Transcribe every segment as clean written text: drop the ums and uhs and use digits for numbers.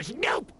answers. Nope!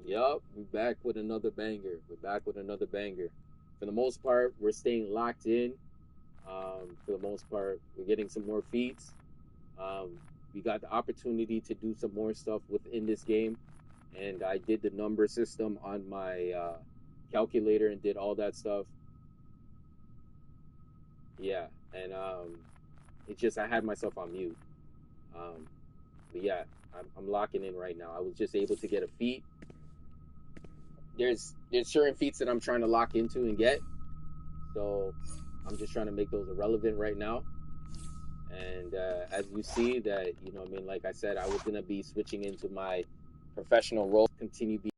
Yup, we're back with another banger. We're back with another banger. For the most part, we're staying locked in. For the most part, we're getting some more feats. Um, we got the opportunity to do some more stuff within this game, and I did the number system on my calculator and did all that stuff. Yeah, and it's just I had myself on mute. Um, but yeah, I'm locking in right now. I was just able to get a feat. There's certain feats that I'm trying to lock into and get. So I'm just trying to make those irrelevant right now. And as you see that, you know what I mean, like I said, I was going to be switching into my professional role, continue being.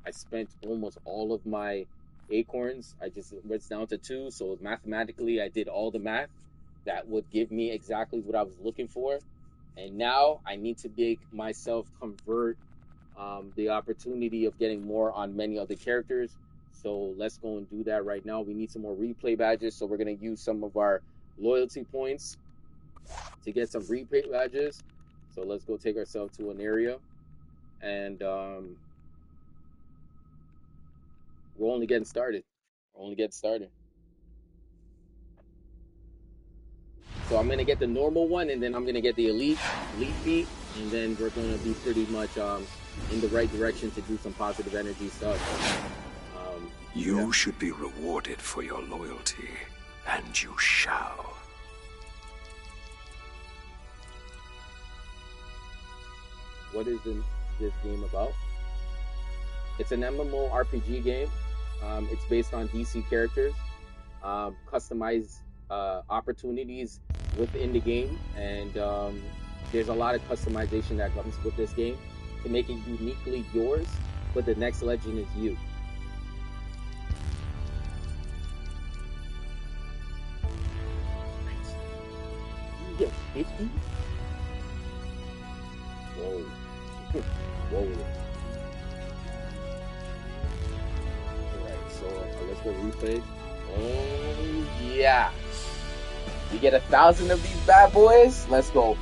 I spent almost all of my acorns. I just went down to 2. So mathematically, I did all the math that would give me exactly what I was looking for. And now I need to make myself convert the opportunity of getting more on many other characters. So let's go and do that right now. We need some more replay badges. So we're going to use some of our loyalty points to get some replay badges. So let's go take ourselves to an area. And we're only getting started. We're only getting started. So I'm going to get the normal one, and then I'm going to get the elite feat. And then we're going to be pretty much in the right direction to do some positive energy stuff. You should be rewarded for your loyalty, and you shall. What is this game about? It's an MMORPG game. It's based on DC characters, customized opportunities within the game, and there's a lot of customization that comes with this game to make it uniquely yours, but the next legend is you. You get 50? Whoa. Whoa. Alright, so let's go replay. Oh yeah. We get 1,000 of these bad boys. Let's go.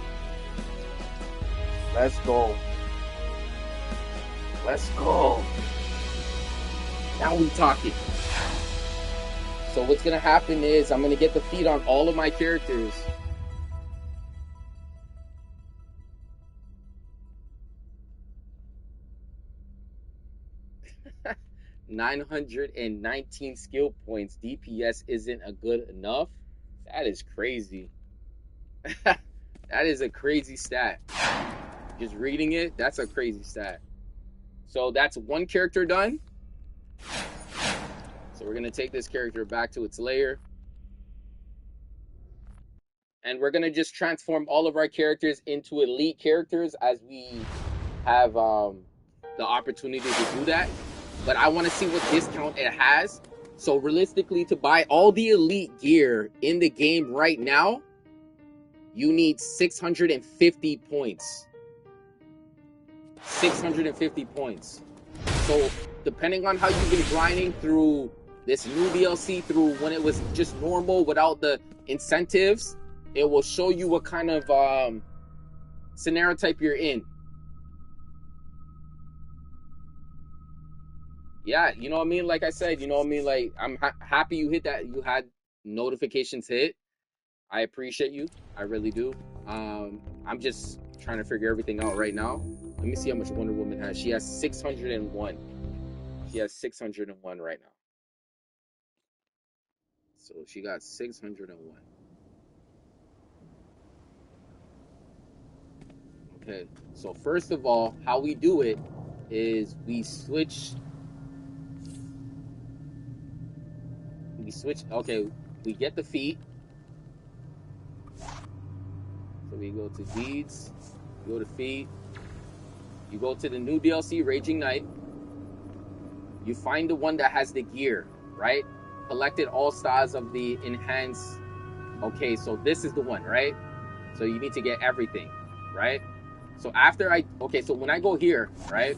Let's go. Let's go. Now we talking. So what's gonna happen is I'm gonna get the feat on all of my characters. $919 skill points. DPS isn't a good enough. That is crazy. That is a crazy stat. Just reading it, that's a crazy stat. So that's one character done. So we're gonna take this character back to its lair. And we're gonna just transform all of our characters into elite characters as we have the opportunity to do that. But I want to see what discount it has. So realistically, to buy all the elite gear in the game right now, you need 650 points. 650 points. So depending on how you've been grinding through this new DLC, through when it was just normal without the incentives, it will show you what kind of scenario type you're in. Yeah, you know what I mean? Like I said, you know what I mean? Like, I'm happy you hit that. You had notifications hit. I appreciate you. I really do. I'm just trying to figure everything out right now. Let me see how much Wonder Woman has. She has 601. She has 601 right now. So she got 601. Okay. So first of all, how we do it is we switch. Okay, we get the feat. So we go to deeds, go to feat, you go to the new DLC, Raging Knight. You find the one that has the gear, right? Collected all stars of the enhanced. Okay, so this is the one, right? So you need to get everything, right? So so when I go here, right?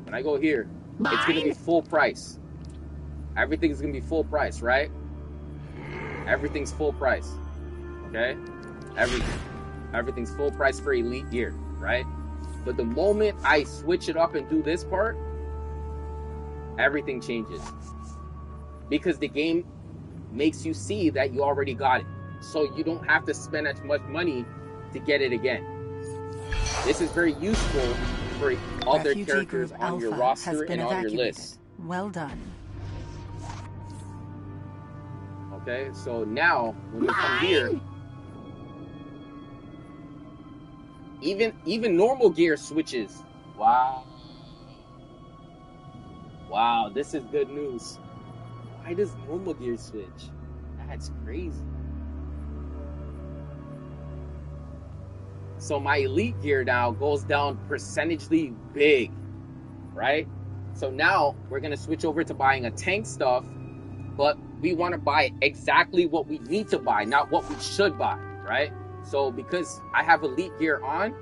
When I go here, it's gonna be full price. Everything's gonna be full price, right? Everything's full price. Okay? Everything's full price for elite gear, right? But the moment I switch it up and do this part, everything changes. Because the game makes you see that you already got it. So you don't have to spend as much money to get it again. This is very useful for other characters on your roster and on your list. Well done. Okay, so now when we come here, even normal gear switches. Wow, this is good news. Why does normal gear switch? That's crazy. So my elite gear now goes down percentagely big, right? So now we're going to switch over to buying a tank stuff, but we want to buy exactly what we need to buy, not what we should buy, right? So because I have elite gear on,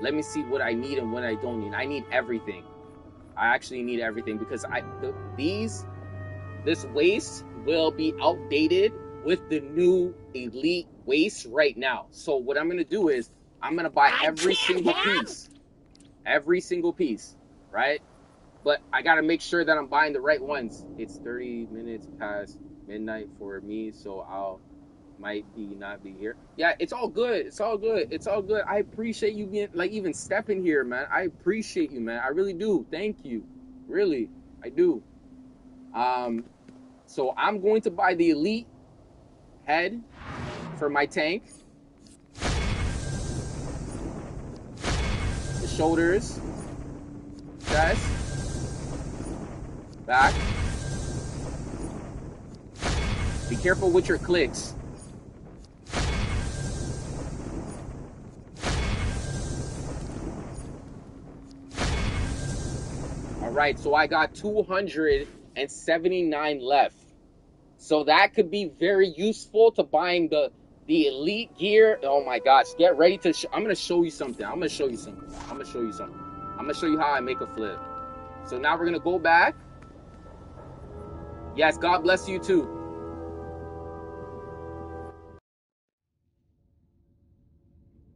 let me see what I need and what I don't need. I need everything. I actually need everything because this waist will be outdated with the new elite waist right now. So what I'm going to do is I'm going to buy every single piece, right? But I got to make sure that I'm buying the right ones. It's 30 minutes past midnight for me, so might not be here. Yeah, it's all good. It's all good. It's all good. I appreciate you being like even stepping here, man. I appreciate you, man. I really do. Thank you. Really, I do. So I'm going to buy the elite head for my tank. The shoulders, chest, back. Be careful with your clicks. All right, so I got 279 left. So that could be very useful to buying the elite gear. Oh my gosh, get ready to I'm going to show you something. I'm going to show you something. I'm going to show you something. I'm going to show you how I make a flip. So now we're going to go back. Yes, God bless you too.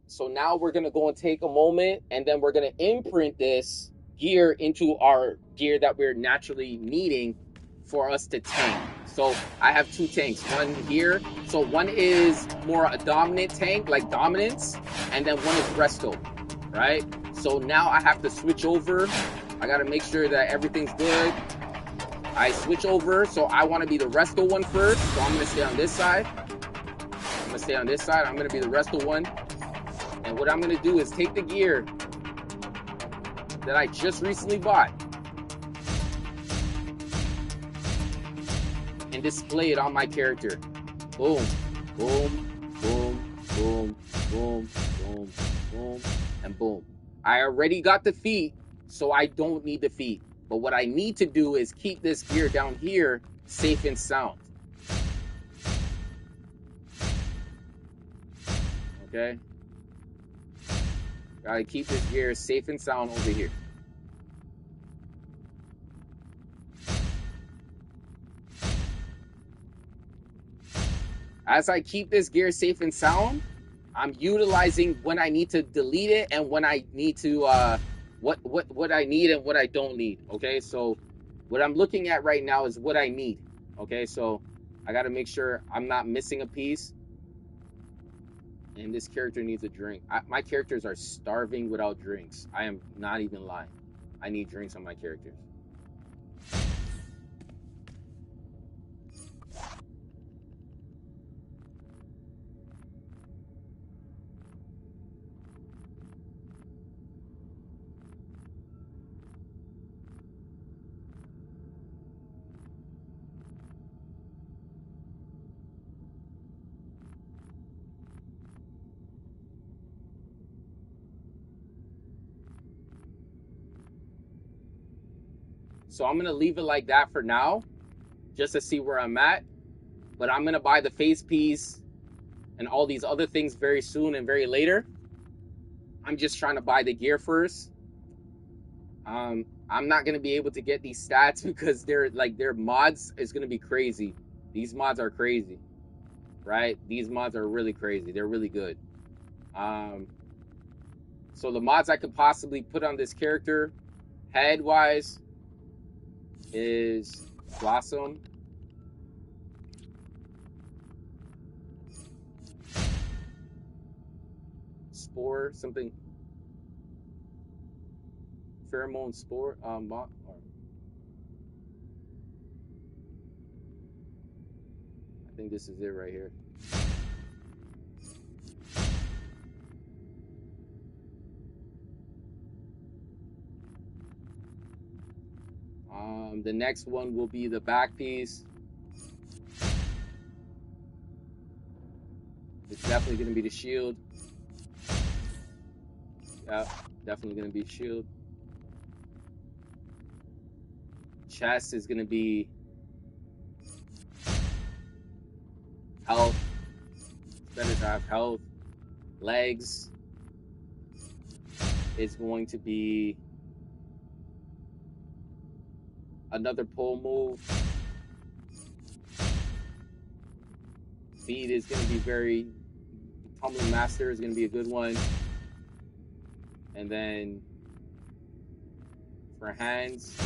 So now we're going to go and take a moment, and then we're going to imprint this gear into our gear that we're naturally needing for us to tank. So I have two tanks, one here. So one is more a dominant tank, like dominance, and then one is resto, right? So now I have to switch over. I got to make sure that everything's good. I switch over, so I want to be the resto one first. So I'm going to stay on this side. I'm going to be the resto one. And what I'm going to do is take the gear that I just recently bought and display it on my character. Boom, boom, boom, boom, boom, boom, boom, and boom. I already got the feet, so I don't need the feet. But what I need to do is keep this gear down here safe and sound. Okay? Gotta keep this gear safe and sound over here. As I keep this gear safe and sound, I'm utilizing when I need to delete it and when I need to what I need and what I don't need. Okay, so what I'm looking at right now is what I need. Okay, so I got to make sure I'm not missing a piece. And this character needs a drink. My characters are starving without drinks. I am not even lying. I need drinks on my characters. So I'm going to leave it like that for now, just to see where I'm at. But I'm going to buy the face piece and all these other things very soon and very later. I'm just trying to buy the gear first. I'm not going to be able to get these stats because their mods is going to be crazy. These mods are crazy, right? These mods are really crazy. They're really good. So the mods I could possibly put on this character head-wise is Blossom, Spore, something, Pheromone Spore, I think this is it right here. The next one will be the back piece. definitely going to be the shield. Yeah, definitely going to be shield. Chest is going to be health. It's better to have health. Legs is going to be another pull move. Feet is going to be very... Tumbling Master is going to be a good one. And then for hands,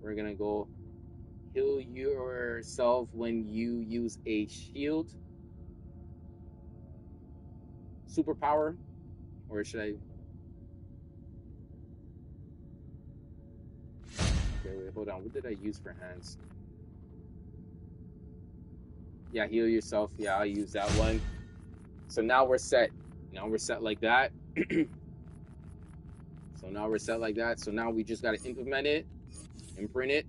we're going to go heal yourself when you use a shield superpower. Or should I... Okay, wait, hold on. What did I use for hands? Yeah, heal yourself. Yeah, I'll use that one. So now we're set. Now we're set like that. So now we're set like that. So now we just got to implement it, imprint it.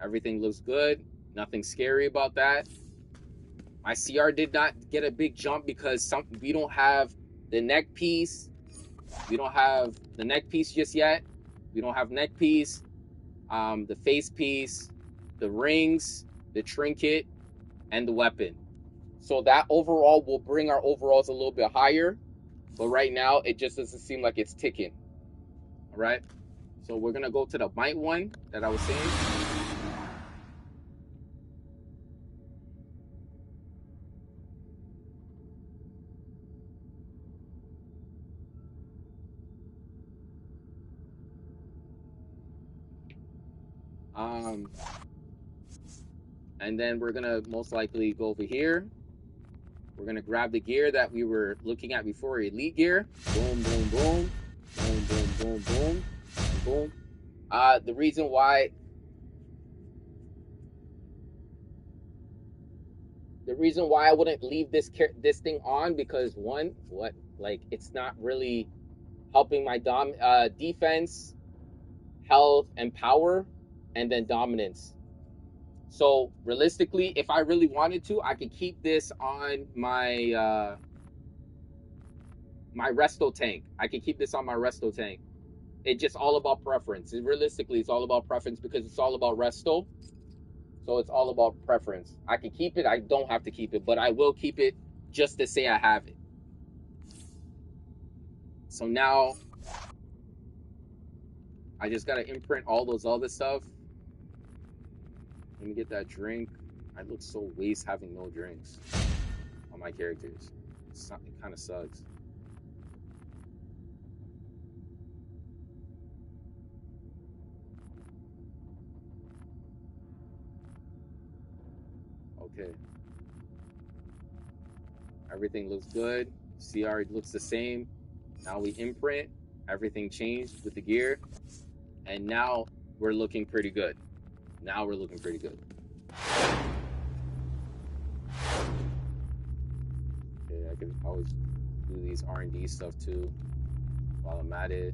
Everything looks good. Nothing scary about that. My CR did not get a big jump because we don't have the neck piece. We don't have the neck piece just yet. We don't have neck piece, the face piece, the rings, the trinket, and the weapon. So that overall will bring our overalls a little bit higher. But right now, it just doesn't seem like it's ticking. All right? So we're going to go to the might one that I was saying. And then we're going to most likely go over here. We're going to grab the gear that we were looking at before, elite gear. Boom, boom, boom. Boom, boom, boom, boom. And boom. The reason why I wouldn't leave this thing on, because one, it's not really helping my defense, health, and power, and then dominance. So realistically, if I really wanted to, I could keep this on my my resto tank. I could keep this on my resto tank. It's just all about preference. Realistically, it's all about preference because it's all about resto. So it's all about preference. I can keep it. I don't have to keep it, but I will keep it just to say I have it. So now I just got to imprint all those other stuff. Let me get that drink. I look so waste having no drinks on my characters. It kind of sucks. Okay. Everything looks good. CR looks the same. Now we imprint. Everything changed with the gear. And now we're looking pretty good. Now we're looking pretty good. Okay, I can always do these R&D stuff too while I'm at it.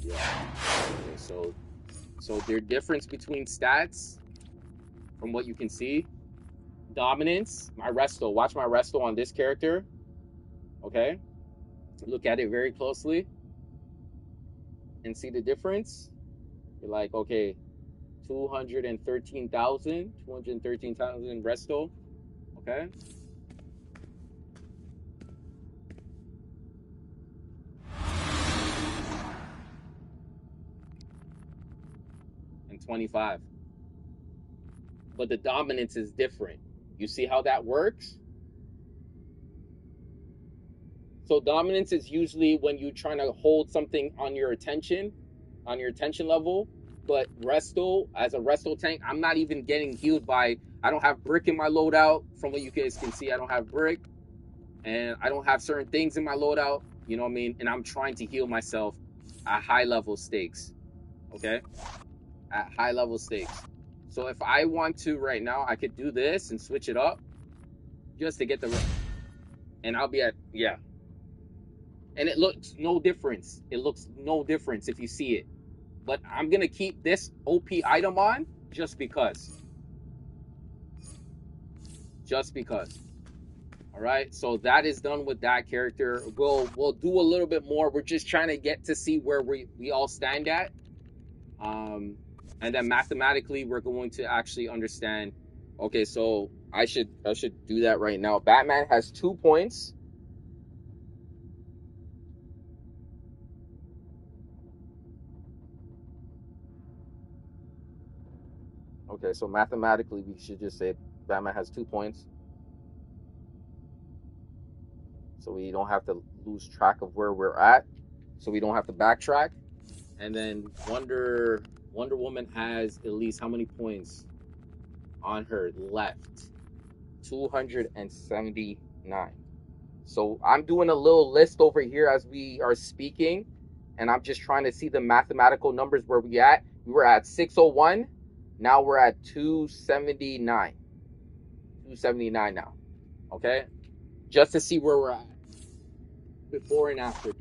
Yeah. Okay, so their difference between stats, from what you can see, dominance, my resto. Watch my resto on this character. Okay, look at it very closely and see the difference. You're like, okay, 213,000 resto. Okay. And 25. But the dominance is different. You see how that works? So dominance is usually when you're trying to hold something on your attention level. But resto, as a resto tank, I'm not even getting healed by... I don't have brick in my loadout. From what you guys can see, I don't have brick. And I don't have certain things in my loadout. You know what I mean? And I'm trying to heal myself at high level stakes. Okay? At high level stakes. So if I want to right now, I could do this and switch it up just to get the, and I'll be at, yeah. And it looks no difference. It looks no difference if you see it. But I'm going to keep this OP item on just because. Just because. All right. So that is done with that character. We'll do a little bit more. We're just trying to get to see where we all stand at. And then mathematically we're going to actually understand, okay, so I should do that right now. Batman has 2 points. Okay, so mathematically we should just say Batman has 2 points. So we don't have to lose track of where we're at. So we don't have to backtrack. And then Wonder Woman has at least how many points on her left? 279. So I'm doing a little list over here as we are speaking, and I'm just trying to see the mathematical numbers where we at. We were at 601. Now we're at 279. 279 now. Okay? Just to see where we're at. Before and after.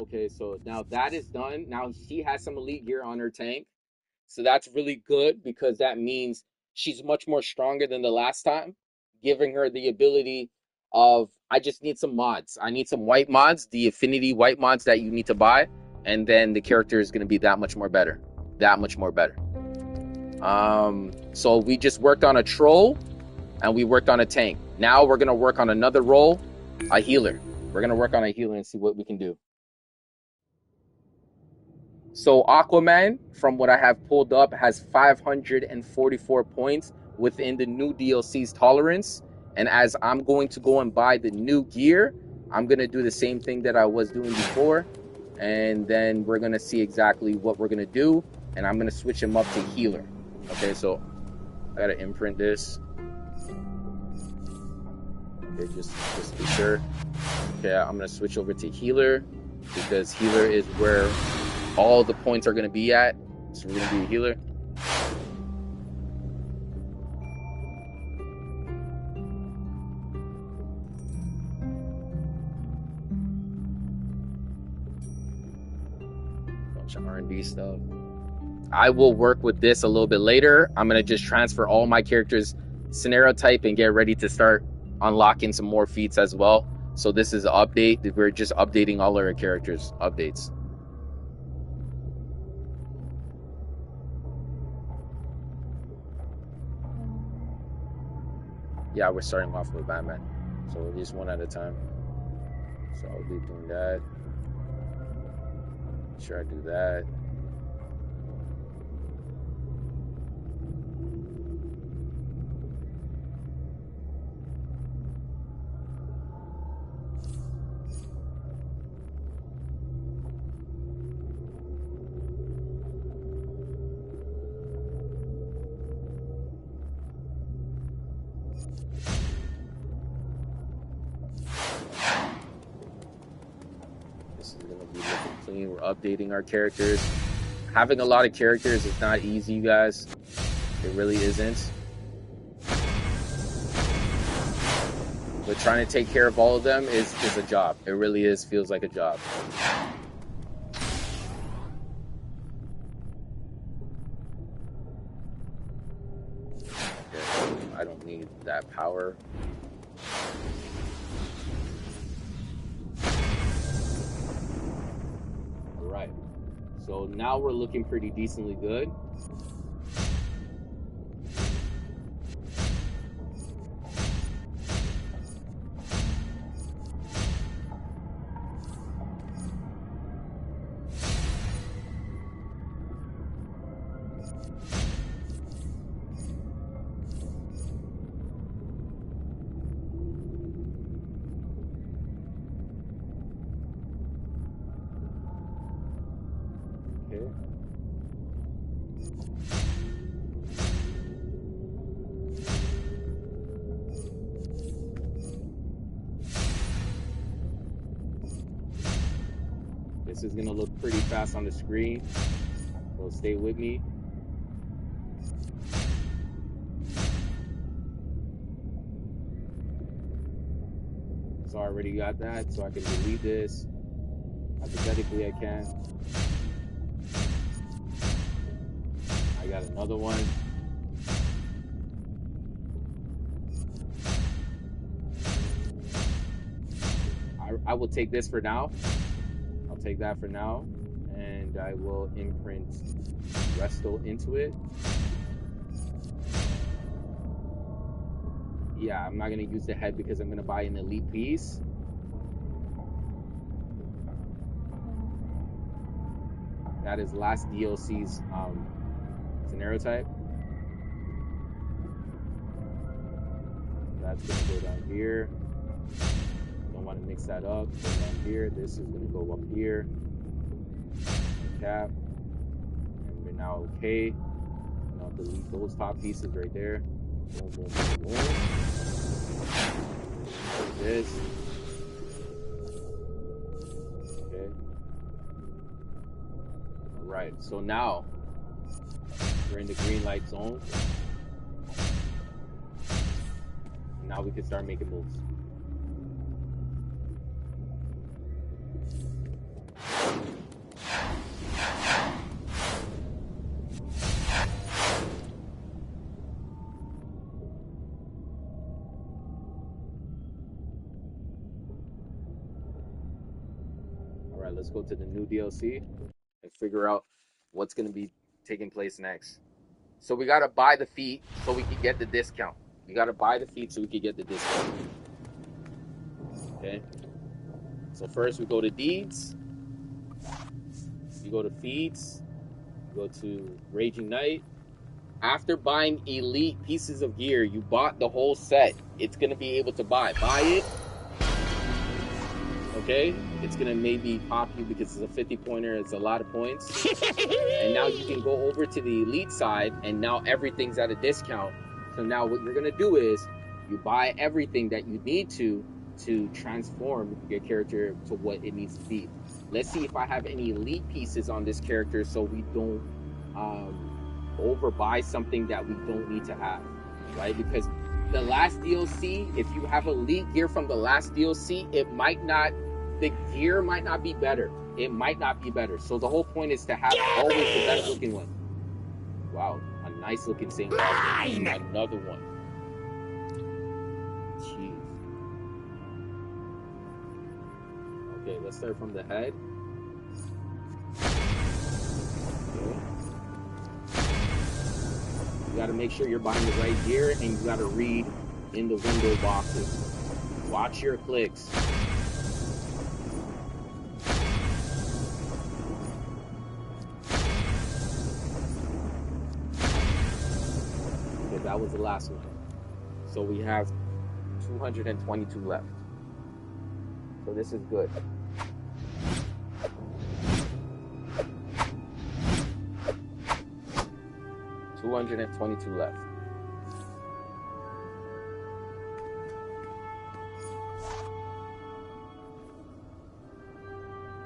Okay, so now that is done. Now she has some elite gear on her tank. So that's really good because that means she's much more stronger than the last time, giving her the ability of, I just need some mods. I need some white mods, the affinity white mods that you need to buy, and then the character is going to be that much more better. That much more better. So we just worked on a troll and we worked on a tank. Now we're going to work on another role, a healer. We're going to work on a healer and see what we can do. So Aquaman, from what I have pulled up, has 544 points within the new DLC's tolerance. And as I'm going to go and buy the new gear, I'm going to do the same thing that I was doing before. And then we're going to see exactly what we're going to do. And I'm going to switch him up to healer. Okay, so I got to imprint this. Okay, just to be sure. Okay, I'm going to switch over to healer because healer is where all the points are going to be at. So we're going to be a healer. Bunch of R&D stuff. I will work with this a little bit later. I'm going to just transfer all my characters scenario type and get ready to start unlocking some more feats as well. So this is an update. We're just updating all our characters updates. Yeah, we're starting off with Batman. So at least one at a time. So I'll be doing that. Make sure I do that. We're updating our characters. Having a lot of characters is not easy, you guys. It really isn't. But trying to take care of all of them is a job. It really is, feels like a job. Okay, I don't need that power. Right. So now we're looking pretty decently good. This is gonna look pretty fast on the screen, so stay with me. So I already got that, so I can delete this. Hypothetically, I can. I got another one. I will take this for now. I'll take that for now, and I will imprint Resto into it. Yeah, I'm not gonna use the head because I'm gonna buy an elite piece. That is last DLC's scenario type. That's gonna go down here. Don't want to mix that up. Go down here. This is gonna go up here. Cap. And we're now okay. Now delete those top pieces right there. Boom, boom, boom, boom. This. Okay. Alright, so now we're in the green light zone. And now we can start making moves. Alright, let's go to the new DLC and figure out what's going to be taking place next. So we got to buy the feat so we can get the discount. We got to buy the feat so we can get the discount. Okay. So first we go to deeds. You go to Feats. You go to Raging Knight. After buying elite pieces of gear, you bought the whole set. It's going to be able to buy it. Okay, it's gonna maybe pop you because it's a 50 pointer, it's a lot of points. And now you can go over to the elite side and now everything's at a discount. So now what you're gonna do is you buy everything that you need to transform your character to what it needs to be. Let's see if I have any elite pieces on this character so we don't overbuy something that we don't need to have, right? Because the last DLC, if you have elite gear from the last DLC, the gear might not be better. It might not be better. So the whole point is to have always the best looking one. Wow, a nice looking Saint Roger. Another one. Jeez. Okay, let's start from the head. Okay. You gotta make sure you're buying the right gear and you gotta read in the window boxes. Watch your clicks. That was the last one. So we have 222 left. So this is good. $222 left.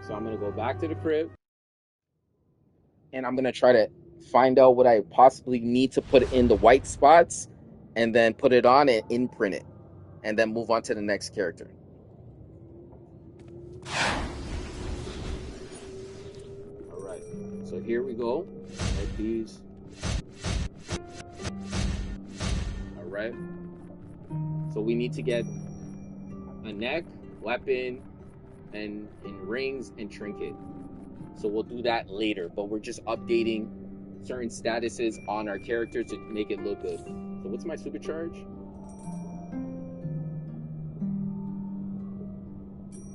So I'm gonna go back to the crib and I'm gonna try to find out what I possibly need to put in the white spots and then put it on and imprint it and then move on to the next character. All right, so here we go. Like these. All right. So we need to get a neck, weapon, and rings and trinket. So we'll do that later, but we're just updating certain statuses on our characters to make it look good. So what's my supercharge?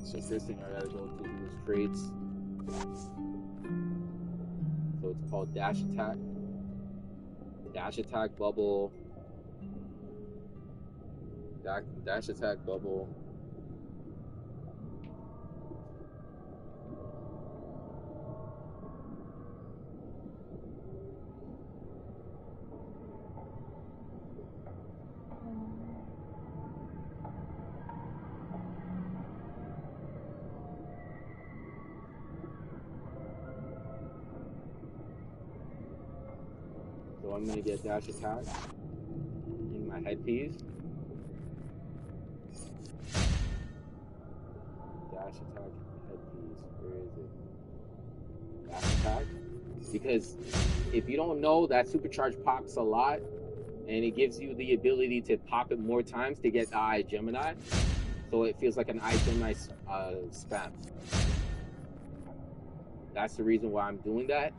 So first thing I gotta go to is traits. So it's called dash attack. Dash attack bubble. Dash attack bubble. I'm gonna get dash attack in my headpiece. Dash attack in my headpiece. Where is it? Dash attack. Because if you don't know, that supercharge pops a lot, and it gives you the ability to pop it more times to get the Eye Gemini. So it feels like an Eye Gemini spam. That's the reason why I'm doing that.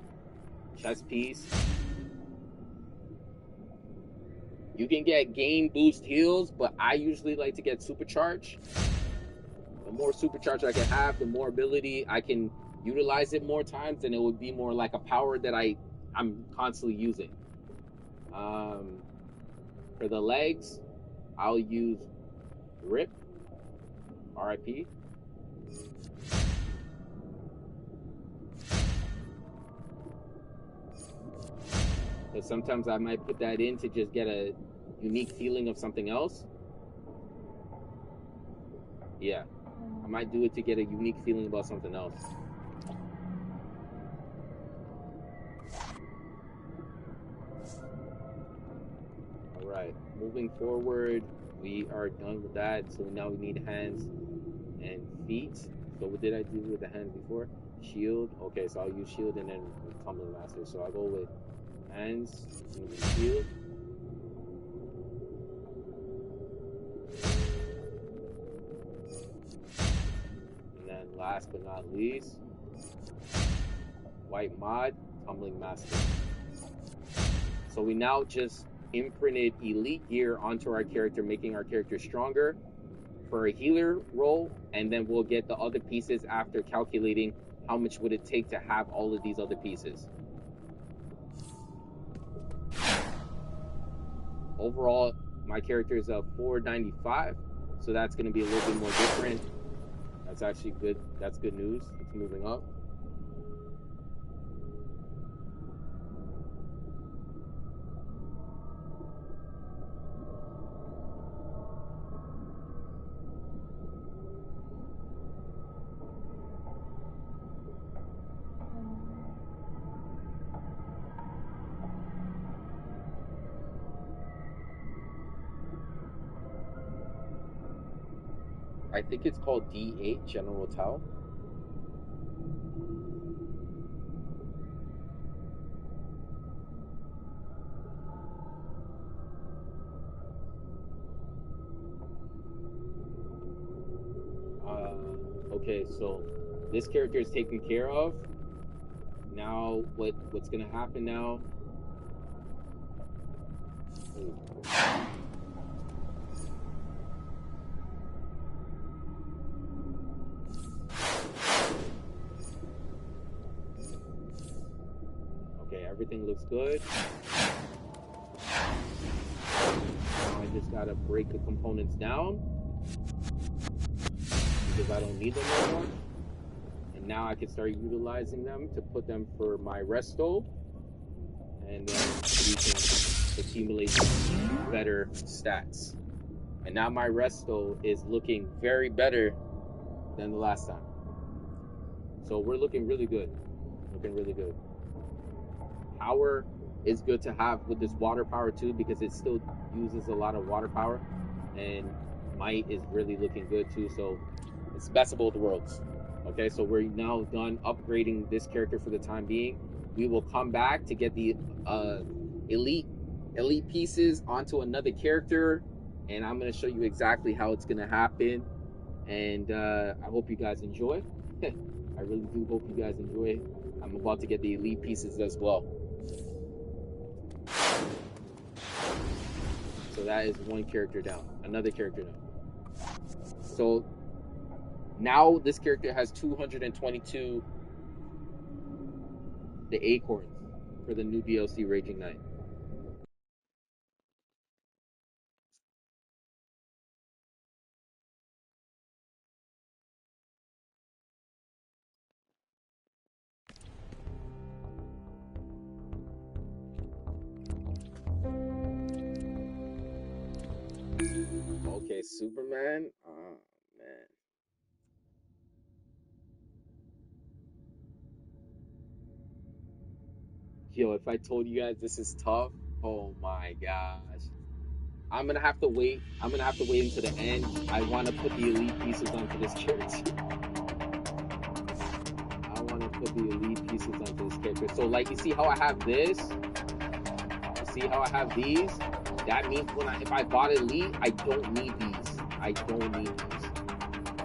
Chest piece. You can get game boost heals, but I usually like to get supercharge. The more supercharge I can have, the more ability I can utilize it more times, and it would be more like a power that I'm constantly using. For the legs, I'll use Rip, RIP. Because sometimes I might put that in to just get a unique feeling of something else. Yeah, I might do it to get a unique feeling about something else. All right, moving forward, we are done with that. So now we need hands and feet. So what did I do with the hands before? Shield. Okay, so I'll use shield and then tumbling master. So I'll go with hands and shield. And then last but not least, white mod, tumbling master. So we now just imprinted elite gear onto our character, making our character stronger for a healer role, and then we'll get the other pieces after calculating how much would it take to have all of these other pieces. Overall, my character is a 495, so that's going to be a little bit more different. That's actually good. That's good news. It's moving up. I think it's called D8, General Tao. Okay, so this character is taken care of. Now, what's gonna happen now? Okay, everything looks good. Now I just gotta break the components down because I don't need them anymore. And now I can start utilizing them to put them for my resto, and then we can accumulate better stats. And now my resto is looking very better than the last time. So we're looking really good. Looking really good. Power is good to have with this water power too, because it still uses a lot of water power. And might is really looking good too. So it's the best of both worlds. Okay, so we're now done upgrading this character for the time being. We will come back to get the elite pieces onto another character, and I'm going to show you exactly how it's going to happen. And I hope you guys enjoy. I really do hope you guys enjoy. I'm about to get the elite pieces as well. So that is one character down, another character down. So now this character has 222 the acorns for the new DLC Raging Knight. Okay, Superman. Oh man. Yo, if I told you guys this is tough, Oh my gosh. I'm gonna have to wait. I'm gonna have to wait until the end. I want to put the elite pieces onto this character. I want to put the elite pieces onto this character. So, like, you see how I have this? You see how I have these? That means if I bought elite, I don't need these. I don't need these.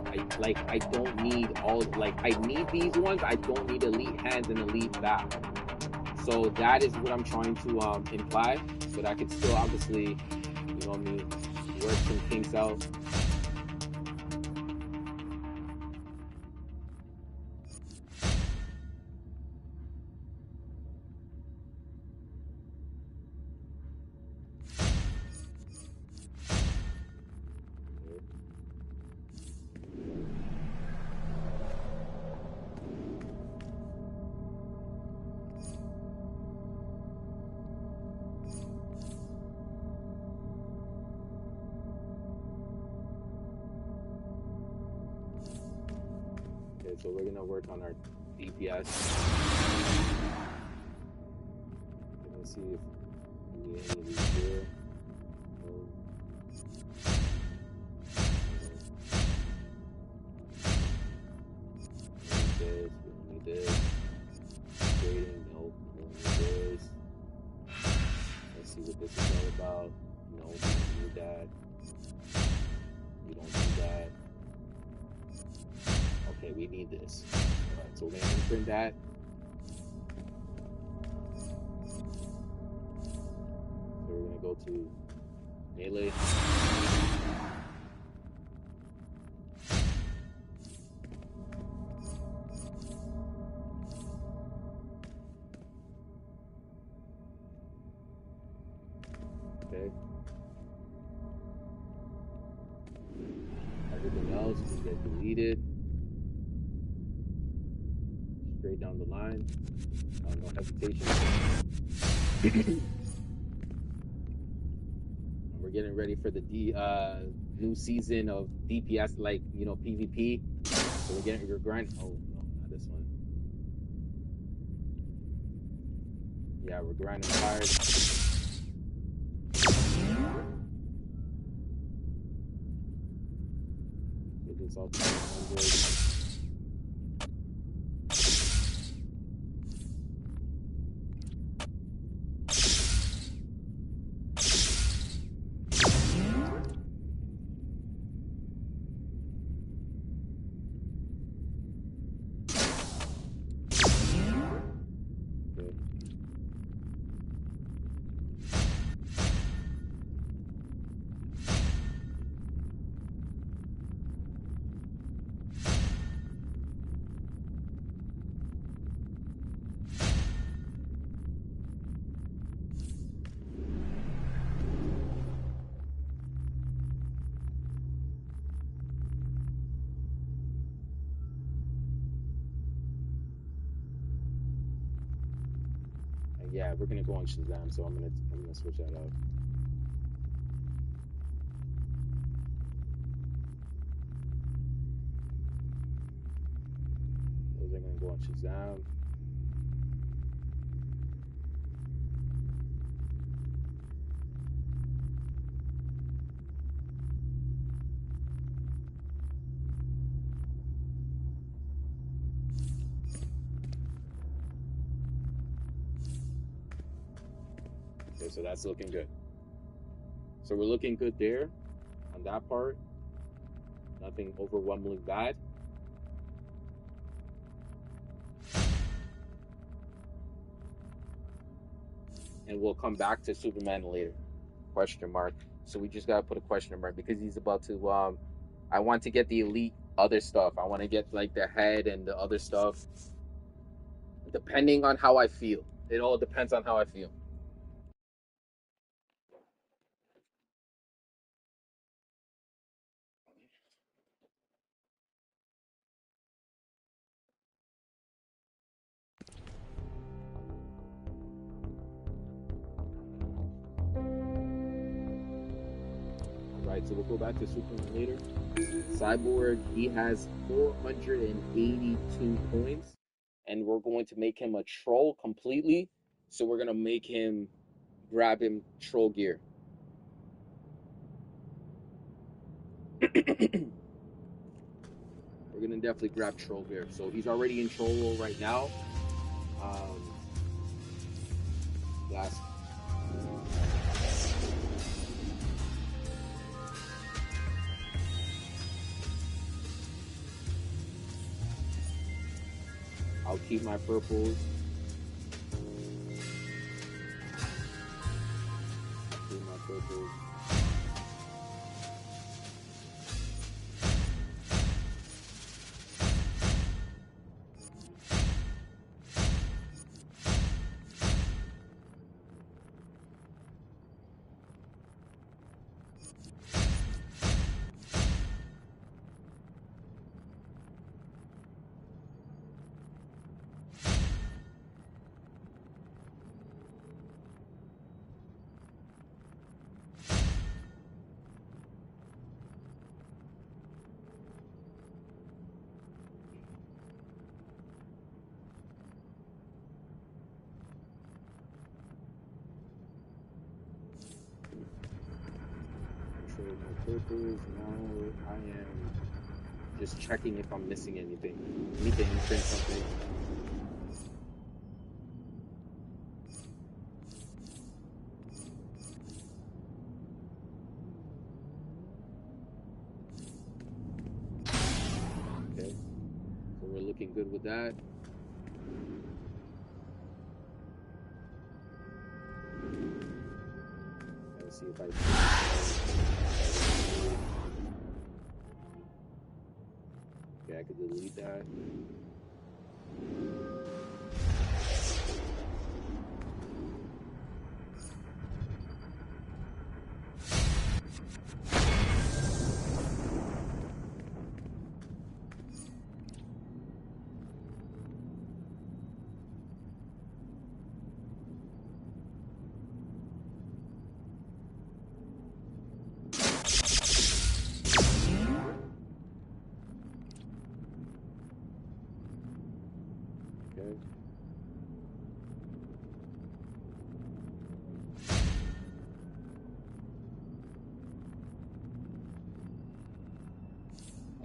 I don't need I need these ones. I don't need elite hands and elite back. So that is what I'm trying to imply. But I could still obviously, you know what I mean, work some kinks out. Okay, so we're gonna work on our DPS. Let's see if we need any of these here. We don't need this. Grading, nope. We don't need this. Let's see what this is all about. No, we don't need that. We don't need that. Okay, we need this. Alright, so we're gonna imprint that. So we're gonna go to melee. Okay. Everything else will get deleted. Straight down the line. No hesitation. We're getting ready for the new season of DPS, like, you know, PvP. So we're grinding. Oh no, not this one. Yeah, we're grinding hard. Get this all to 100. Yeah, we're gonna go on Shazam, so I'm gonna switch that up. Those are gonna go on Shazam. Okay, so that's looking good. So we're looking good there on that part. Nothing overwhelmingly bad. And we'll come back to Superman later. Question mark. So we just gotta put a question mark because he's about to I want to get the elite other stuff. I want to get like the head and the other stuff. Depending on how I feel. It all depends on how I feel. Right, so we'll go back to Superman later. Cyborg, he has 482 points, and we're going to make him a troll completely. So we're gonna make him grab him troll gear. We're gonna definitely grab troll gear. So he's already in troll roll right now. Last. I'll keep my purples. Keep my purples. Purples. Now I am just checking if I'm missing anything. Need to imprint something. Okay, so we're looking good with that. Let's see if I could delete that.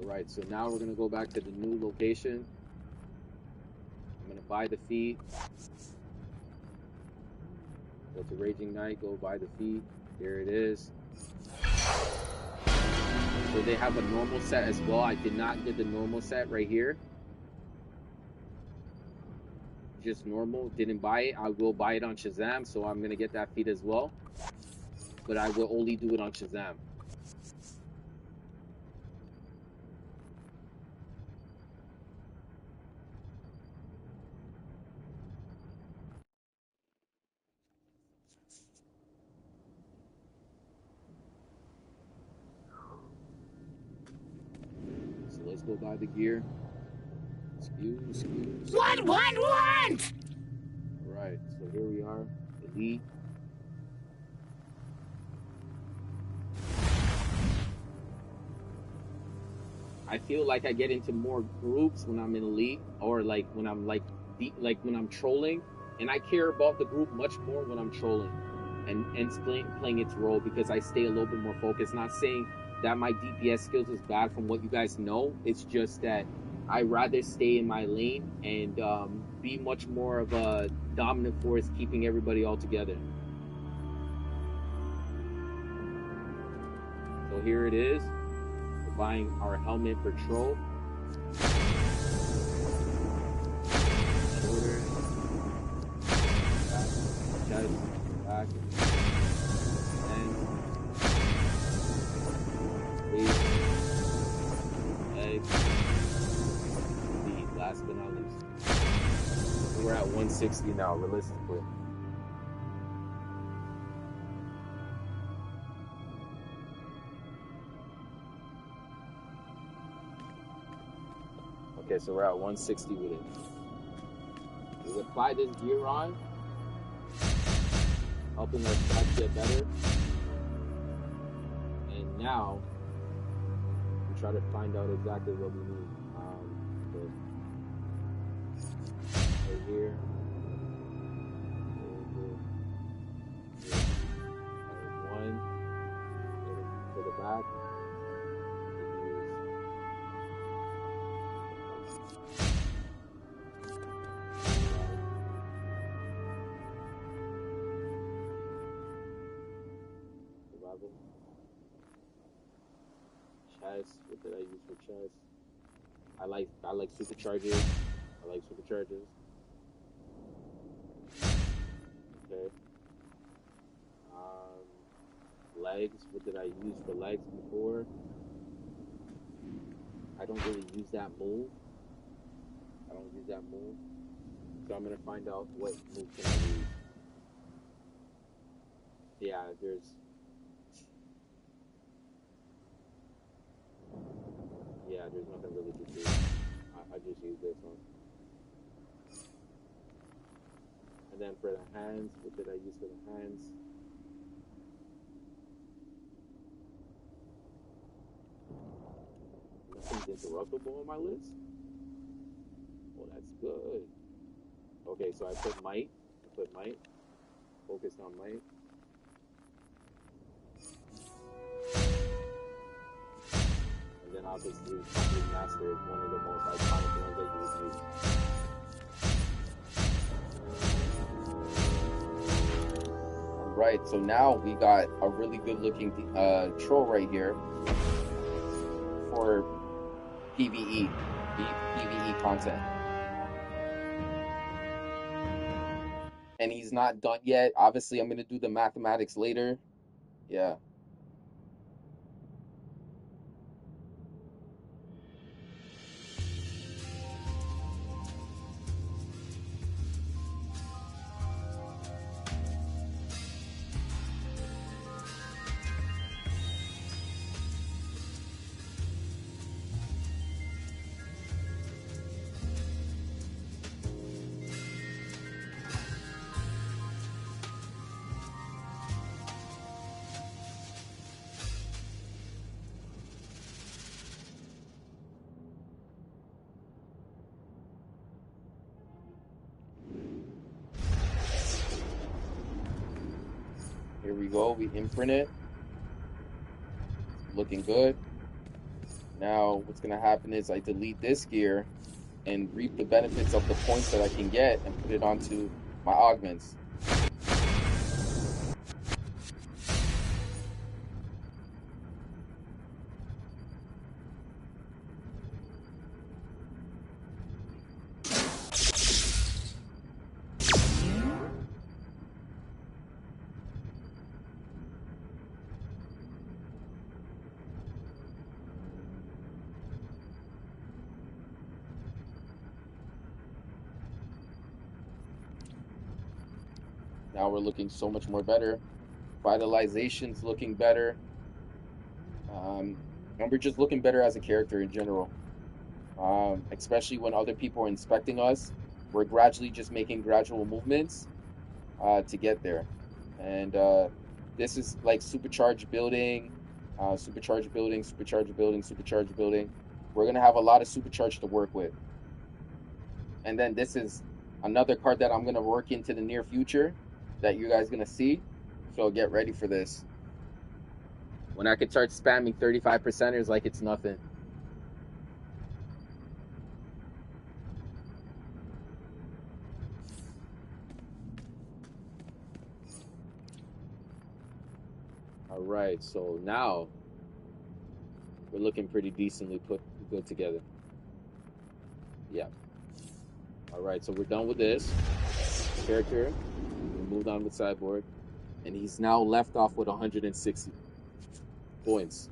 Alright, so now we're going to go back to the new location. I'm going to buy the feat. Go to Raging Knight, go buy the feat. Here it is. So they have a normal set as well. I did not get the normal set right here. Just normal, didn't buy it. I will buy it on Shazam, so I'm going to get that feat as well. But I will only do it on Shazam. Let's go buy the gear. Excuse. What? Alright, so here we are. Elite. I feel like I get into more groups when I'm in Elite, or like when I'm like when I'm trolling, and I care about the group much more when I'm trolling and playing its role, because I stay a little bit more focused. Not saying that my DPS skills is bad from what you guys know. It's just that I rather stay in my lane and be much more of a dominant force, keeping everybody all together. So here it is. We're buying our helmet for troll. Shoulder. Back. Chest. Back. And leg, feet, last but not least. We're at 160 now, realistically. Okay, so we're at 160 with it. We apply this gear on, helping our stats get better. And now try to find out exactly what we need. Right here. back. Survival. Chest. What did I use for chest? I like superchargers. I like superchargers. Okay. Legs. What did I use for legs before? I don't really use that move. So I'm gonna find out what move can I use. Yeah, there's nothing really to do. I just use this one. And then for the hands, what did I use for the hands? Nothing's interruptible on my list. Oh, that's good. Okay, so I put might. Focused on might. And then obviously Complete Master is one of the most iconic ones that you would use. Alright, so now we got a really good looking troll right here for PvE content. And he's not done yet. Obviously, I'm going to do the mathematics later. Yeah. Here we go. We imprint it. Looking good. Now, what's going to happen is I delete this gear and reap the benefits of the points that I can get and put it onto my augments. Now we're looking so much more better. Vitalization's looking better. And we're just looking better as a character in general. Especially when other people are inspecting us. We're gradually just making gradual movements to get there. And this is like supercharged building, supercharged building. We're going to have a lot of supercharge to work with. And then this is another card that I'm going to work into the near future that you guys going to see. So get ready for this. When I could start spamming 35%ers like it's nothing. All right, so now we're looking pretty decently put together. Yeah. All right, so we're done with this character. We moved on with Cyborg, and he's now left off with 160 points.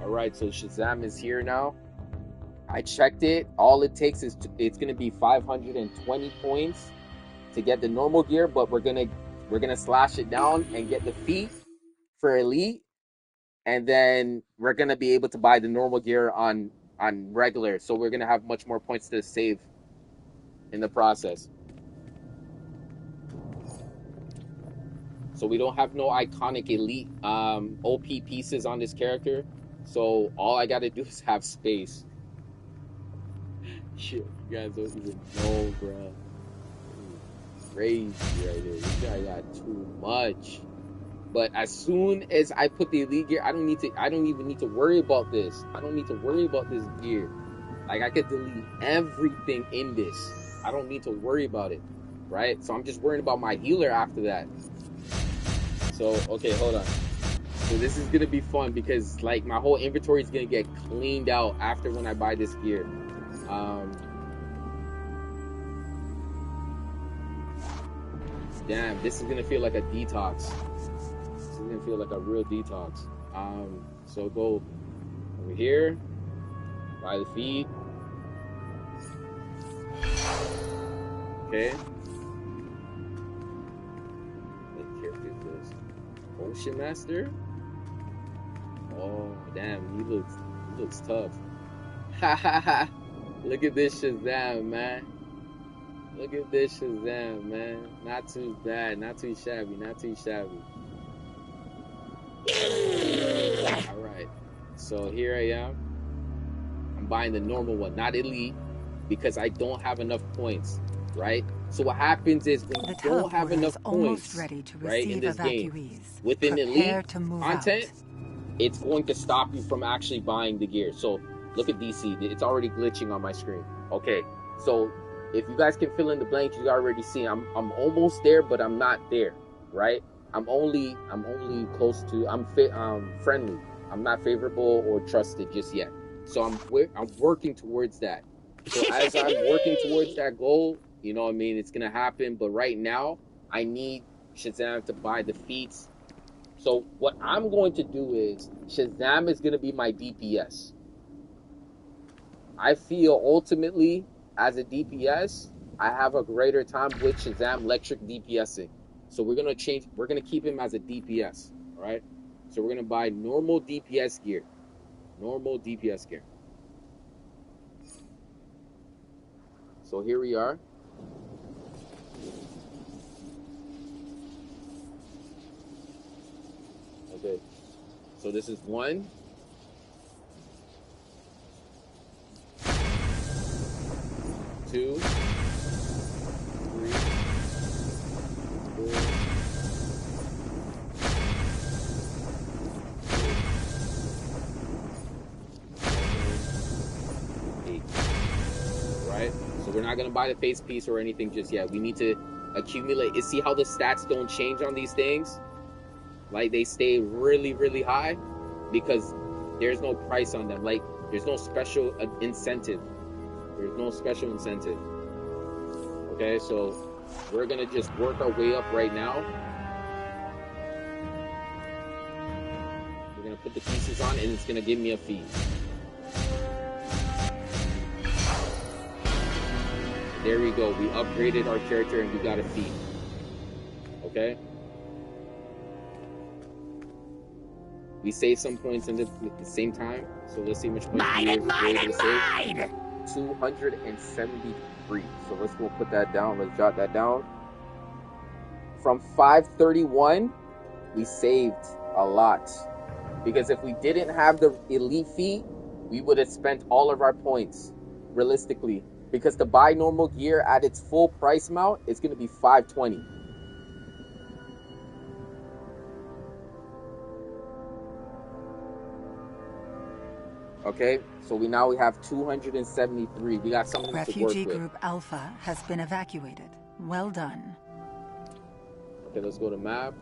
All right, so Shazam is here now. I checked it. All it takes is it's gonna be 520 points to get the normal gear, but we're gonna slash it down and get the feat for elite, and then we're gonna be able to buy the normal gear on regular. So we're gonna have much more points to save in the process. So we don't have no iconic elite OP pieces on this character. So all I gotta do is have space. Shit, you guys don't even know, bro. Crazy right here. This guy got too much. But as soon as I put the elite gear, I don't even need to worry about this. I don't need to worry about this gear. Like, I could delete everything in this. I don't need to worry about it, right? So I'm just worrying about my healer after that. So, okay, hold on. So this is gonna be fun because, like, my whole inventory is gonna get cleaned out after when I buy this gear. Damn, this is gonna feel like a detox. This is gonna feel like a real detox. So go over here, buy the feed. Okay. What character is this? Ocean Master? Oh damn, he looks tough. Ha ha ha! Look at this Shazam, man. Look at this Shazam, man. Not too bad, not too shabby, not too shabby. Alright, so here I am. I'm buying the normal one, not elite, because I don't have enough points, right? So what happens is when you don't have enough points, right, in this game, within elite content, it's going to stop you from actually buying the gear. So look at DC, it's already glitching on my screen. Okay, so if you guys can fill in the blanks, you already see I'm almost there, but I'm not there, right? I'm only close to, I'm friendly. I'm not favorable or trusted just yet. So I'm working towards that. So as I'm working towards that goal, you know what I mean, it's gonna happen. But right now, I need Shazam to buy the feats. So what I'm going to do is Shazam is gonna be my DPS. I feel ultimately, as a DPS, I have a greater time with Shazam electric DPSing. So we're gonna keep him as a DPS, all right? So we're gonna buy normal DPS gear. Normal DPS gear. So here we are. Okay. So this is 1. 2, 3, 4, 8. Right? So we're not gonna buy the face piece or anything just yet. We need to accumulate. You see how the stats don't change on these things? Like, they stay really, really high because there's no price on them. Like, there's no special incentive. There's no special incentive. Okay, so we're gonna just work our way up right now. We're gonna put the pieces on and it's gonna give me a feed. There we go. We upgraded our character and we got a feed. Okay? We saved some points at the same time. So let's see how much points we were able to save. 273. So let's go put that down. Let's jot that down. From 531, we saved a lot. Because if we didn't have the elite feat, we would have spent all of our points, realistically. Because to buy normal gear at its full price amount, it's going to be 520. Okay, so we have 273. We got something to work with. Refugee Group Alpha has been evacuated. Well done. Okay, let's go to map.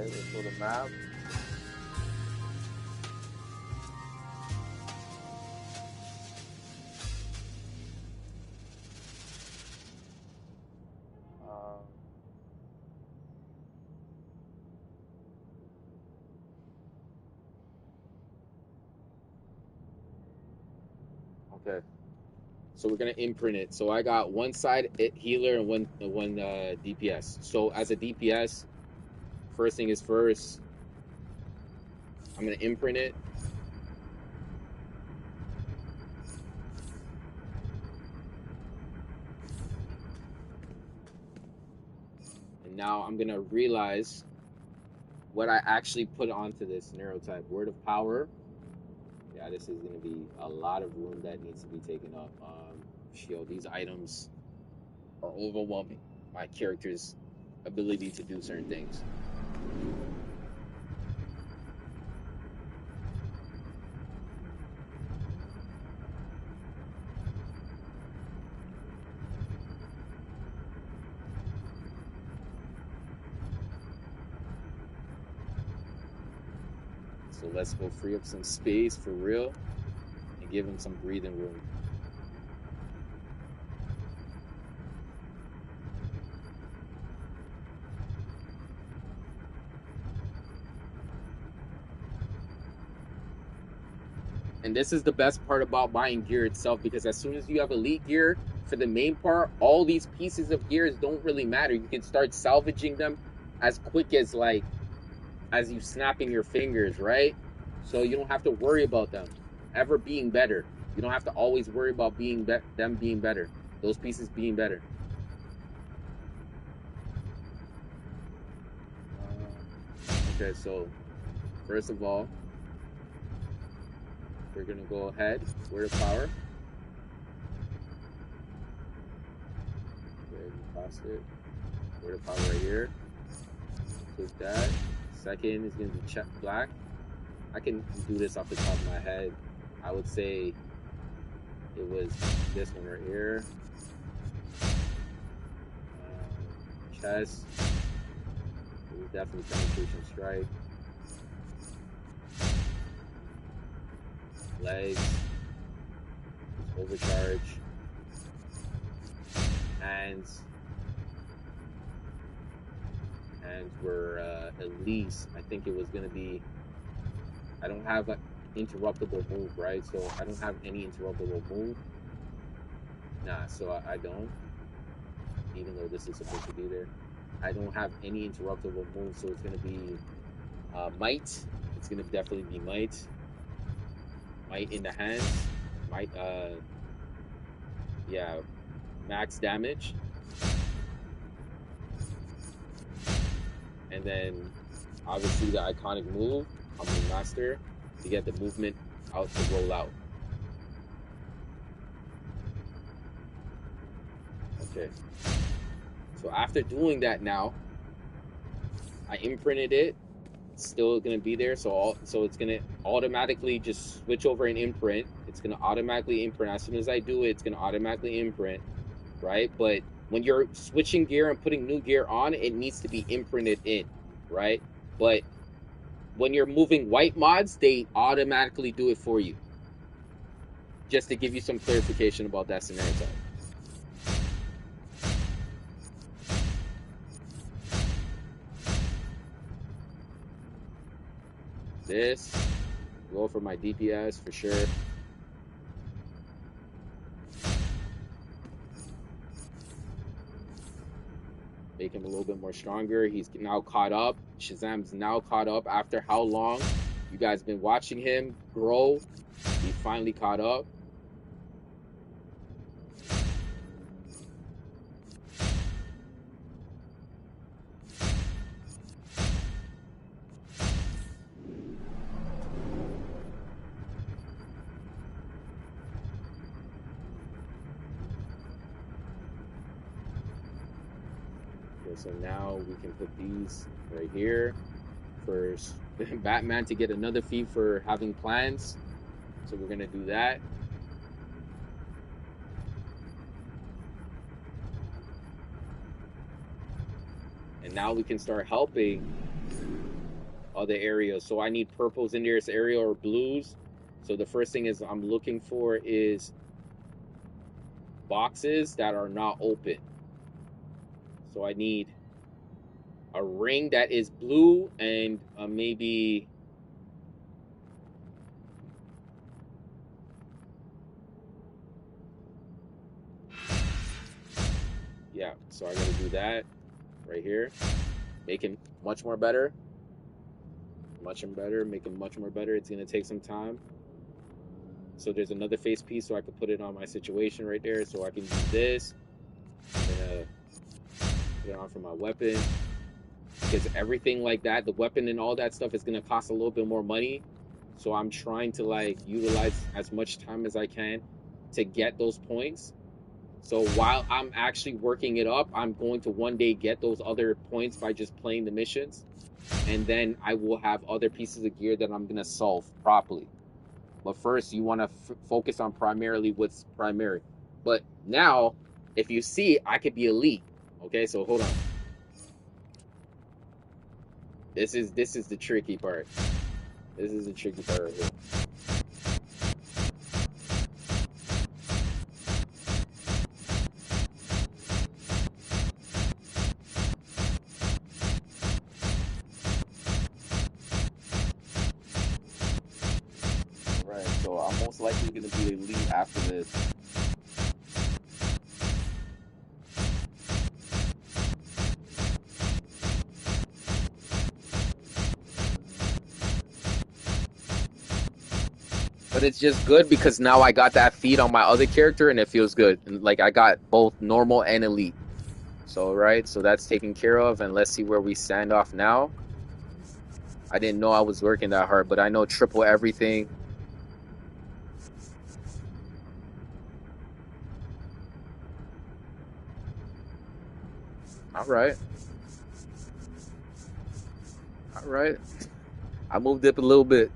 Alright, let's go to map. Okay. So we're gonna imprint it. So I got one side healer and one DPS. So as a DPS, first thing is first, I'm gonna imprint it. And now I'm gonna realize what I actually put onto this neurotype. Word of power. Yeah, this is gonna be a lot of room that needs to be taken up. Yo, these items are overwhelming my character's ability to do certain things. So let's go free up some space for real and give him some breathing room. And this is the best part about buying gear itself, because as soon as you have elite gear, for the main part, all these pieces of gears don't really matter. You can start salvaging them as quick as as you snapping your fingers, right? So you don't have to worry about them ever being better. You don't have to always worry about them being better. Those pieces being better. Okay, so first of all, we're gonna go ahead. Word of power. Okay, we passed it. Word of power right here. Click that. Second is gonna be check black. I can do this off the top of my head. I would say it was this one right here. Chest. It was definitely penetration strike. Legs. Overcharge. Hands. Hands were at least, I think it was going to be, I don't have an interruptible move, right? So I don't have any interruptible move. Nah, so I don't. Even though this is supposed to be there. I don't have any interruptible move, so it's going to be might. It's going to definitely be might. Might in the hands. Might, yeah, max damage. And then, obviously, the iconic move, Humbling Master, to get the movement out to roll out. Okay. So after doing that now, I imprinted it. It's still going to be there. So it's going to automatically just switch over and imprint. It's going to automatically imprint. As soon as I do it, it's going to automatically imprint, right? But when you're switching gear and putting new gear on, it needs to be imprinted in, right? But when you're moving white mods, they automatically do it for you. Just to give you some clarification about that scenario type. This, go for my DPS for sure. Make him a little bit more stronger. He's now caught up. Shazam's now caught up after how long? You guys been watching him grow. He finally caught up. So now we can put these right here for Batman to get another feat for having plans. So we're gonna do that. And now we can start helping other areas. So I need purples in this area or blues. So the first thing is I'm looking for is boxes that are not open. So I need a ring that is blue and maybe yeah, so I gotta do that right here. Make it much more better. Make it much more better. It's gonna take some time. So there's another face piece, so I could put it on my situation right there. So I can use this. I'm gonna put it on for my weapon. Because everything like that, the weapon and all that stuff is gonna cost a little bit more money. So I'm trying to like utilize as much time as I can to get those points. So while I'm actually working it up, I'm going to one day get those other points by just playing the missions. And then I will have other pieces of gear that I'm going to solve properly. But first, you want to focus on primarily what's primary. But now, if you see, I could be elite. Okay, so hold on. This is the tricky part. This is the tricky part right here. Right, so I'm most likely going to be elite after this. But it's just good because now I got that feat on my other character and it feels good. And like I got both normal and elite. So, right, so that's taken care of. And let's see where we stand off now. I didn't know I was working that hard, but I know triple everything. All right. All right. I moved up a little bit.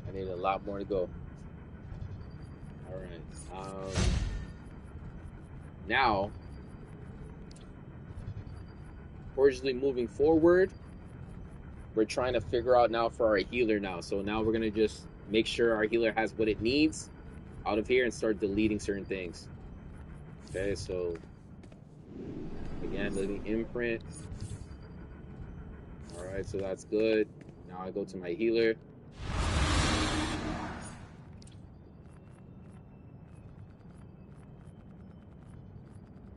I need a lot more to go. All right. Now, originally moving forward, we're trying to figure out now for our healer now. So now we're going to just make sure our healer has what it needs out of here and start deleting certain things. Okay, so again, letting imprint. All right, so that's good. Now I go to my healer.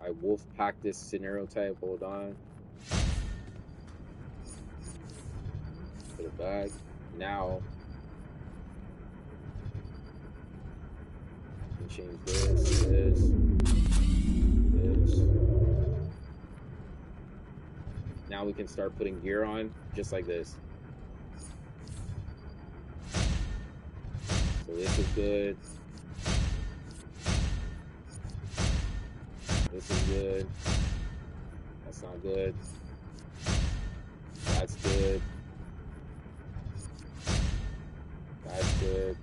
I wolf pack this scenario type. Hold on. Put it back. Now, change this. Now we can start putting gear on just like this. So this is good. This is good. That's not good. That's good. That's good.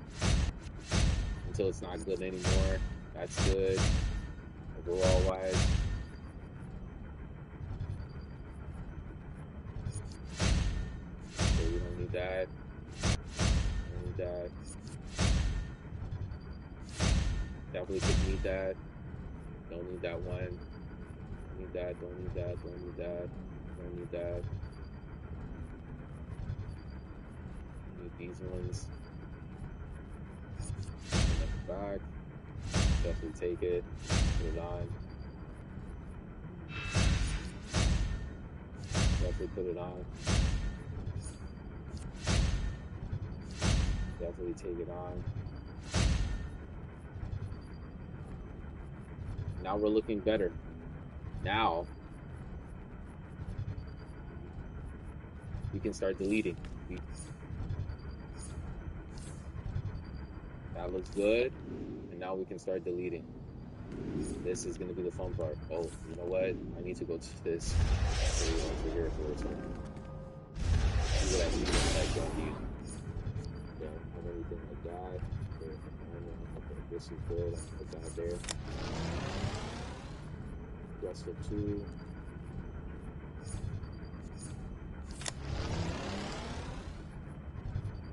Until it's not good anymore. That's good. Overall wise. So we don't need that. Don't need that. Definitely could need that. Don't need that one. Don't need that. Don't need that. Don't need that. Don't need that. Need these ones. Back. Definitely take it. Put it on. Definitely put it on. Definitely take it on. Now we're looking better. Now we can start deleting. That looks good. And now we can start deleting. This is going to be the fun part. Oh, you know what? I need to go to this. So we want to here for a second. See what I need. Like, don't need. Yeah, everything like that. Okay, this is good. I'll put that there. Rest of 2.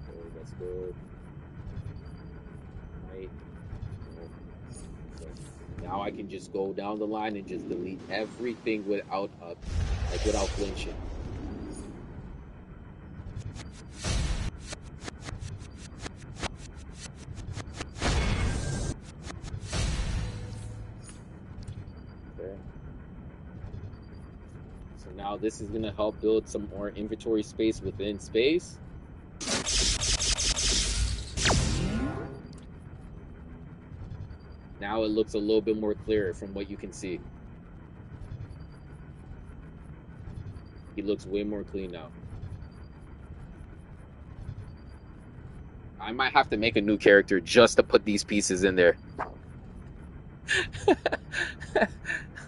Okay, that's good. Right. Okay. Now I can just go down the line and just delete everything without without flinching. Okay. So now this is gonna help build some more inventory space within space. Now it looks a little bit more clearer from what you can see. He looks way more clean now. I might have to make a new character just to put these pieces in there.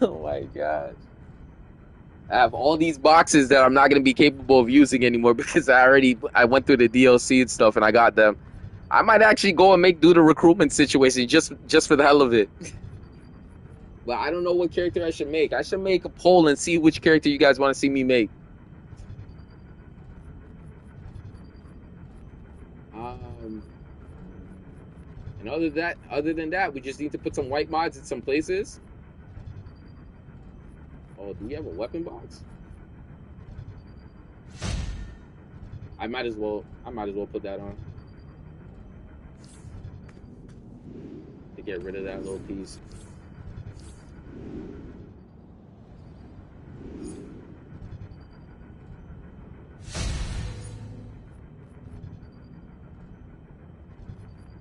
Oh my gosh. I have all these boxes that I'm not going to be capable of using anymore because I went through the DLC and stuff and I got them. I might actually go and do the recruitment situation just for the hell of it. But I don't know what character I should make. I should make a poll and see which character you guys want to see me make. And other than that, we just need to put some white mods in some places. Oh, do we have a weapon box? I might as well put that on. To get rid of that little piece.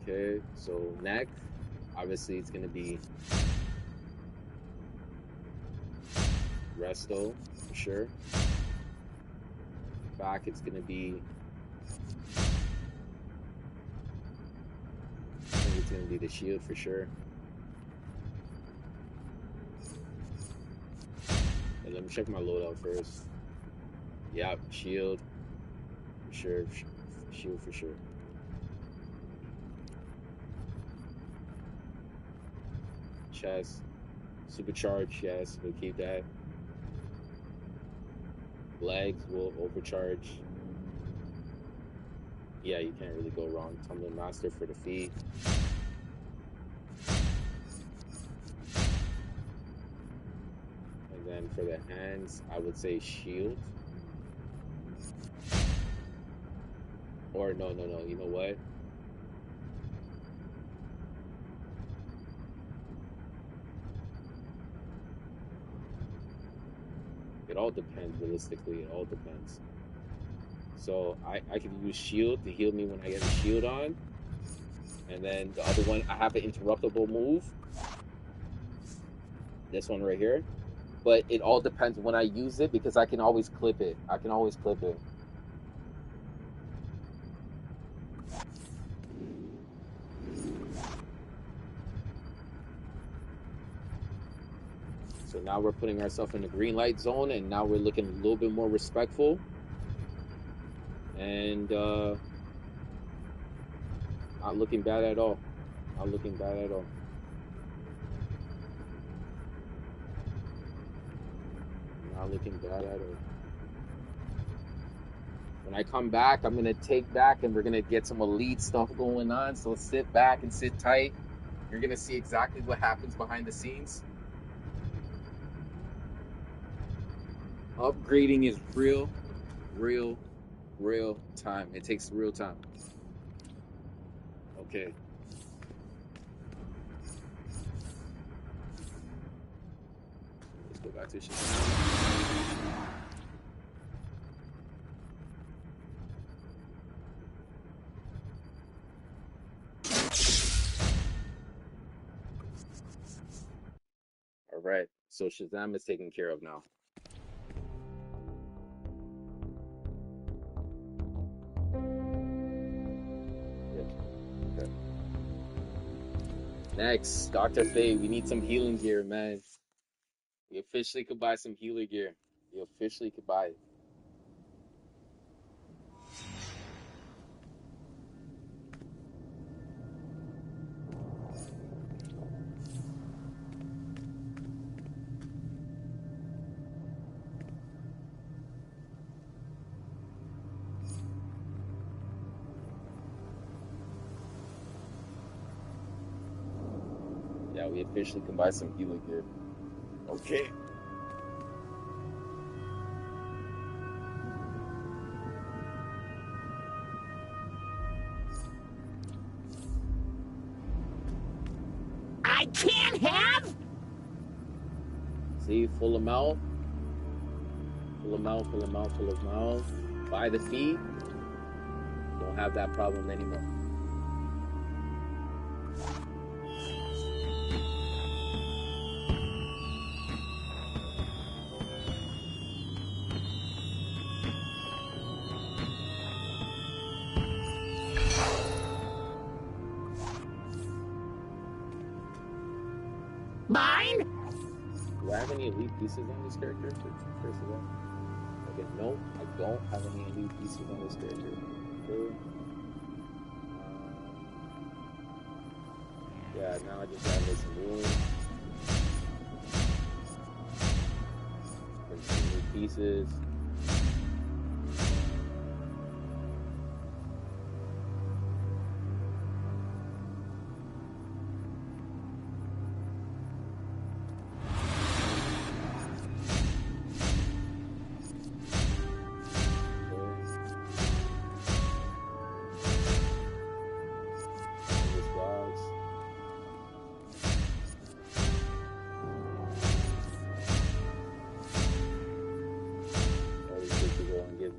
Okay, so neck, obviously it's gonna be resto for sure. Back, it's gonna be, I think it's gonna be the shield for sure. And let me check my loadout first. Yeah, shield for sure. Shield for sure. Chest, supercharge, yes, we'll keep that. Legs will overcharge. Yeah, you can't really go wrong. Tumbling Master for the feet. And then for the hands, I would say shield. Or no, you know what? It all depends, realistically. It all depends. So I can use shield to heal me when I get a shield on. And then the other one, I have an interruptible move. This one right here. But it all depends when I use it because I can always clip it. So now we're putting ourselves in the green light zone, and now we're looking a little bit more respectful. And not looking bad at all. Not looking bad at all. Not looking bad at all. When I come back, I'm going to take back, and we're going to get some elite stuff going on. So sit back and sit tight. You're going to see exactly what happens behind the scenes. Upgrading is real time. It takes real time. Okay. Let's go back to shit. All right. So Shazam is taken care of now. Okay. Next, Dr. Faye, we need some healing gear, man. We officially could buy some healer gear. We officially could buy it. we officially can buy some healing gear. Okay. I can't have. See, full amount. Full amount, full amount, full amount. Buy the feet. Don't have that problem anymore. Mine? Do I have any elite pieces on this character? First of all. Okay, no, I don't have any elite pieces on this character. Okay. Yeah, now I just gotta make some room. Bring some new pieces.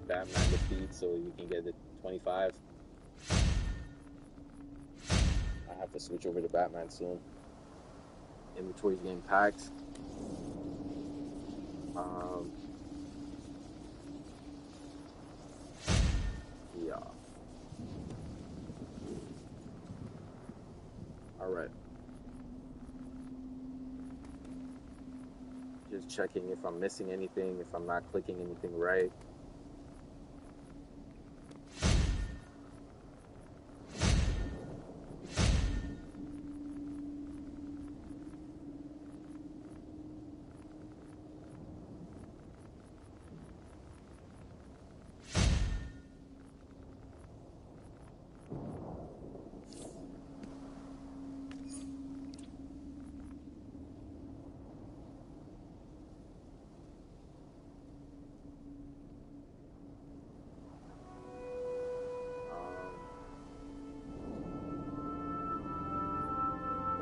Batman the Feats so you can get the 25. I have to switch over to Batman soon. Inventory's getting packed. Yeah. Alright. Just checking if I'm missing anything, if I'm not clicking anything right.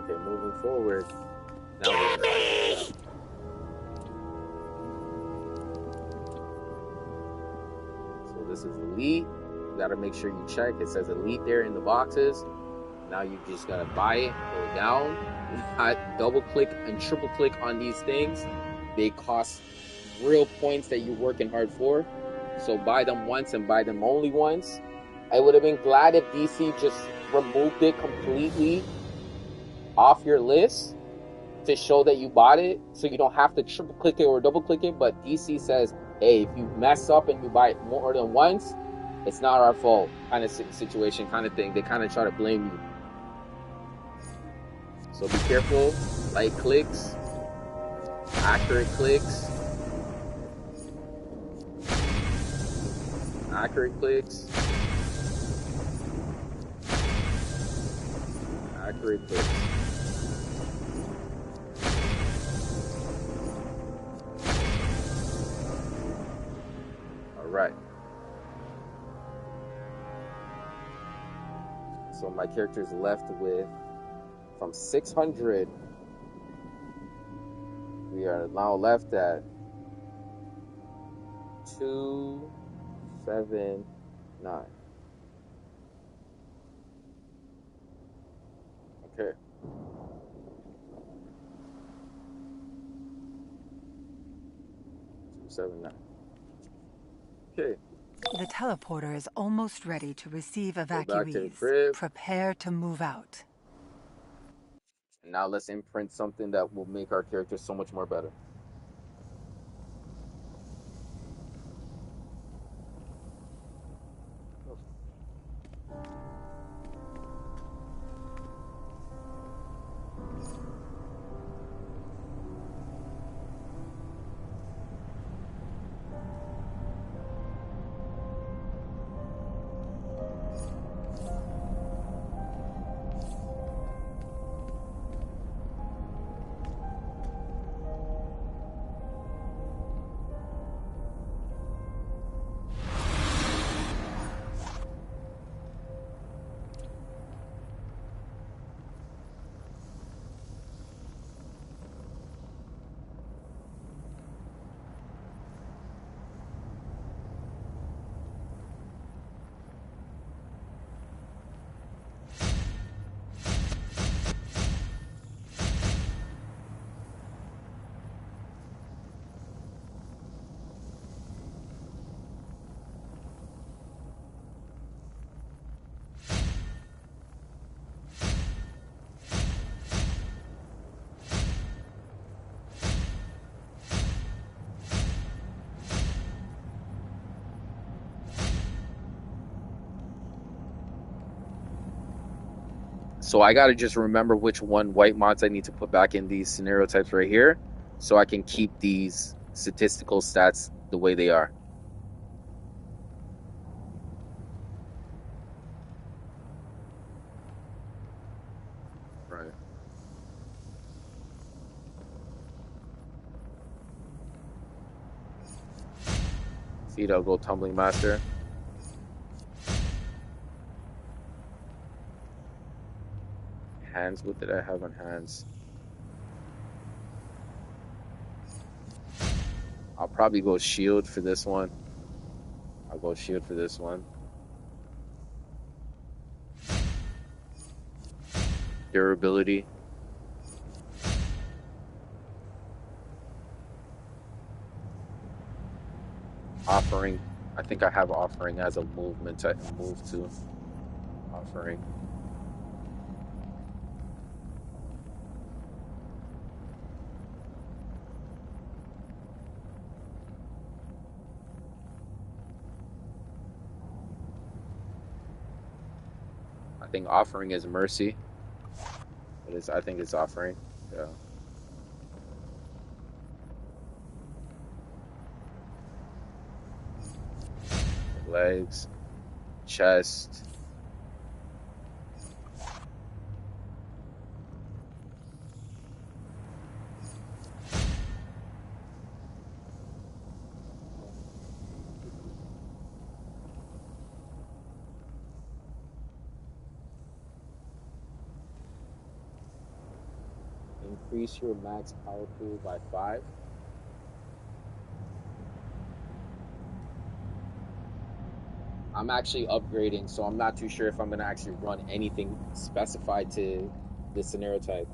Okay, moving forward. Now so this is elite. You gotta make sure you check. It says elite there in the boxes. Now you just gotta buy it, go down, double click and triple click on these things. They cost real points that you're working hard for. So buy them once and buy them only once. I would have been glad if DC just removed it completely off your list to show that you bought it, so you don't have to triple click it or double click it. But DC says, hey, if you mess up and you buy it more than once, it's not our fault, kind of situation, kind of thing. They kind of try to blame you. So be careful. Light clicks, accurate clicks, accurate clicks, accurate clicks. Right. So my character's left with, from 600, we are now left at 279. Okay. Okay. The teleporter is almost ready to receive Go back to the evacuees. crib. Prepare to move out. And now let's imprint something that will make our character so much more better. So I gotta just remember which white mods I need to put back in these scenario types right here, so I can keep these statistical stats the way they are. Right. Feet, I'll go Tumbling Master. Hands, what did I have on hands? I'll probably go shield for this one. I'll go shield for this one. Durability. Offering. I think I have offering as a movement. I can move to offering. I think offering is mercy. It is. I think it's offering. Yeah. Legs, chest. Increase your max power pool by 5. I'm actually upgrading, so I'm not too sure if I'm going to actually run anything specified to this scenario type.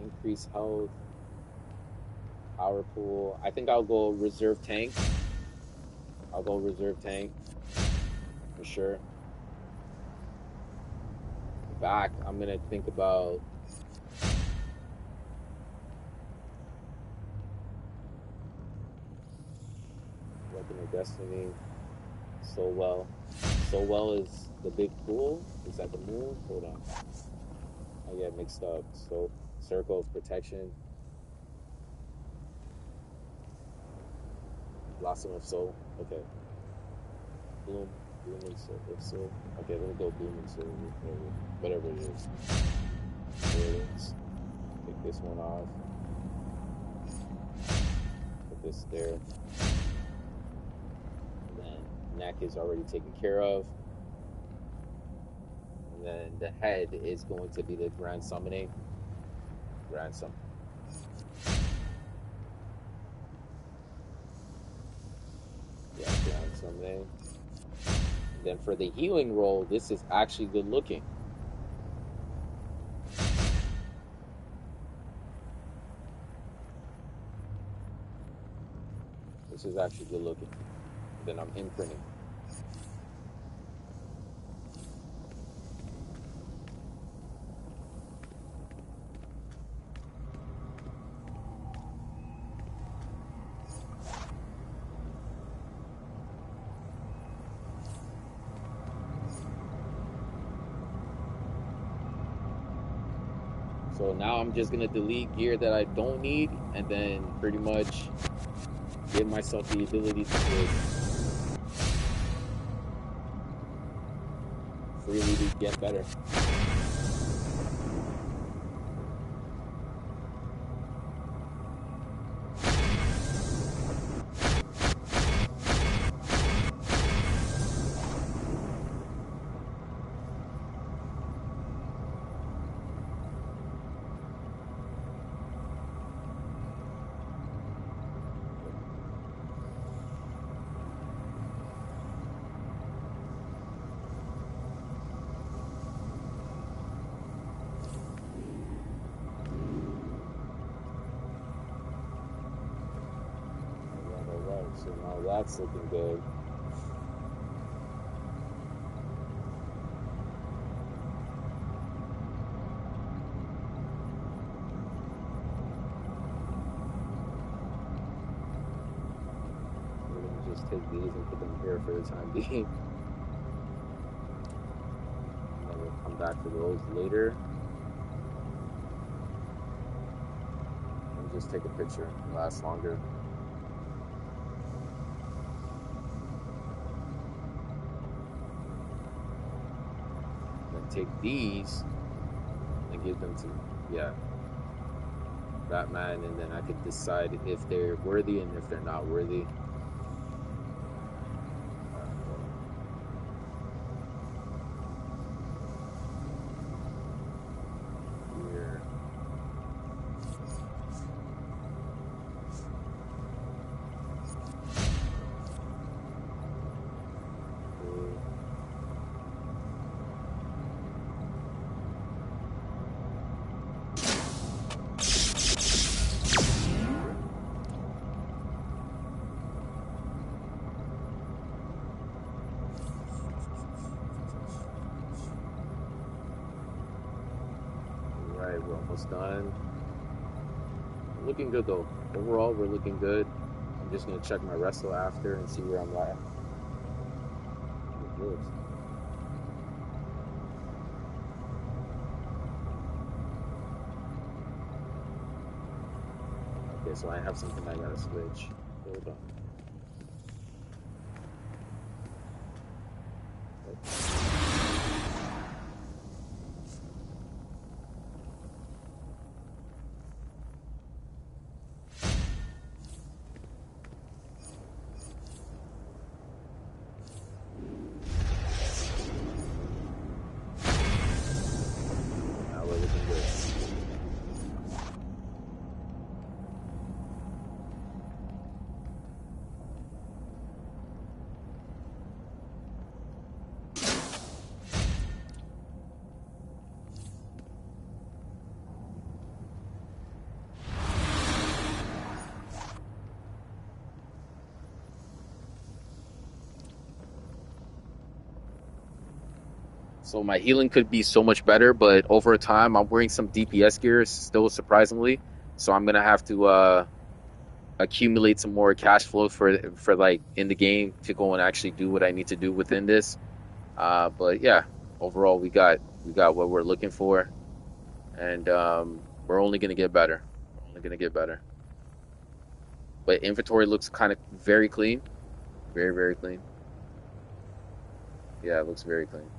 Increase health, power pool. I think I'll go reserve tank. I'll go reserve tank for sure. Back, I'm going to think about Weapon of Destiny. So well is the big pool. Is that the move? Hold on. I get mixed up. So Circle of Protection. Blossom of Soul. Okay. Bloom and Soul. Okay, let me go Bloom and Soul. Whatever it is. There it is. Take this one off. Put this there. And then neck is already taken care of. And then the head is going to be the Grand Summoning. Grand Summon. Yeah, Grand Summoning. And then for the healing roll, this is actually good looking. This is actually good looking. Then I'm imprinting. So now I'm just gonna delete gear that I don't need, and then pretty much give myself the ability to just freely get better. So now that's looking good. take these and put them here for the time being. And then we'll come back to those later. And just take a picture. It'll last longer. Then take these and give them to, Batman, and then I could decide if they're worthy and if they're not worthy. Here. Alright, we're almost done. Looking good though. Overall, we're looking good. I'm just gonna check my wrestle after and see where I'm at. Okay, so I have something I gotta switch. Hold on. Now we're looking good. So my healing could be so much better, but over time, I'm wearing some DPS gear still, surprisingly. So I'm gonna have to accumulate some more cash flow for like in the game to go and actually do what I need to do within this. But yeah, overall, we got what we're looking for, and we're only gonna get better. We're only gonna get better. But inventory looks kind of very clean, very very clean. Yeah, it looks very clean.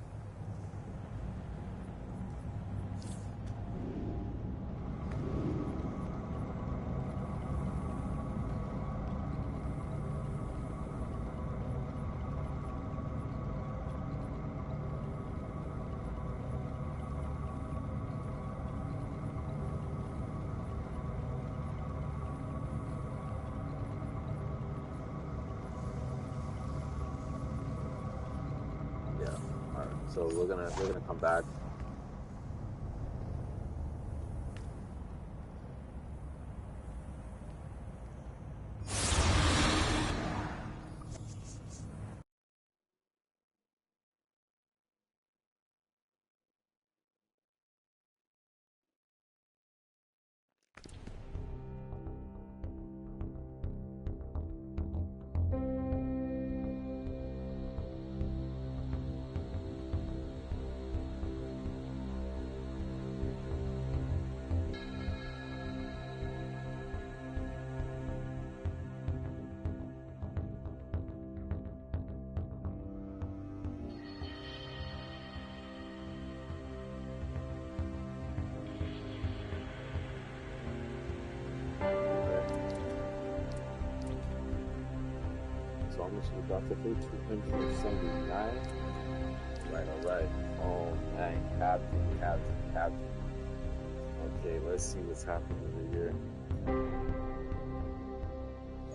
Yeah. All right. So we're gonna come back. So how much we got to pay? 279. Right, all right. Oh man, Captain. Okay, let's see what's happening over here.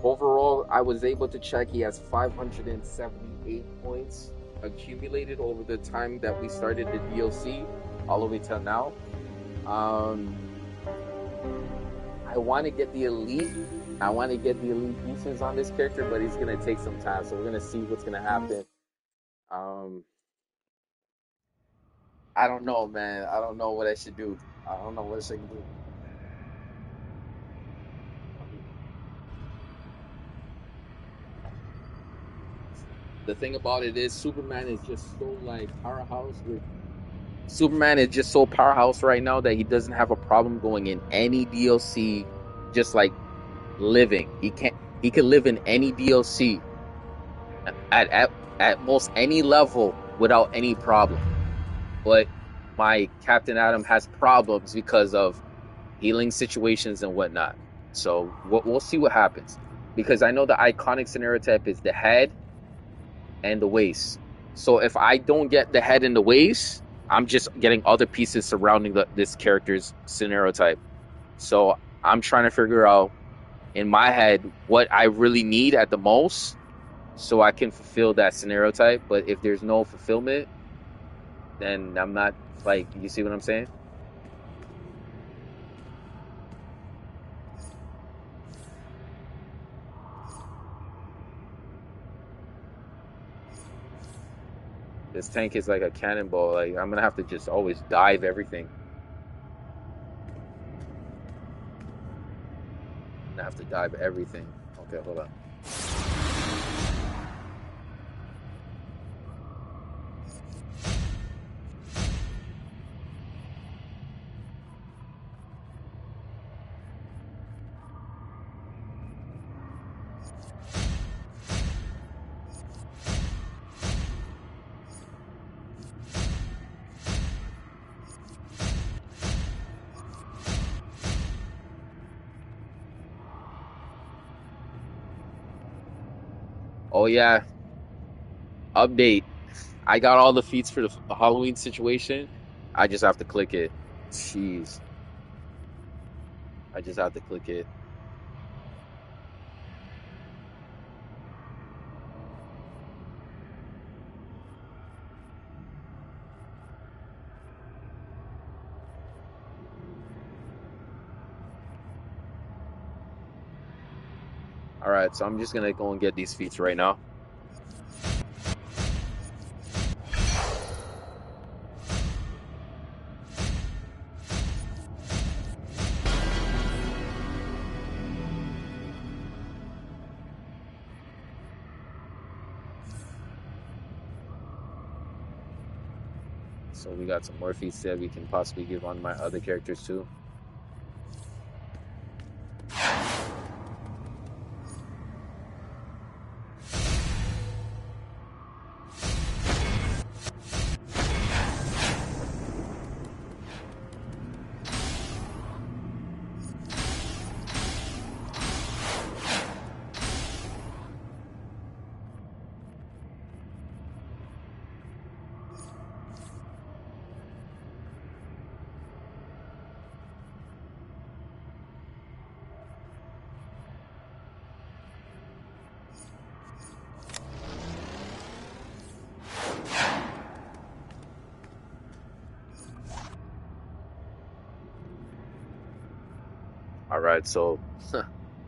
Overall, I was able to check he has 578 points accumulated over the time that we started the DLC all the way till now. I want to get the elite. I want to get the elite pieces on this character, but it's gonna take some time. So we're gonna see what's gonna happen. I don't know, man. I don't know what I should do. I don't know what I should do. the thing about it is Superman is just so like powerhouse. Superman is just so powerhouse right now that he doesn't have a problem going in any DLC, just like living. He can live in any DLC at most any level without any problem. But my Captain Atom has problems because of healing situations and whatnot. So we'll see what happens, because I know the iconic scenario type is the head and the waist. So if I don't get the head and the waist, I'm just getting other pieces surrounding this character's scenario type. So I'm trying to figure out in my head what I really need at the most so I can fulfill that scenario type. But if there's no fulfillment, then I'm not, like, you see what I'm saying? This tank is like a cannonball. Like, I'm gonna have to just always dive everything. I'm gonna have to dive everything. Okay, hold on. Oh yeah, update. I got all the feats for the Halloween situation. I just have to click it. Jeez. I just have to click it. All right, so I'm just gonna go and get these feats right now. So we got some more feats that we can possibly give on my other characters too. All right, so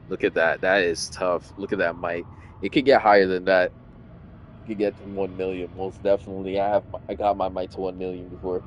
look at that. That is tough. Look at that might. It could get higher than that. It could get to 1 million. Most definitely. I got my might to 1 million before.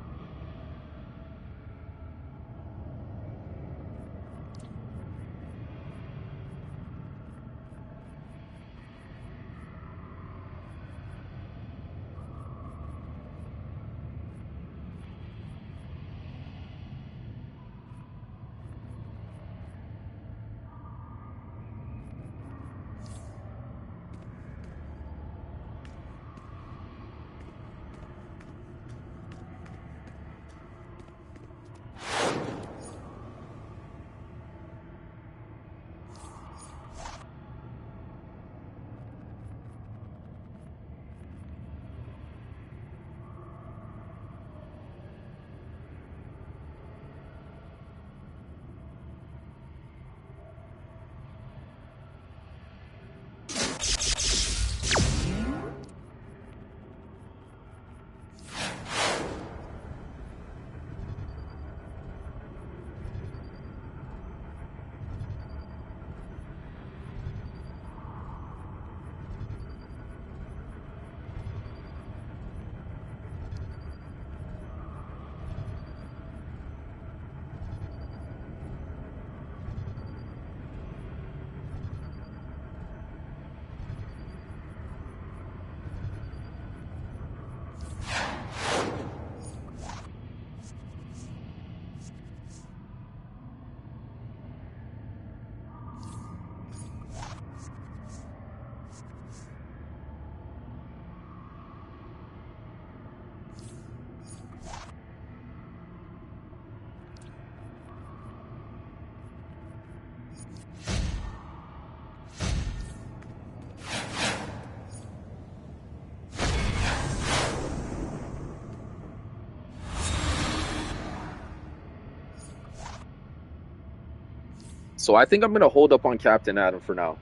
So I think I'm gonna hold up on Captain Adam for now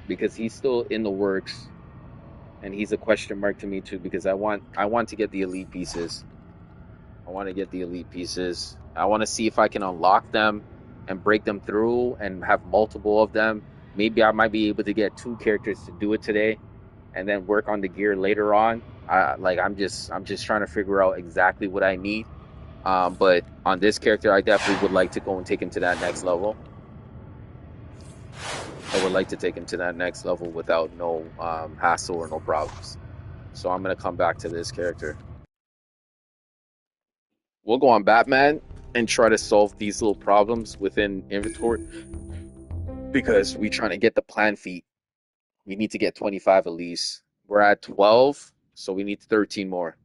because he's still in the works, and he's a question mark to me too because I want to get the elite pieces. I want to get the elite pieces. I want to see if I can unlock them and break them through and have multiple of them. Maybe I might be able to get 2 characters to do it today, and then work on the gear later on. I'm just trying to figure out exactly what I need. But on this character, I definitely would like to go and take him to that next level. I would like to take him to that next level without no hassle or no problems. So I'm gonna come back to this character. We'll go on Batman and try to solve these little problems within inventory because we're trying to get the plan feat. We need to get 25 at least. We're at 12, so we need 13 more.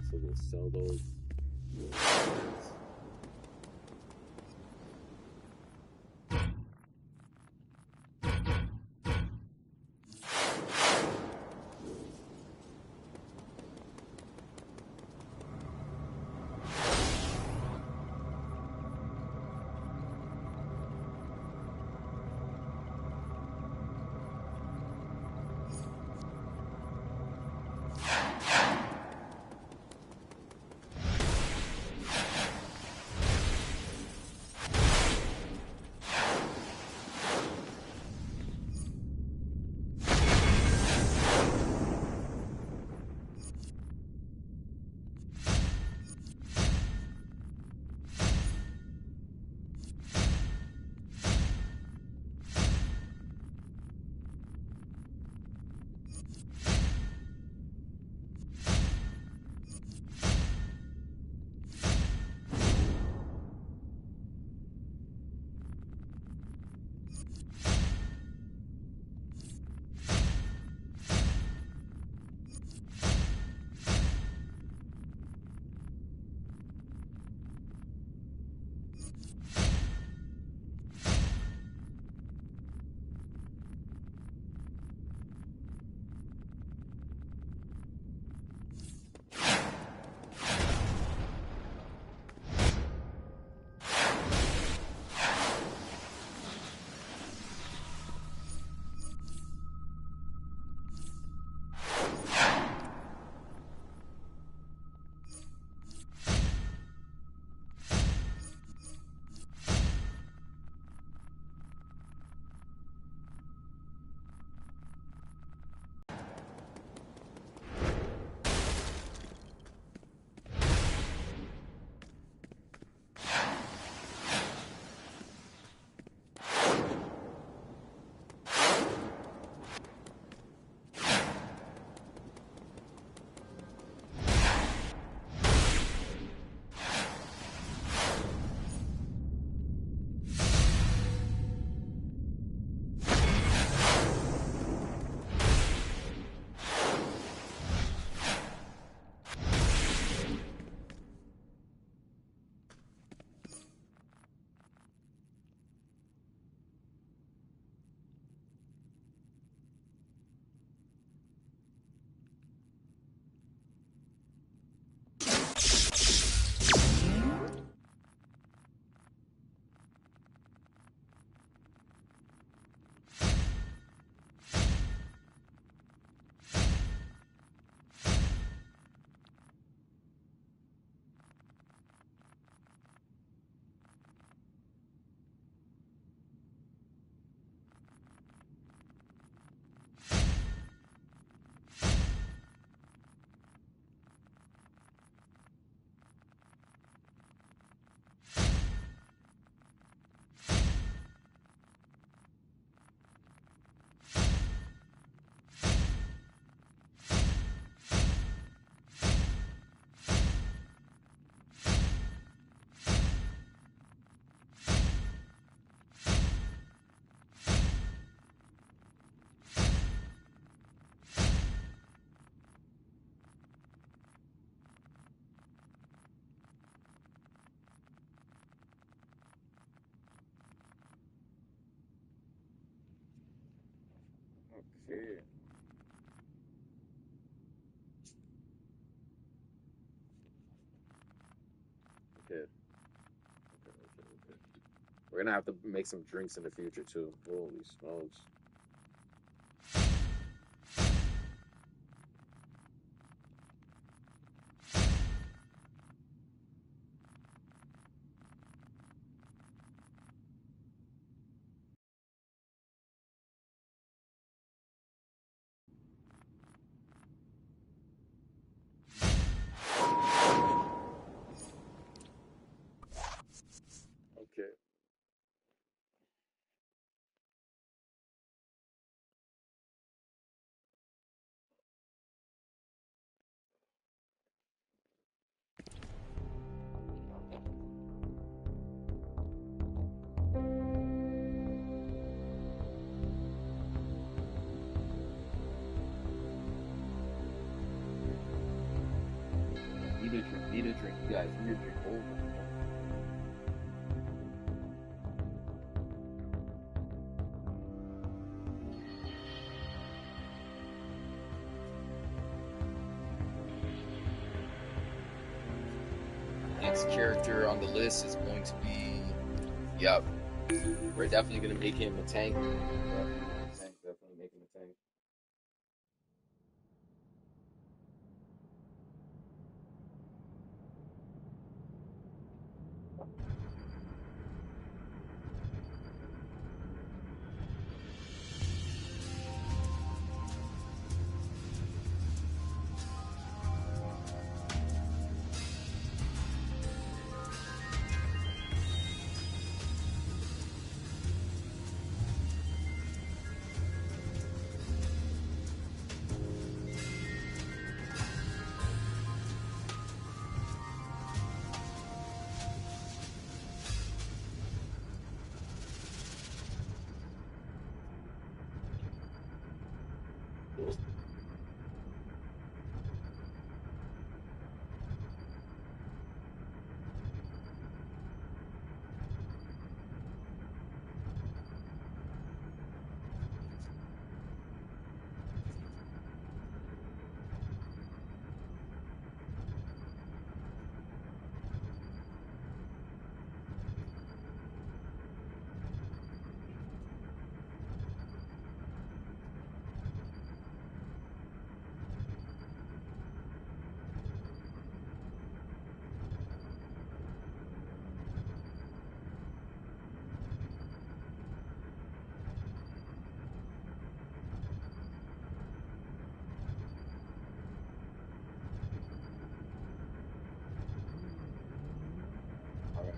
So we'll sell those. Okay. Okay. Okay. We're gonna have to make some drinks in the future too. Holy smokes. Okay. Need a drink, you guys. Need a drink. Hold on. Next character on the list is going to be, yep. We're definitely gonna make him a tank. Definitely make him a tank. All right.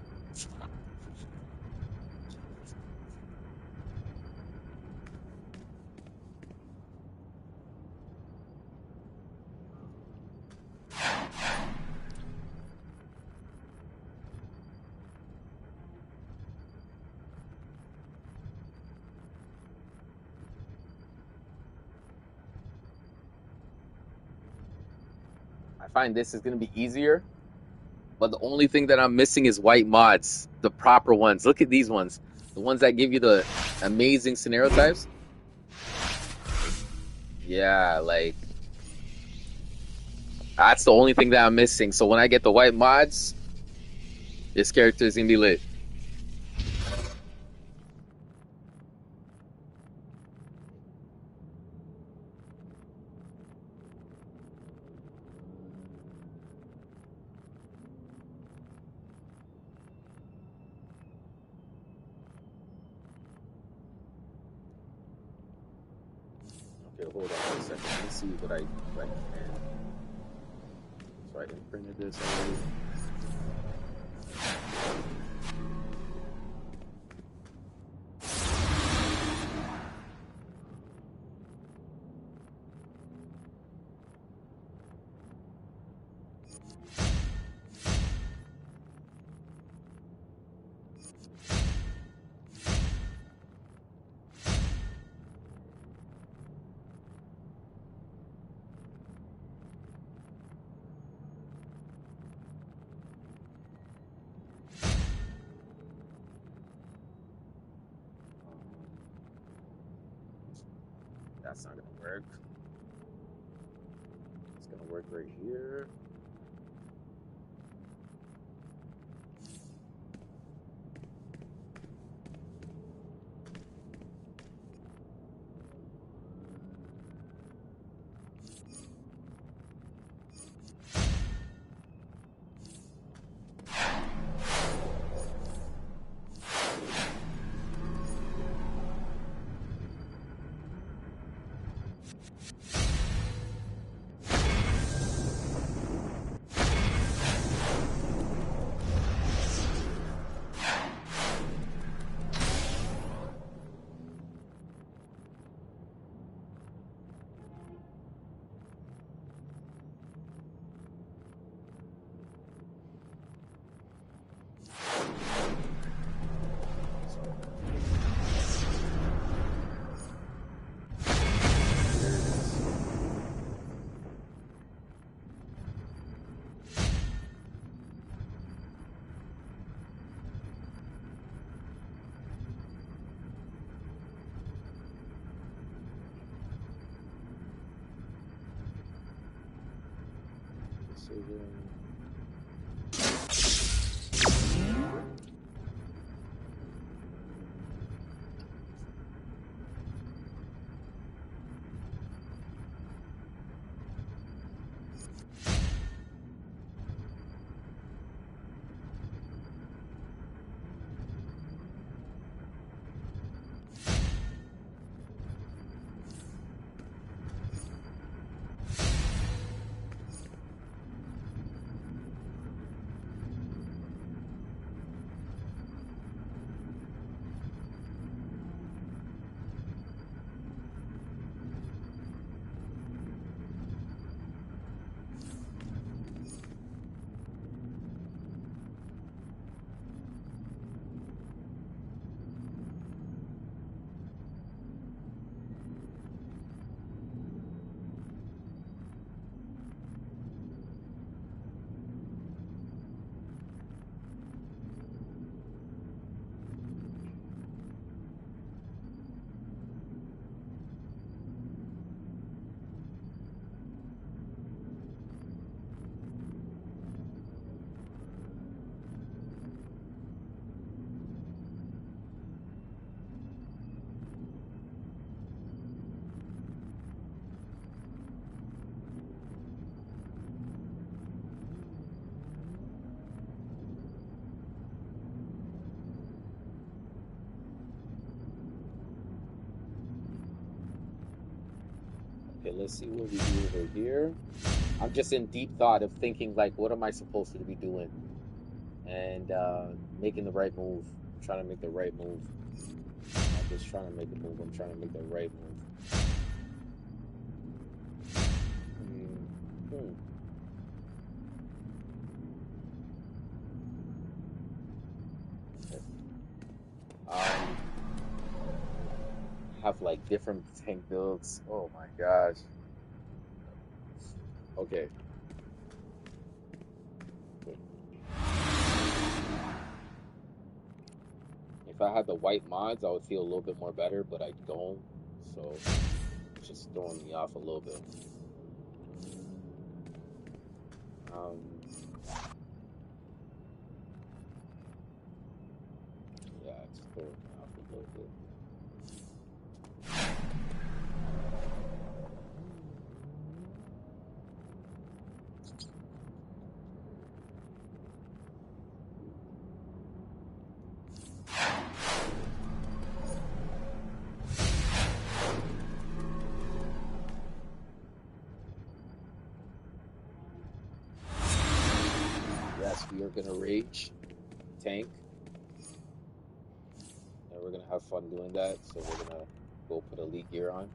I find this is gonna be easier, but the only thing that I'm missing is white mods, the proper ones. Look at these ones, the ones that give you the amazing scenario types. Yeah, like that's the only thing that I'm missing. So when I get the white mods, this character is gonna be lit. Okay, hold on a second. Let me see what I can. So I imprinted this already. That's not gonna work. It's gonna work right here. Okay, let's see what we do over here. I'm just in deep thought of thinking, like, what am I supposed to be doing? And making the right move. I'm trying to make the right move. I'm just trying to make a move. I'm trying to make the right move. Have like different tank builds. Oh my gosh. Okay. If I had the white mods, I would feel a little bit more better, but I don't. So it's just throwing me off a little bit. Yeah, it's throwing me off a little bit. Yes, we are gonna rage tank. And we're gonna have fun doing that, so we're gonna go put elite gear on.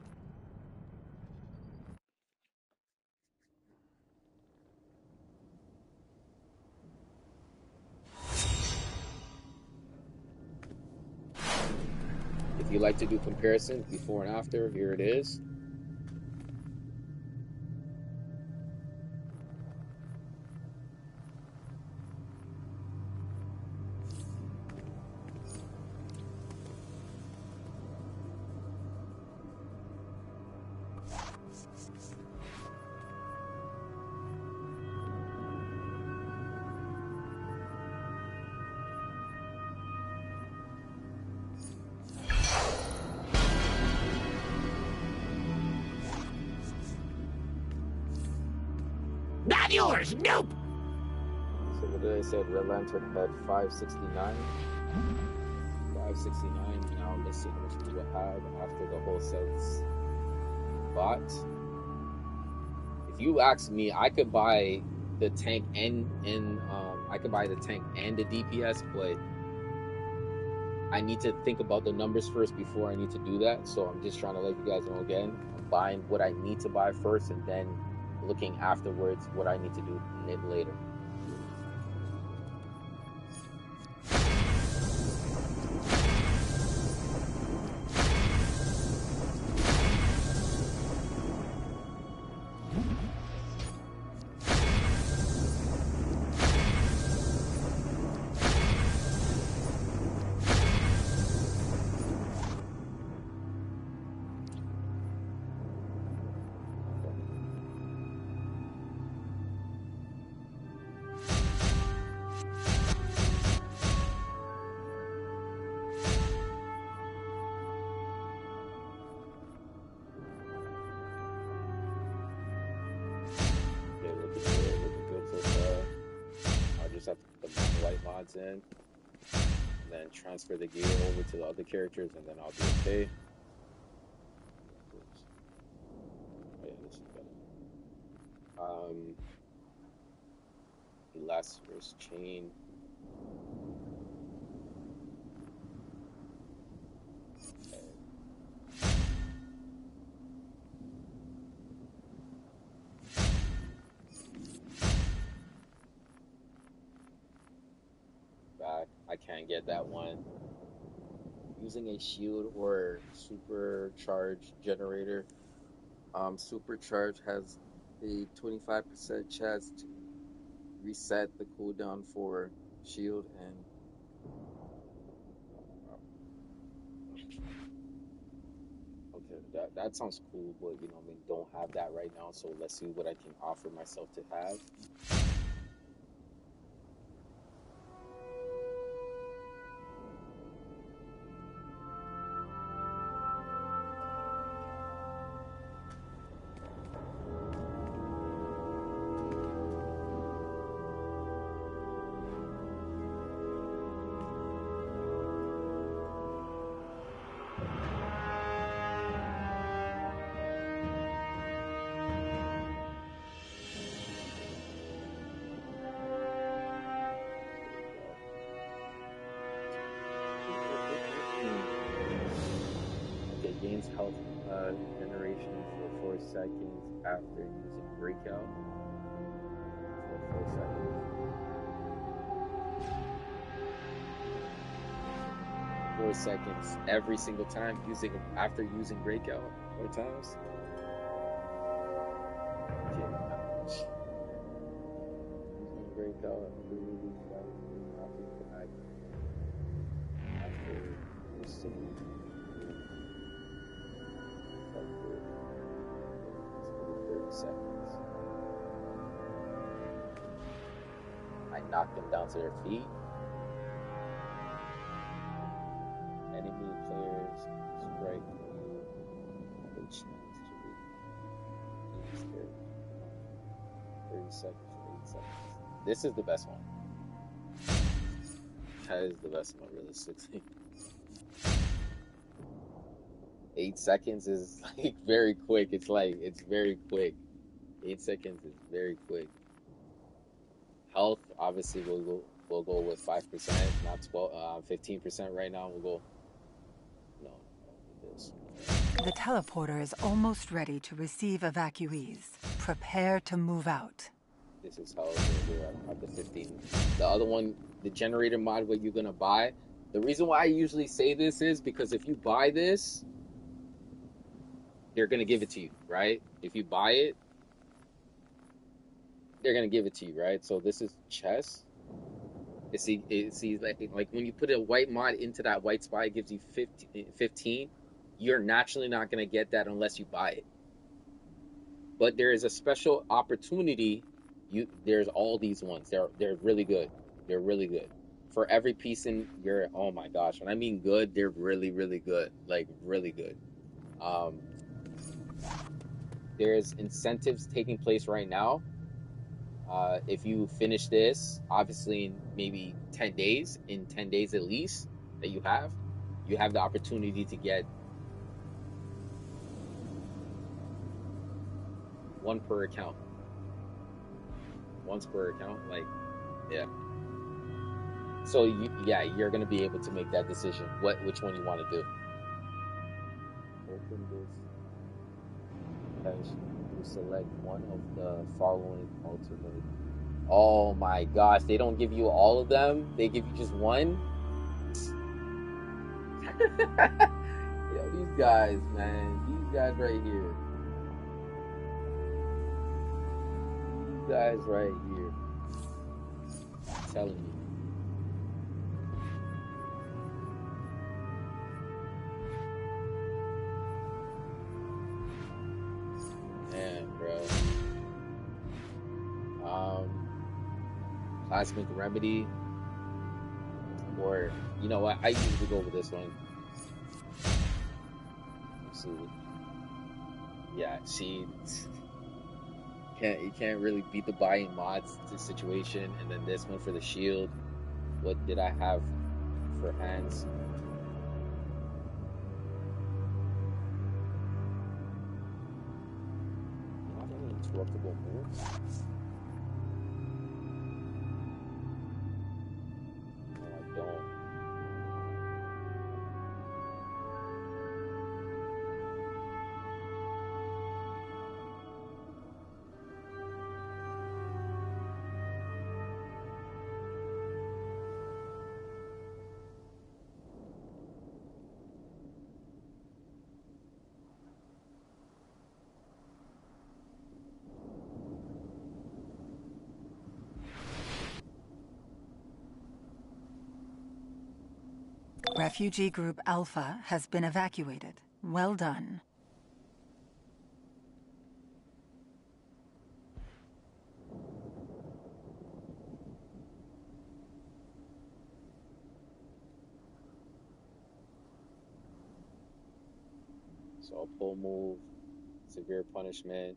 If you like to do comparisons before and after, here it is. Not yours. Nope. So what did I say? Red Lantern had 569. 569. Now let's see how much we will have after the whole set's bought. If you ask me, I could buy the tank and I could buy the tank and the DPS, but I need to think about the numbers first before I need to do that. So I'm just trying to let you guys know again. I'm buying what I need to buy first, and then looking afterwards what I need to do later. Have to put the white mods in, and then transfer the gear over to the other characters, and then I'll be okay. Oh, yeah, this is better. Elastigir's chain. I can't get that one. Using a shield or supercharged generator. Supercharge has a 25% chance to reset the cooldown for shield, and okay, that sounds cool, but you know, I mean, don't have that right now. So let's see what I can offer myself to have. Gains health generation for 4 seconds after using breakout. For 4 seconds. 4 seconds every single time after using breakout 4 times. Okay. Using breakout after using seconds. I knocked them down to their feet. Enemy players strike you have a chance to use their 30 seconds for 8 seconds. This is the best one. That is the best one, realistically. 8 seconds is like very quick. It's very quick. 8 seconds is very quick. Health, obviously, we'll go with 5%, not 15% right now. We'll go. No, this. The teleporter is almost ready to receive evacuees. Prepare to move out. This is how we're at the 15. The other one, the generator mod, what you're gonna buy. The reason why I usually say this is because if you buy this, they're gonna give it to you, right? If you buy it, they're gonna give it to you, right? So this is chess. It sees like when you put a white mod into that white spot, it gives you 15. You're naturally not gonna get that unless you buy it. But there is a special opportunity. There's all these ones. They're really good. They're really good. For every piece in your, oh my gosh, when I mean good, they're really, really good. Like really good. There's incentives taking place right now. If you finish this, obviously in maybe 10 days, in 10 days at least that you have the opportunity to get one per account. Once per account, like, yeah. So you're gonna be able to make that decision. Which one you want to do? Open this. As you select one of the following alternate. Oh my gosh, they don't give you all of them. They give you just one. Yo, these guys, man. These guys right here. These guys right here. I'm telling you. Man, bro. Cosmic Remedy. Or, you know what? I usually go with this one. Let's see. Yeah, see, you can't really beat the buying mods situation. And then this one for the shield. What did I have for hands? Not any interruptible moves. No, I don't. Refugee Group Alpha has been evacuated. Well done. So a pull move, severe punishment.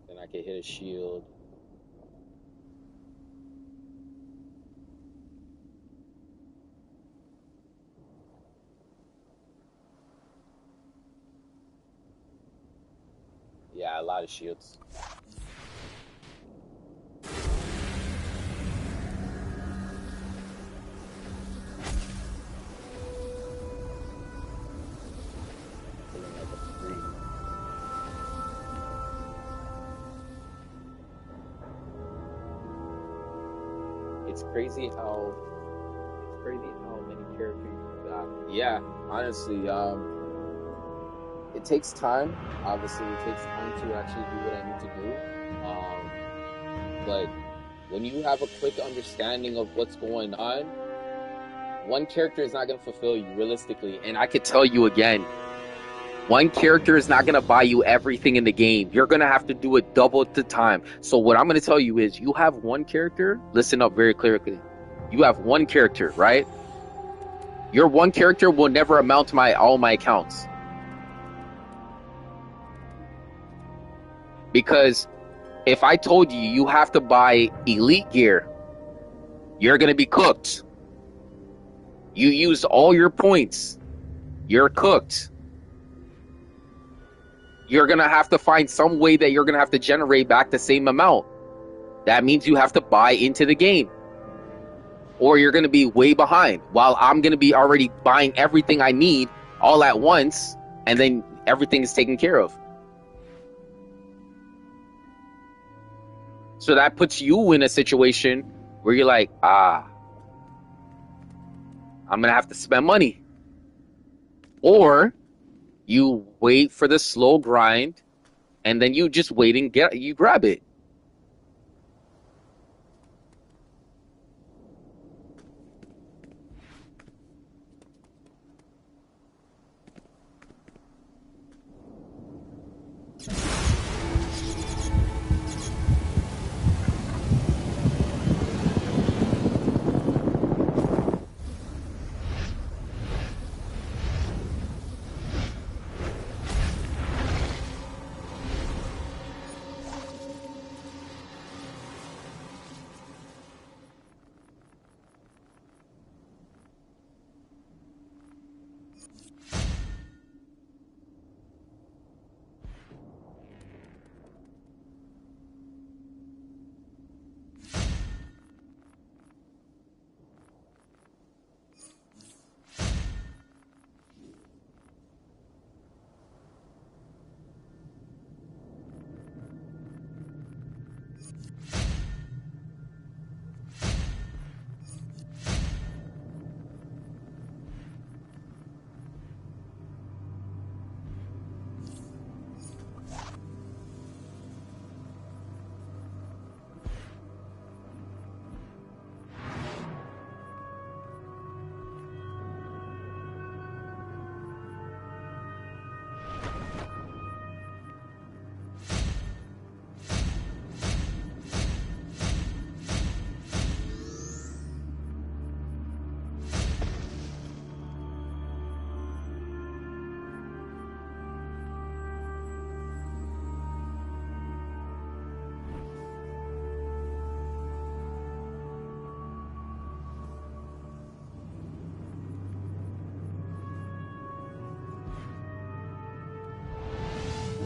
Then I can hit a shield. Yeah, a lot of shields. Feeling like a freak. It's crazy how many characters you got. Yeah, honestly, it takes time. Obviously, it takes time to actually do what I need to do. But when you have a quick understanding of what's going on, one character is not going to fulfill you realistically. And I could tell you again, one character is not going to buy you everything in the game. You're going to have to do it double the time. So what I'm going to tell you is, you have one character. Listen up very clearly. You have one character, right? Your one character will never amount to all my accounts. Because if I told you you have to buy elite gear, you're going to be cooked. You used all your points. You're cooked. You're going to have to find some way that you're going to have to generate back the same amount. That means you have to buy into the game. Or you're going to be way behind, while I'm going to be already buying everything I need all at once, and then everything is taken care of. So that puts you in a situation where you're like, I'm going to have to spend money. Or you wait for the slow grind, and then you just wait and you grab it.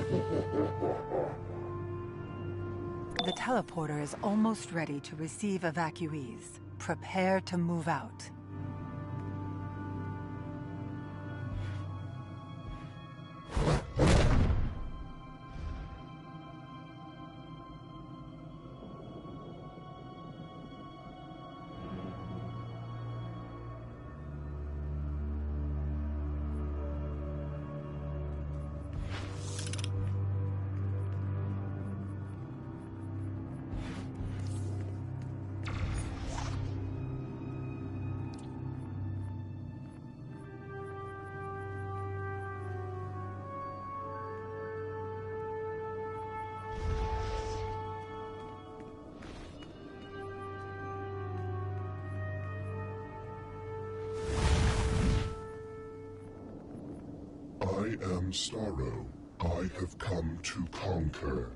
The teleporter is almost ready to receive evacuees. Prepare to move out. I am Starro. I have come to conquer.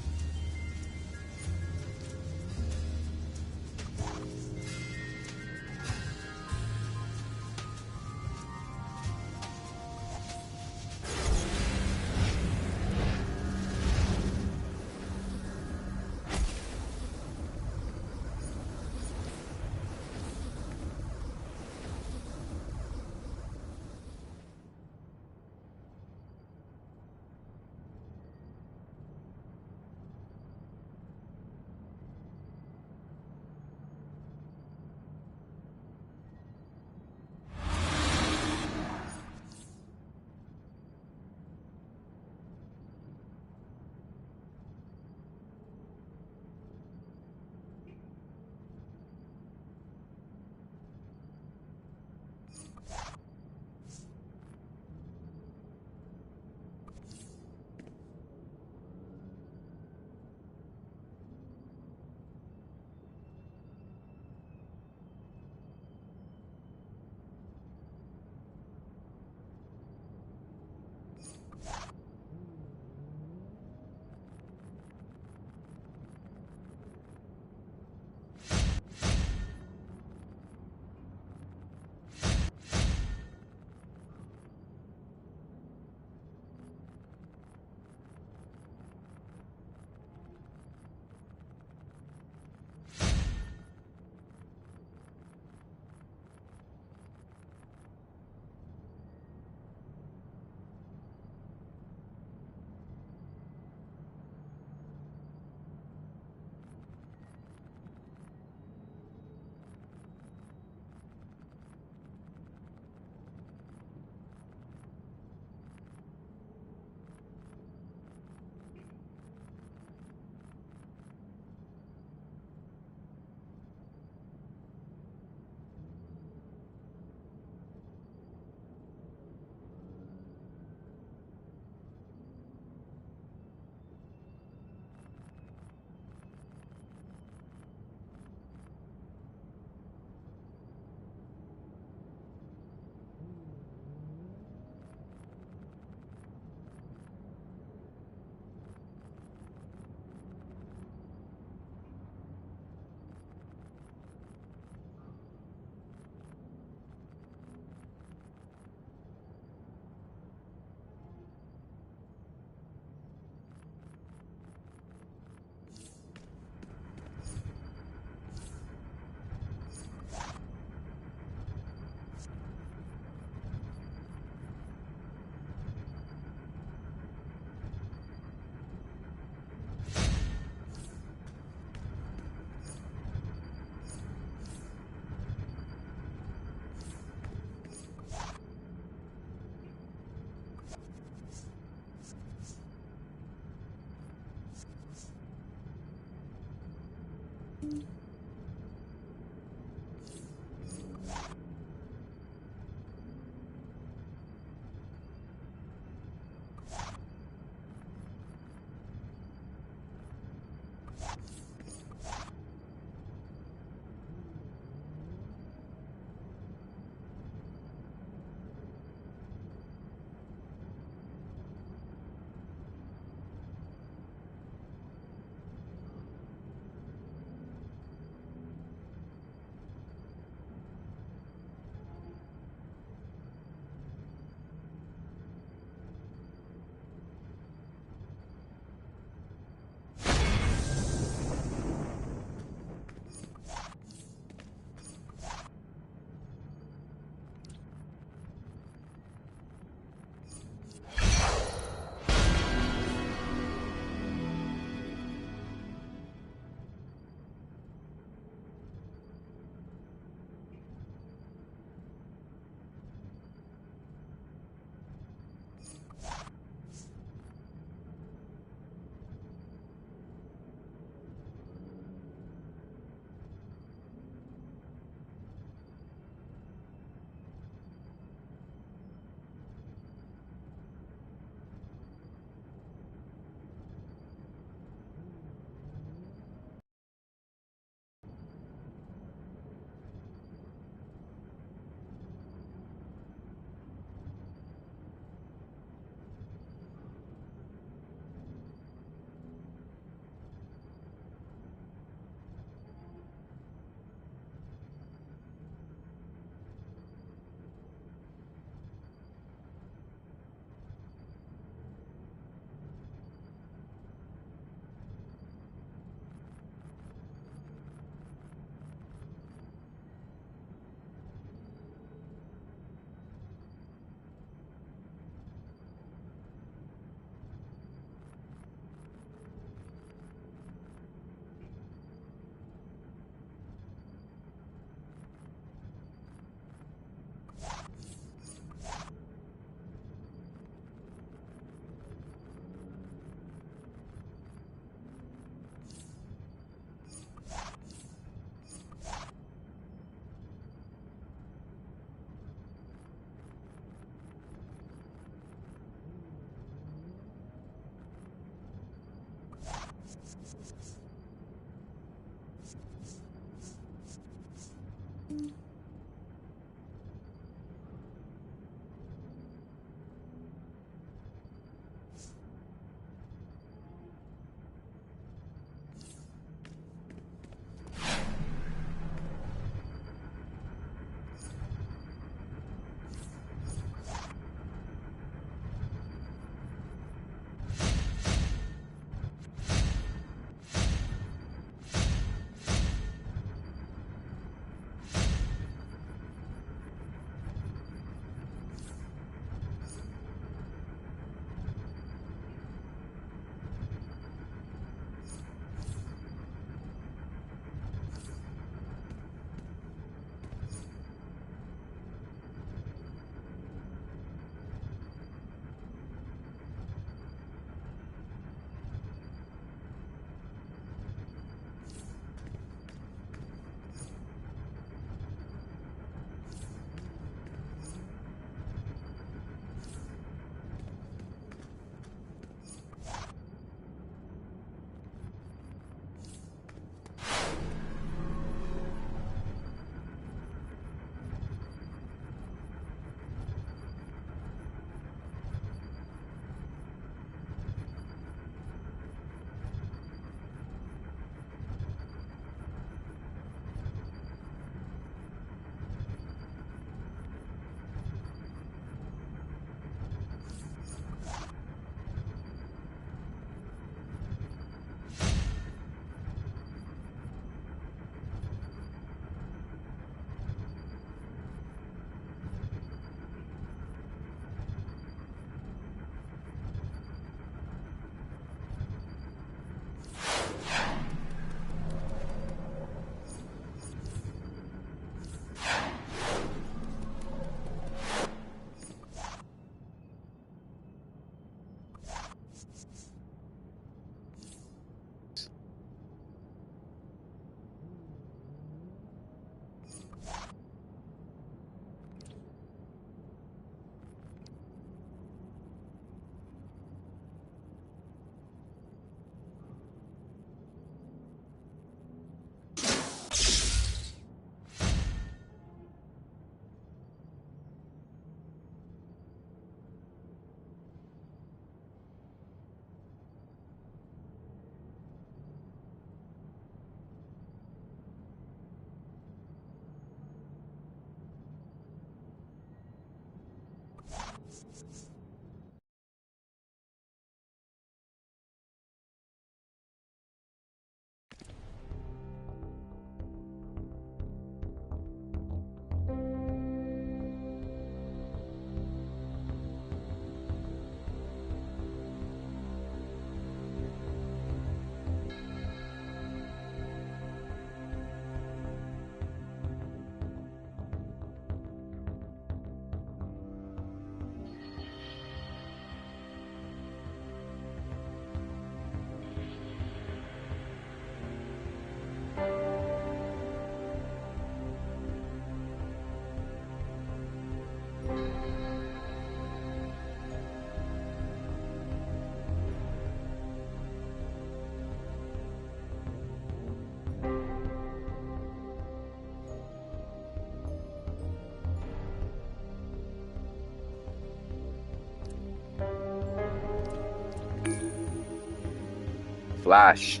Flash.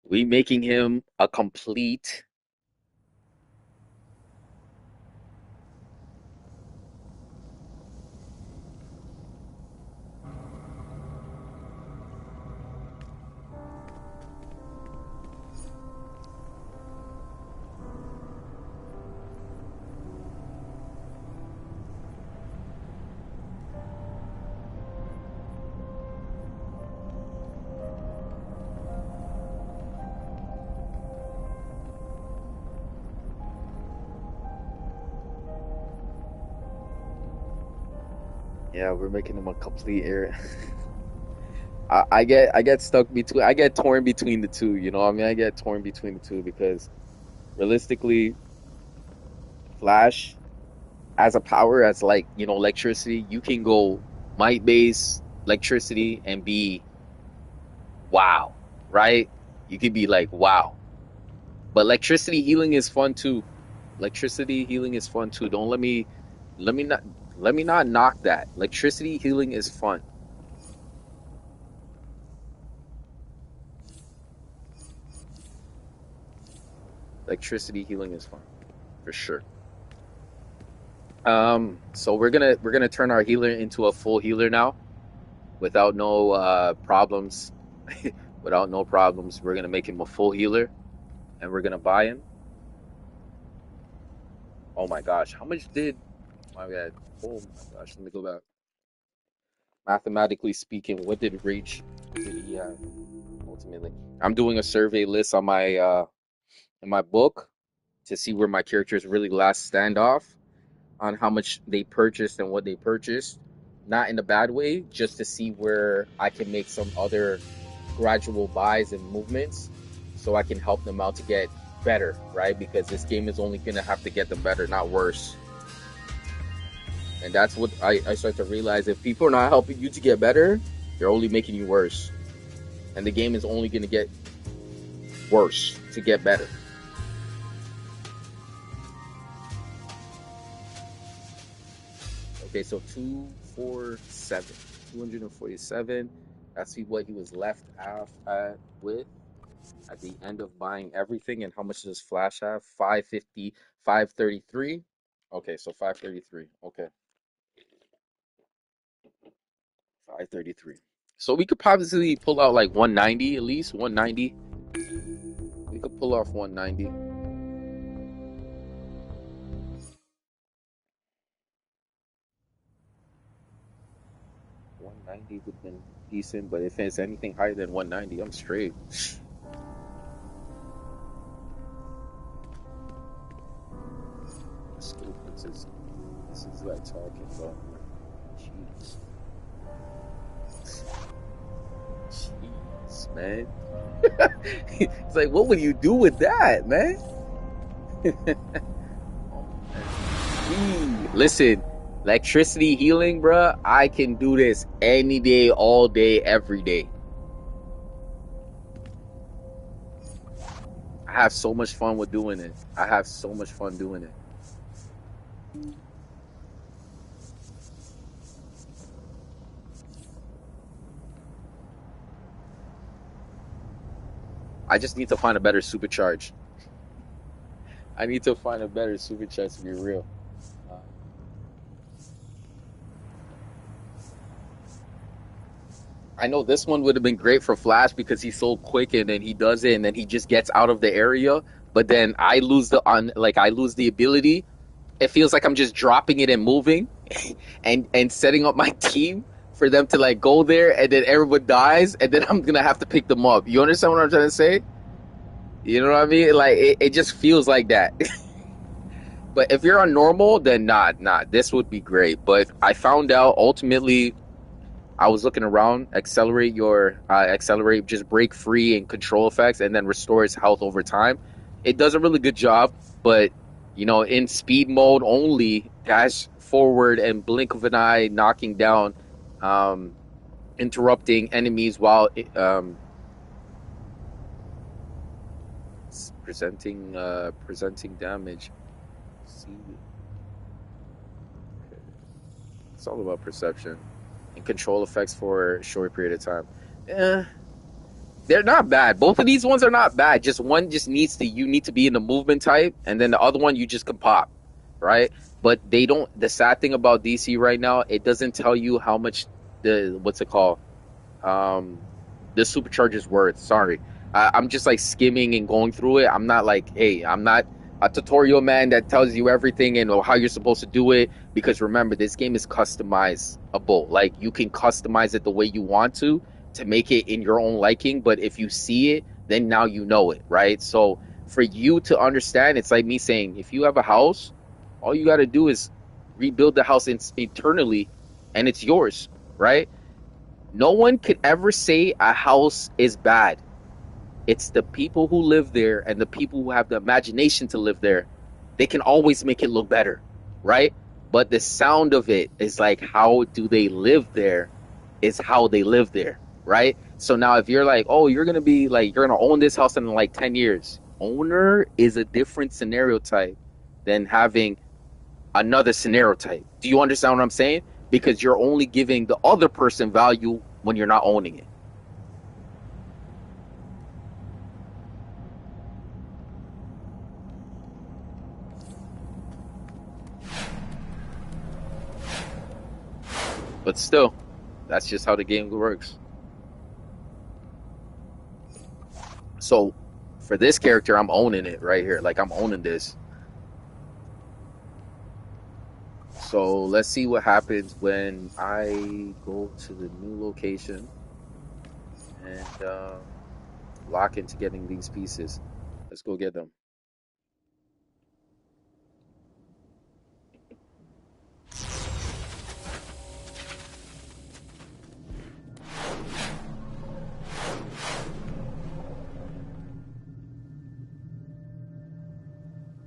We making him a complete. Yeah, we're making him a complete air. I get stuck between. I get torn between the two. You know what I mean? I get torn between the two because realistically, Flash as a power, as like, electricity, you can go might base electricity and be wow, right? You could be like wow. But electricity healing is fun too. Electricity healing is fun too. Don't let me not let me not knock that. Electricity healing is fun. Electricity healing is fun for sure. So we're gonna turn our healer into a full healer now without no problems. Without no problems, we're gonna make him a full healer and we're gonna buy him. Oh my gosh, how much did my bad? Oh my gosh, let me go back. Mathematically speaking, what did Rage did he have ultimately? I'm doing a survey list on my in my book to see where my characters really last standoff on how much they purchased and what they purchased. Not in a bad way, just to see where I can make some other gradual buys and movements so I can help them out to get better, right? Because this game is only gonna have to get them better, not worse. And that's what I start to realize. If people are not helping you to get better, they're only making you worse. And the game is only gonna get worse to get better. Okay, so 247. 247. That's what he was left with at the end of buying everything. And how much does Flash have? 550, 533. Okay, so 533. Okay, 533. So we could probably pull out like 190 at least. 190. We could pull off 190. 190 would have been decent, but if it's anything higher than 190, I'm straight. This is like talking about. Jeez. Jeez, man. It's like, what would you do with that, man? Listen, electricity healing, bruh. I can do this any day, all day, every day. I have so much fun with doing it. I have so much fun doing it. I just need to find a better supercharge. I need to find a better supercharge to be real. I know this one would have been great for Flash because he's so quick and then he does it and then he just gets out of the area. But then I lose the ability. It feels like I'm just dropping it and moving and setting up my team for them to like go there and then everyone dies and then I'm gonna have to pick them up. You understand what I'm trying to say? You know what I mean? Like it just feels like that. But if you're on normal, then nah. This would be great. But I found out ultimately I was looking around, accelerate, just break free and control effects, and then restore his health over time. It does a really good job, but in speed mode only, dash forward and blink of an eye, knocking down, interrupting enemies while presenting damage. See, okay. It's all about perception and control effects for a short period of time. They're not bad. Both of these ones are not bad. Just one just needs to, you need to be in the movement type, and then the other one you just can pop, right? But they don't. The sad thing about DC right now, it doesn't tell you how much the what's it called, the supercharger's worth. Sorry, I'm just like skimming and going through it. I'm not like, hey, I'm not a tutorial man that tells you everything and how you're supposed to do it. Because remember, this game is customizable. Like you can customize it the way you want to make it in your own liking. But if you see it, then now you know it, right? So for you to understand, it's like me saying, if you have a house, all you got to do is rebuild the house internally, and it's yours, right? No one could ever say a house is bad. It's the people who live there and the people who have the imagination to live there. They can always make it look better, right? But the sound of it is like, how do they live there is how they live there, right? So now if you're like, oh, you're going to be like, you're going to own this house in like 10 years. Owner is a different scenario type than having another scenario type. Do you understand what I'm saying? Because you're only giving the other person value when you're not owning it. But still, that's just how the game works. So for this character, I'm owning it right here. Like, I'm owning this. So let's see what happens when I go to the new location and lock into getting these pieces. Let's go get them.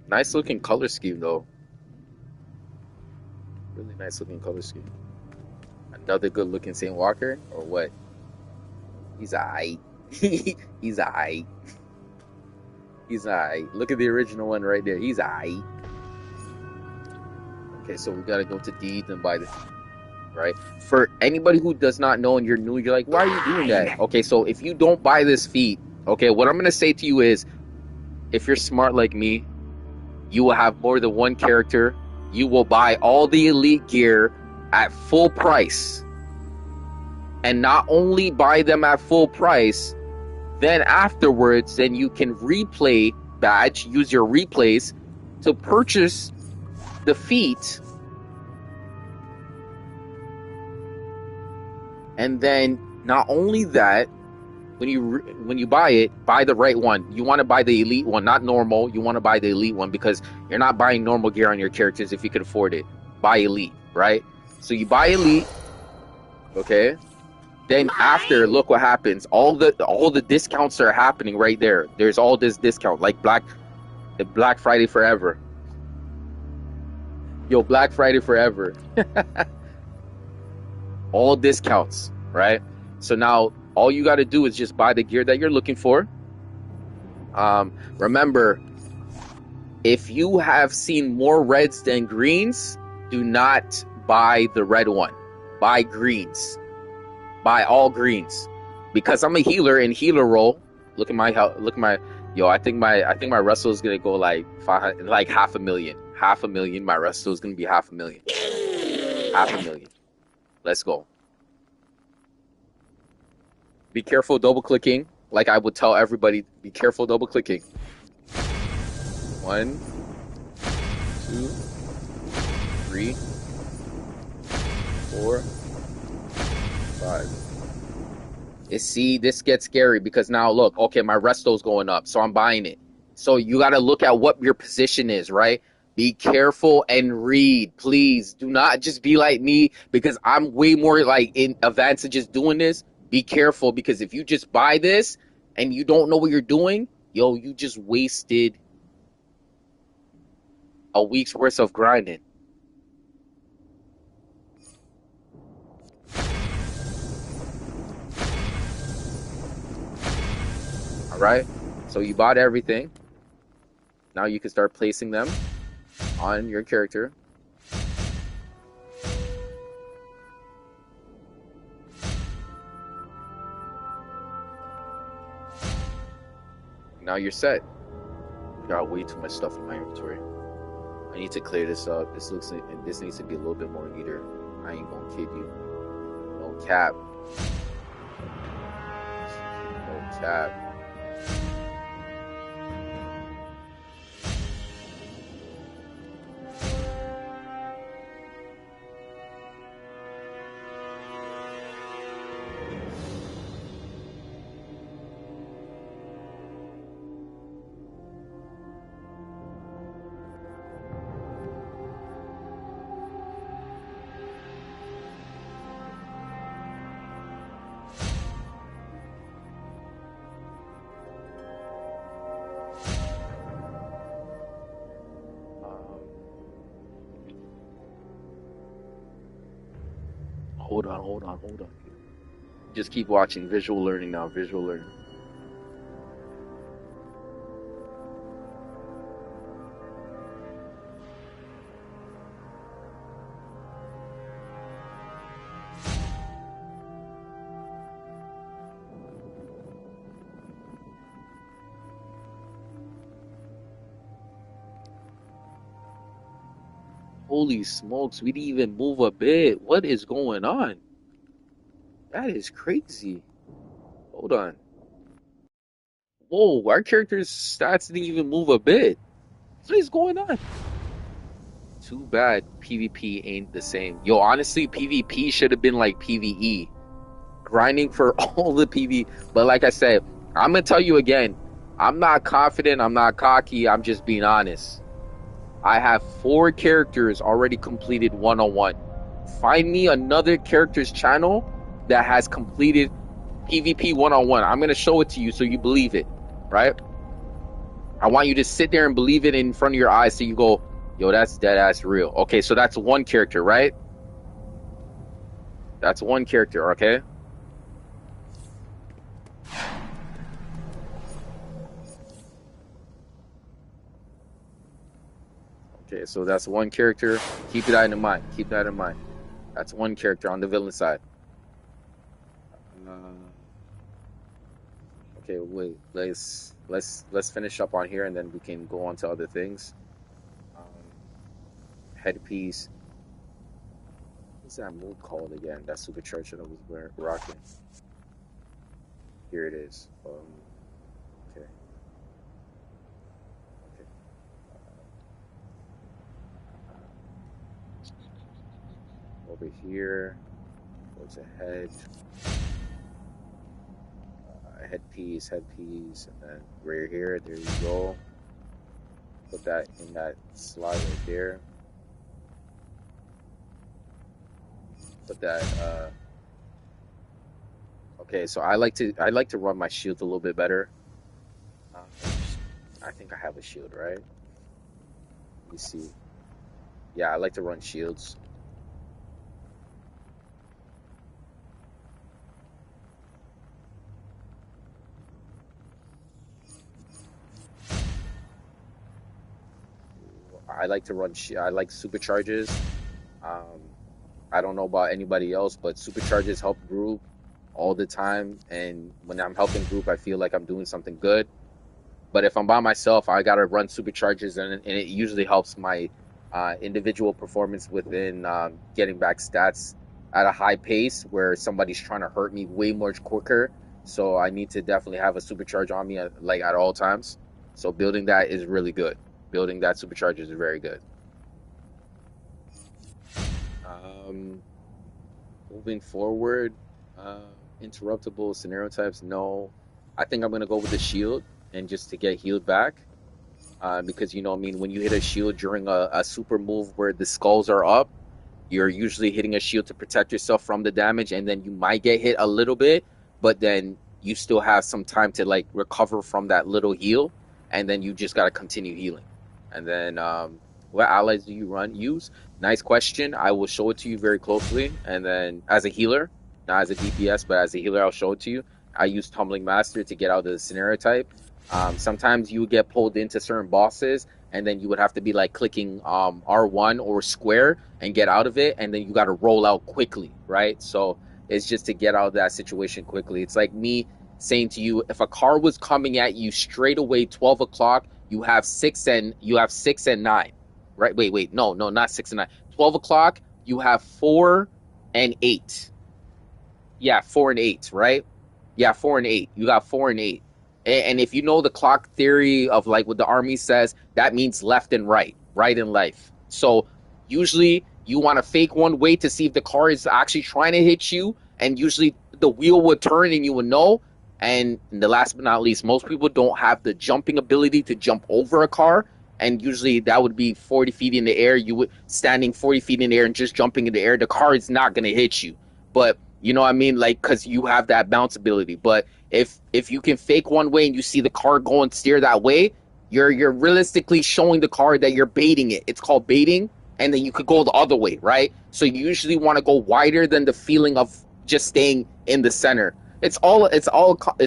Nice looking color scheme though. Really nice looking color scheme. Another good looking Saint Walker or what? He's alright. He's alright. He's alright. Look at the original one right there. He's alright. Okay, so we gotta go to deeds and buy this. Right? For anybody who does not know and you're new, you're like, why are you doing that? Okay, so if you don't buy this feat, okay, what I'm gonna say to you is, if you're smart like me, you will have more than one character. You will buy all the elite gear at full price. And not only buy them at full price, then afterwards, then you can replay badge, use your replays to purchase the feat. And then not only that, when you buy it, buy the right one. You want to buy the elite one, not normal. You want to buy the elite one because you're not buying normal gear on your characters if you can afford it. Buy elite, right? So you buy elite, okay? Then after, look what happens. All the discounts are happening right there. There's all this discount, like Black Friday forever. Yo, Black Friday forever. All discounts, right? So now all you got to do is just buy the gear that you're looking for. Remember, if you have seen more reds than greens, do not buy the red one. Buy greens. Buy all greens. Because I'm a healer in healer role. Look at my yo. I think my wrestle is gonna go like half a million. Half a million. My wrestle is gonna be half a million. Half a million. Let's go. Be careful double clicking. Like I would tell everybody, be careful double clicking. 1, 2, 3, 4, 5. See, this gets scary because now look, okay, my resto's going up, so I'm buying it. So you got to look at what your position is, right? Be careful and read, please. Do not just be like me because I'm way more like in advanced to just doing this. Be careful because if you just buy this and you don't know what you're doing, yo, you just wasted a week's worth of grinding. All right, so you bought everything. Now you can start placing them on your character. Now you're set. Got way too much stuff in my inventory. I need to clear this up. This needs to be a little bit more neater. I ain't gonna kid you. No cap. No cap. Hold on. Just keep watching. Visual learning now. Visual learning. Holy smokes, we didn't even move a bit. What is going on? That is crazy. Hold on. Whoa, our character's stats didn't even move a bit. What is going on? Too bad PvP ain't the same. Yo, honestly, PvP should have been like PvE. Grinding for all the PvE. But like I said, I'm going to tell you again, I'm not confident, I'm not cocky, I'm just being honest. I have 4 characters already completed 101. Find me another character's channel that has completed PvP 101. I'm going to show it to you so you believe it, right? I want you to sit there and believe it in front of your eyes so you go, yo, that's dead ass real. Okay, so that's one character, right? That's one character, okay? Okay, so that's one character. Keep that in mind. Keep that in mind. That's one character on the villain side. Okay, wait. Let's finish up on here, and then we can go on to other things. Headpiece. What's that move called again? That supercharger that was rocking. Here it is. Okay. Over here. Go to head. Headpiece, and then right here, there you go. Put that in that slot right there. Put that. Okay, so I like to run my shield a little bit better. I think I have a shield, right? Let me see. Yeah, I like to run shields. I like to run. I like supercharges. I don't know about anybody else, but supercharges help group all the time. And when I'm helping group, I feel like I'm doing something good. But if I'm by myself, I gotta run supercharges, and it usually helps my individual performance within getting back stats at a high pace where somebody's trying to hurt me way more quicker. So I need to definitely have a supercharge on me at all times. So building that is really good. Building that supercharger is very good. Moving forward, interruptible scenario types, no. I think I'm going to go with the shield and just to get healed back. Because, you know, I mean, when you hit a shield during a super move where the skulls are up, you're usually hitting a shield to protect yourself from the damage, and then you might get hit a little bit, but then you still have some time to like recover from that little heal, and then you just got to continue healing. And then what allies do you use? Nice question. I will show it to you very closely. And then as a healer, not as a DPS, but as a healer, I'll show it to you. I use Tumbling Master to get out of the scenario type. Sometimes you get pulled into certain bosses, and then you would have to be like clicking R1 or square and get out of it, and then you got to roll out quickly, right? So it's just to get out of that situation quickly. It's like me saying to you, if a car was coming at you straight away 12 o'clock, you have 6 and 9, right? Wait, no, not 6 and 9. 12 o'clock, you have 4 and 8. Yeah, 4 and 8, right? Yeah, 4 and 8. You got 4 and 8. And if you know the clock theory of like what the army says, that means left and right and left. So usually you want to fake one way to see if the car is actually trying to hit you, and usually the wheel would turn and you would know. And the last but not least, most people don't have the jumping ability to jump over a car, and usually that would be 40 feet in the air. You would standing 40 feet in the air and just jumping in the air. The car is not going to hit you, but you know what I mean, like, because you have that bounce ability. But if you can fake one way and you see the car go and steer that way, you're realistically showing the car that you're baiting it. It's called baiting. And then you could go the other way, right? So you usually want to go wider than the feeling of just staying in the center. It's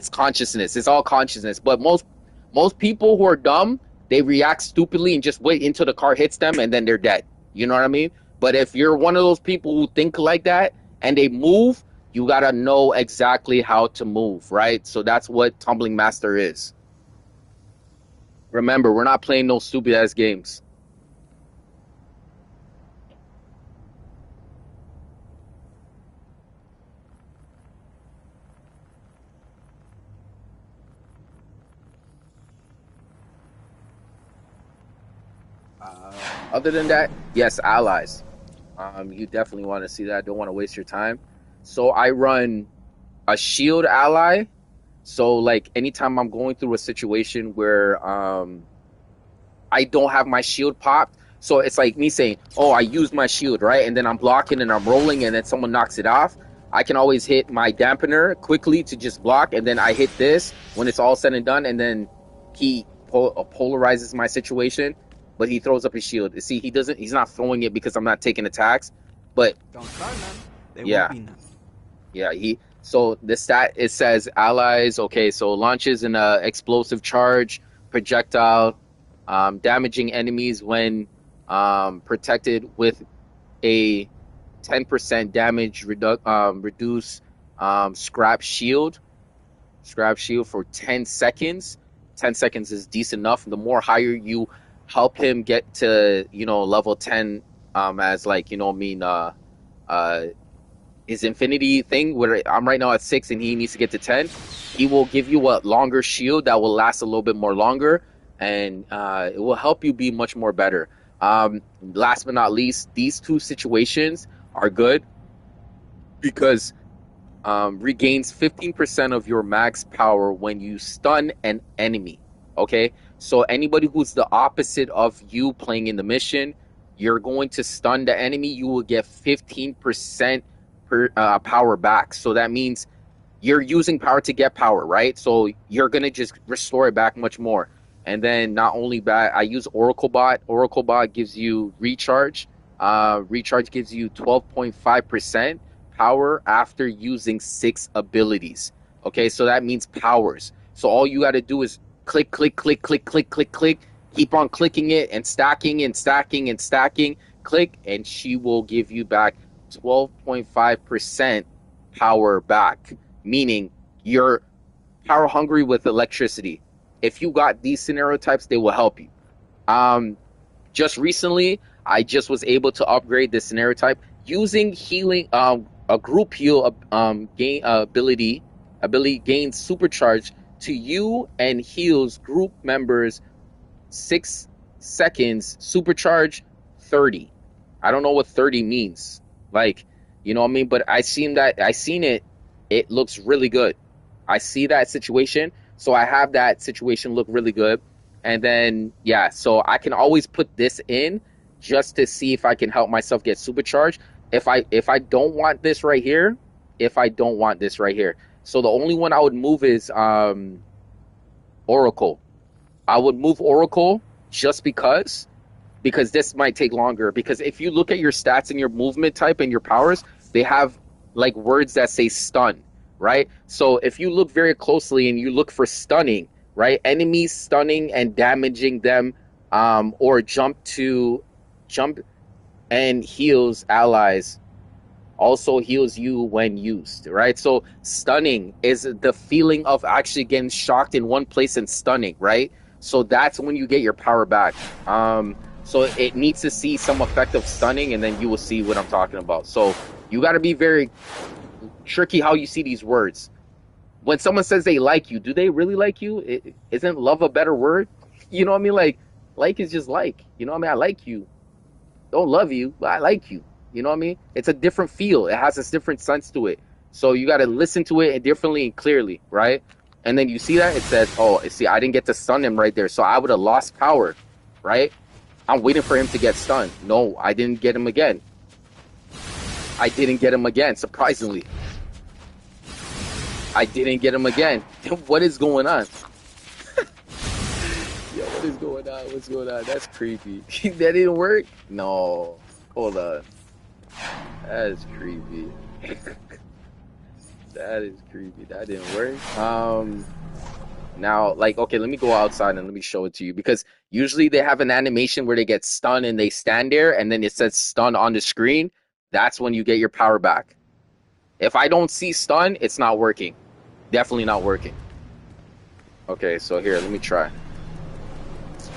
consciousness. It's all consciousness. But most people who are dumb, they react stupidly and just wait until the car hits them and then they're dead. You know what I mean? But if you're one of those people who think like that and they move, you gotta know exactly how to move, right? So that's what Tumbling Master is. Remember, we're not playing no stupid ass games. Other than that, yes, allies. You definitely want to see that. Don't want to waste your time. So I run a shield ally. So like anytime I'm going through a situation where I don't have my shield popped, so it's like me saying, oh, I used my shield, right? And then I'm blocking and I'm rolling and then someone knocks it off. I can always hit my dampener quickly to just block, and then I hit this when it's all said and done, and then he polarizes my situation. But he throws up his shield. See, he's not throwing it because I'm not taking attacks. But don't start none. There yeah, won't be none. Yeah. So the stat, it says allies. Okay, so launches an explosive charge projectile, damaging enemies when protected with a 10% damage reduce scrap shield. Scrap shield for 10 seconds. 10 seconds is decent enough. The more higher you help him get to, level 10, as like, his infinity thing, where I'm right now at 6 and he needs to get to 10, he will give you a longer shield that will last a little bit more longer, and it will help you be much more better. Last but not least, these two situations are good because regains 15% of your max power when you stun an enemy. Okay, so anybody who's the opposite of you playing in the mission, you're going to stun the enemy. You will get 15% power back. So that means you're using power to get power, right? So you're gonna just restore it back much more. And then not only that, I use Oracle Bot. Oracle Bot gives you recharge. Recharge gives you 12.5% power after using 6 abilities. Okay, so that means powers. So all you got to do is click, click, click, click, click, click, click. Keep on clicking it and stacking and stacking and stacking. Click, and she will give you back 12.5% power back, meaning you're power hungry with electricity. If you got these scenario types, they will help you. Just recently, I just was able to upgrade this scenario type using healing. A group heal gain ability gains supercharge to you and heals group members 6 seconds. Supercharge 30. I don't know what 30 means. Like, you know what I mean? But I seen it. It looks really good. I see that situation. So I have that situation look really good. And then, yeah, so I can always put this in just to see if I can help myself get supercharged. If I don't want this right here, so the only one I would move is Oracle. I would move Oracle just because this might take longer. Because if you look at your stats and your movement type and your powers, they have like words that say stun, right? So if you look very closely and you look for stunning, right? Enemies stunning and damaging them, or jump and heals allies. also heals you when used, right? So stunning is the feeling of actually getting shocked in one place and stunning, right? So that's when you get your power back. So it needs to see some effect of stunning, and then you will see what I'm talking about. So you got to be very tricky how you see these words. When someone says they like you, do they really like you? Isn't love a better word? You know what I mean? Like is just like. You know what I mean? I like you. Don't love you, but I like you. You know what I mean? It's a different feel. It has this different sense to it. So you got to listen to it differently and clearly, right? And then you see that it says, "Oh, see, I didn't get to stun him right there, so I would have lost power," right? I'm waiting for him to get stunned. No, I didn't get him again. I didn't get him again. Surprisingly, I didn't get him again. What is going on? Yo, what is going on? What's going on? That's creepy. That didn't work? No. Hold on. That is creepy. That is creepy. That didn't work. Now, like, okay, let me go outside and let me show it to you, because usually they have an animation where they get stunned and they stand there and then it says stun on the screen. That's when you get your power back. If I don't see stun, it's not working. Definitely not working. Okay, so here, let me try.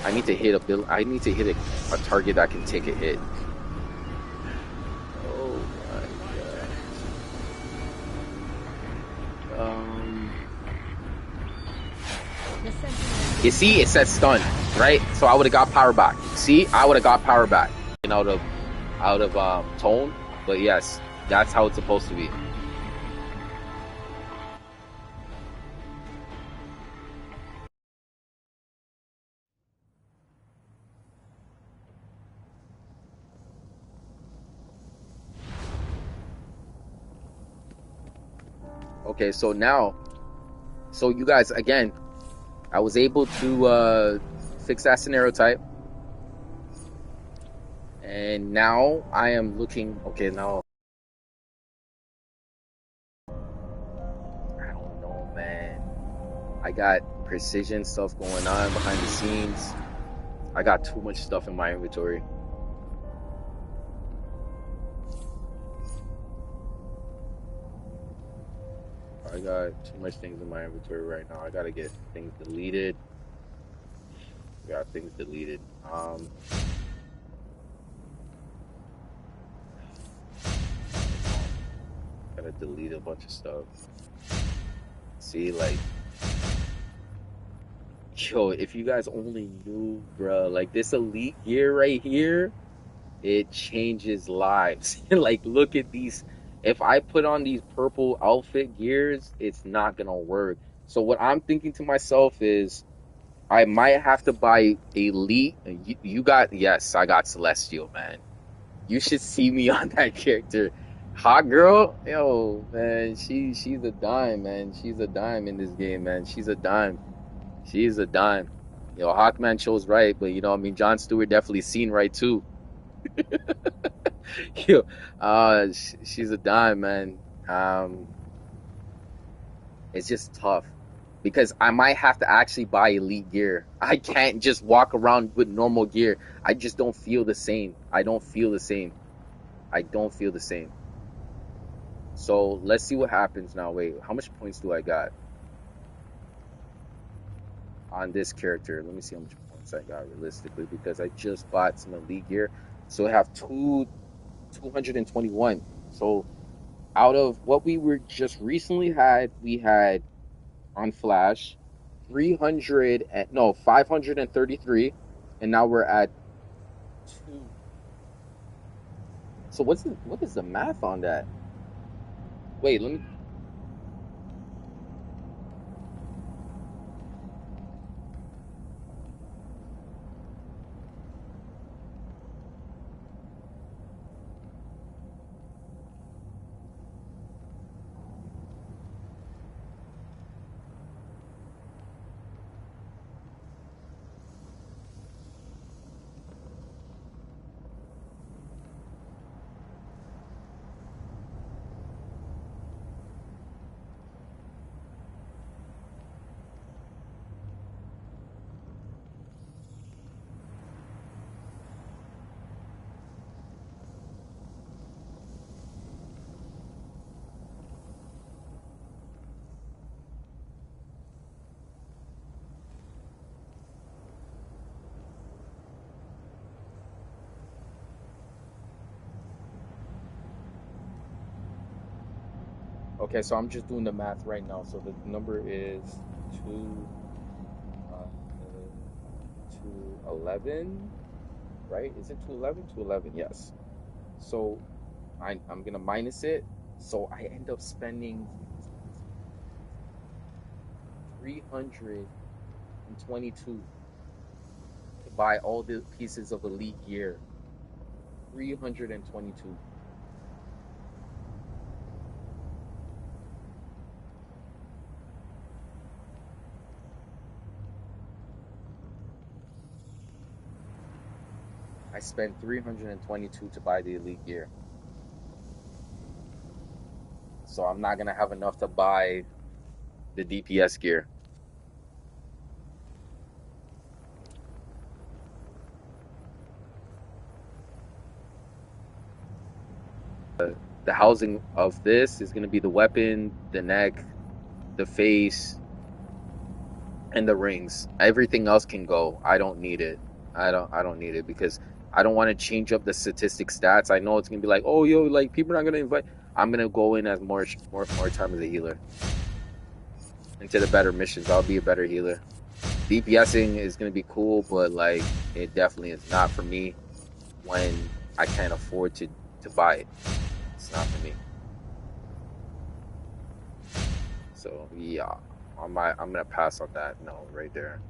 I need to hit a target that can take a hit. Oh my god. You see, it says stun, right? So I would have got power back. See, I would have got power back. And out of tone, but yes, that's how it's supposed to be. Okay, so now, so you guys, again, I was able to fix that scenario type. And now I am looking, okay, now, I don't know, man. I got precision stuff going on behind the scenes. I got too much stuff in my inventory. I got too much things in my inventory right now. I gotta get things deleted. Got things deleted. Gotta delete a bunch of stuff. See, like, yo, if you guys only knew, bruh, like this elite gear right here, it changes lives. Like, look at these. If I put on these purple outfit gears, it's not gonna work. So what I'm thinking to myself is, I might have to buy elite. You got, yes, I got Celestial, man. You should see me on that character. Hot girl, yo, man, she's a dime, man. She's a dime in this game, man. She's a dime. She's a dime. Yo, Hawkman chose right, but you know, I mean, Jon Stewart definitely seen right too. Yo, she's a dime, man. It's just tough because I might have to actually buy elite gear. I can't just walk around with normal gear. I just don't feel the same. I don't feel the same. I don't feel the same. So let's see what happens now. Wait, how much points do I got on this character? Let me see how much points I got realistically, because I just bought some elite gear. So I have 221. So out of what we were just recently had, we had on Flash 533, and now we're at 2. So what is the math on that? Wait, let me. Okay, so I'm just doing the math right now. So the number is 2 211, right? Is it 211? 211, yes. So I'm gonna minus it. So I end up spending 322 to buy all the pieces of elite gear. 322. I spent 322 to buy the elite gear. So I'm not gonna have enough to buy the DPS gear. The housing of this is gonna be the weapon, the neck, the face, and the rings. Everything else can go. I don't need it. I don't need it because I don't want to change up the statistic stats. I know it's gonna be like, oh yo, like people are not gonna invite. I'm gonna go in as more time as a healer into the better missions. I'll be a better healer. DPSing is gonna be cool, but like it definitely is not for me when I can't afford to buy it. It's not for me. So yeah, I'm gonna pass on that. No, right there.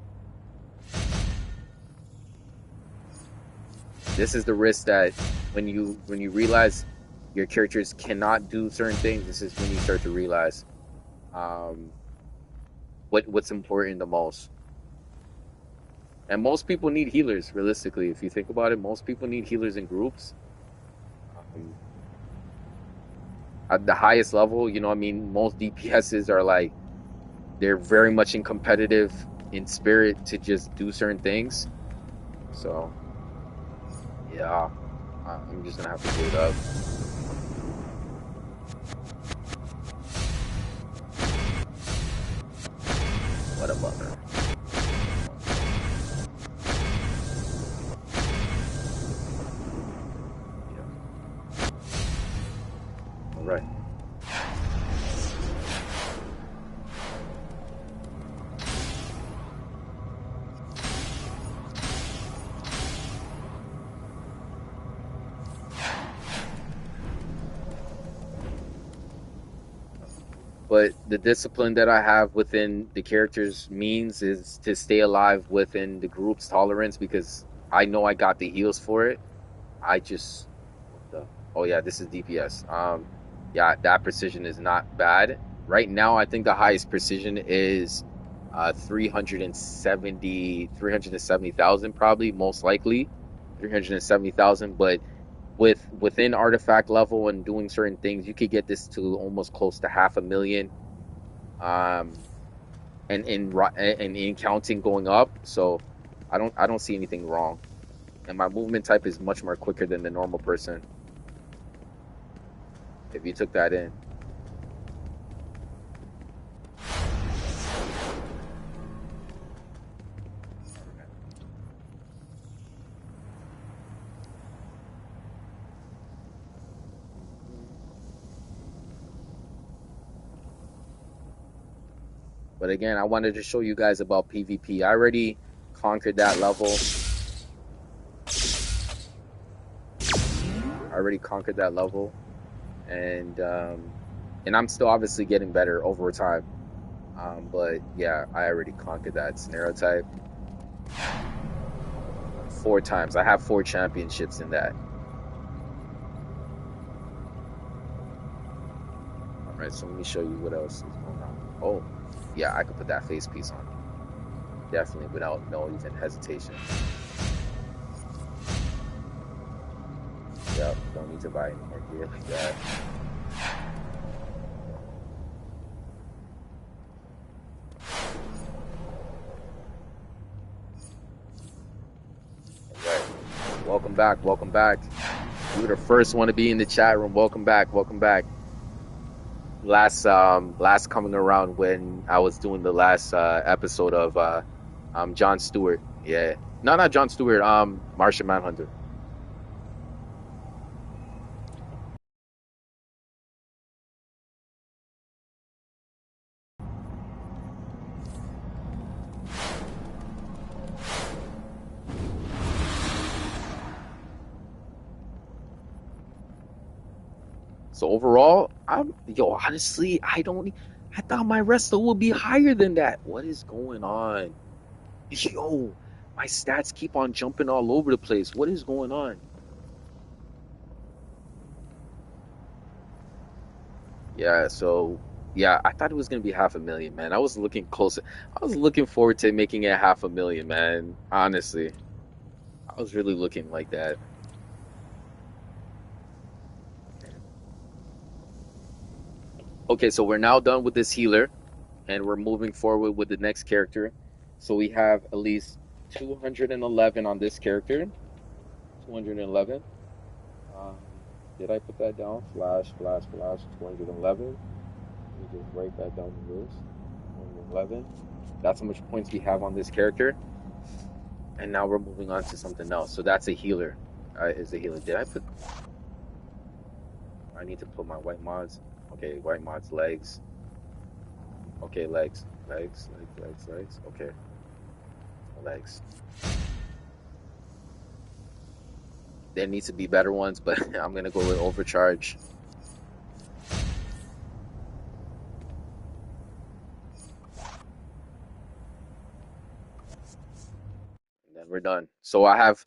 This is the risk that when you realize your characters cannot do certain things, this is when you start to realize what's important the most. And most people need healers, realistically. If you think about it, most people need healers in groups. At the highest level, you know what I mean? Most DPSs are like, they're very much in competitive in spirit to just do certain things. So, yeah, I'm just gonna have to do it up. What a bummer. Yeah. All right. But the discipline that I have within the character's means is to stay alive within the group's tolerance because I know I got the heals for it. I just, oh yeah, this is DPS. Yeah, that precision is not bad. Right now, I think the highest precision is 370,000 probably, most likely 370,000. But within artifact level and doing certain things, you could get this to almost close to 500,000. And in counting going up, so I don't see anything wrong. And my movement type is much more quicker than the normal person. If you took that in. But again, I wanted to show you guys about PvP. I already conquered that level. And I'm still obviously getting better over time. But yeah, I already conquered that scenario type 4 times. I have 4 championships in that. All right, so let me show you what else is going on. Oh, yeah, I could put that face piece on. Definitely without no even hesitation. Yep, don't need to buy any more gear like that. Alright, welcome back. You were the first one to be in the chat room. Welcome back. Last coming around when I was doing the last episode of Jon Stewart. Yeah. No, not Jon Stewart, Martian Manhunter. So overall, honestly, I thought my resto would be higher than that. What is going on? Yo, my stats keep on jumping all over the place. What is going on? Yeah, so yeah, I thought it was gonna be 500,000, man. I was looking closer. I was looking forward to making it 500,000, man. Honestly, I was really looking like that. Okay, so we're now done with this healer, and we're moving forward with the next character. So we have at least 211 on this character. 211. Um, did I put that down? Flash, 211. Let me just write that down in this. 211. That's how much points we have on this character. And now we're moving on to something else. So that's a healer. Is a healer. I need to put my white mods. Okay, white mods, legs. Okay, legs. Okay, legs. There needs to be better ones, but I'm gonna go with overcharge. And then we're done. So I have,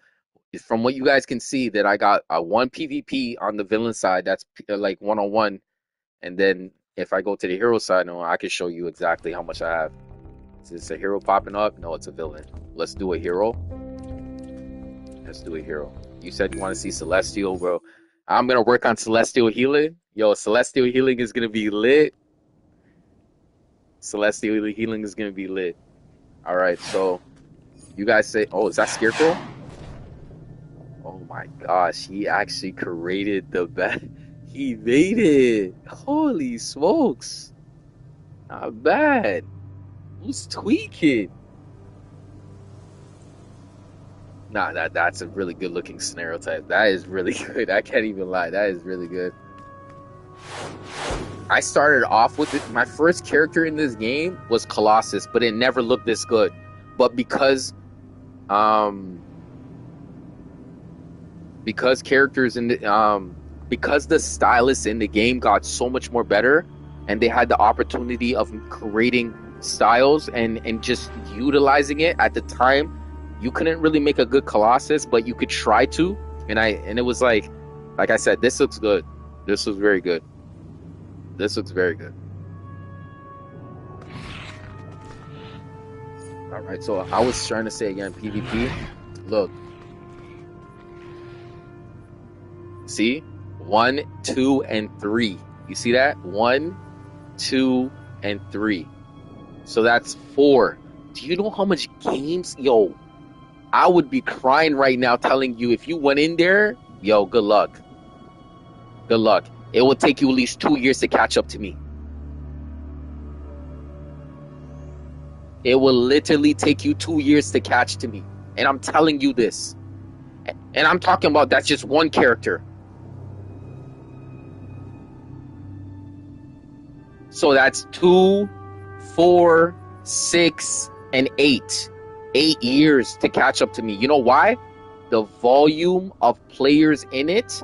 from what you guys can see, that I got a 1 PvP on the villain side. That's like 1-on-1. And then if I go to the hero side, no, I can show you exactly how much I have. Is this a hero popping up? No, it's a villain. Let's do a hero. You said you want to see Celestial, bro. I'm going to work on Celestial healing. Yo, Celestial healing is going to be lit. All right, so you guys say, oh, is that Scarecrow? Oh my gosh, he actually created the best. He made it. Holy smokes. Not bad. Who's tweaking? Nah, that's a really good looking scenario type. That is really good. I can't even lie. That is really good. I started off with it. My first character in this game was Colossus, but it never looked this good. But because characters in the because the stylists in the game got so much more better, and they had the opportunity of creating styles and just utilizing it at the time, you couldn't really make a good Colossus, but you could try to. And it was like I said, this looks good. This looks very good. All right, so I was trying to say again, PvP. Look, see, 1, 2, and 3. You see that? 1, 2, and 3. So that's 4. Do you know how much games? Yo, I would be crying right now telling you, if you went in there, yo, good luck. It will take you at least 2 years to catch up to me. It will literally take you 2 years to catch to me. And I'm telling you this. And I'm talking about that's just one character. So that's 2, 4, 6, and 8. 8 years to catch up to me. You know why? The volume of players in it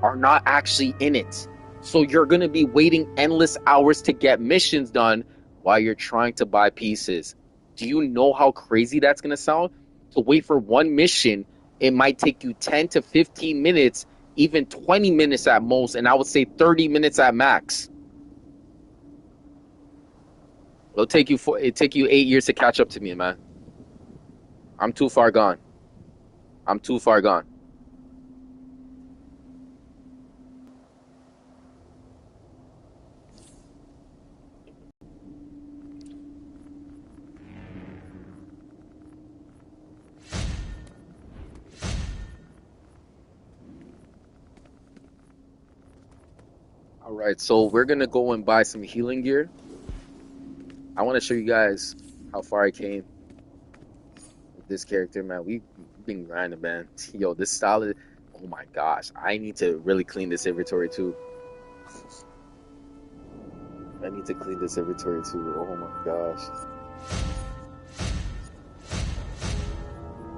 are not actually in it. So you're going to be waiting endless hours to get missions done while you're trying to buy pieces. Do you know how crazy that's going to sound? To wait for one mission, it might take you 10 to 15 minutes, even 20 minutes at most, and I would say 30 minutes at max. It'll take you 8 years to catch up to me, man. I'm too far gone. All right, so we're gonna go and buy some healing gear. I want to show you guys how far I came with this character, man. We've been grinding, man. Yo, this style is, oh my gosh. I need to really clean this inventory too. Oh my gosh.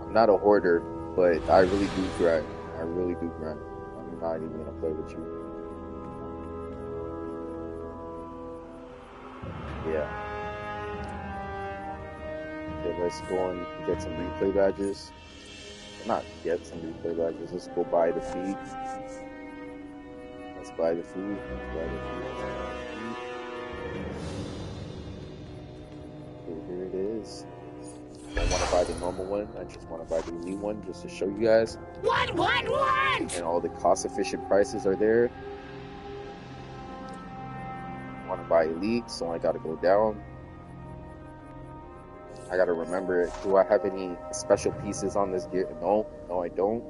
I'm not a hoarder, but I really do grind. I'm not even gonna play with you. Yeah. Okay, let's go and get some replay badges. Not get some replay badges. Let's go buy the feed. Let's buy the food. Let's buy the food. Okay, here it is. I don't want to buy the normal one. I just want to buy the elite one just to show you guys. What? And all the cost-efficient prices are there. I want to buy elite, so I got to go down. I got to remember, do I have any special pieces on this gear? No, I don't.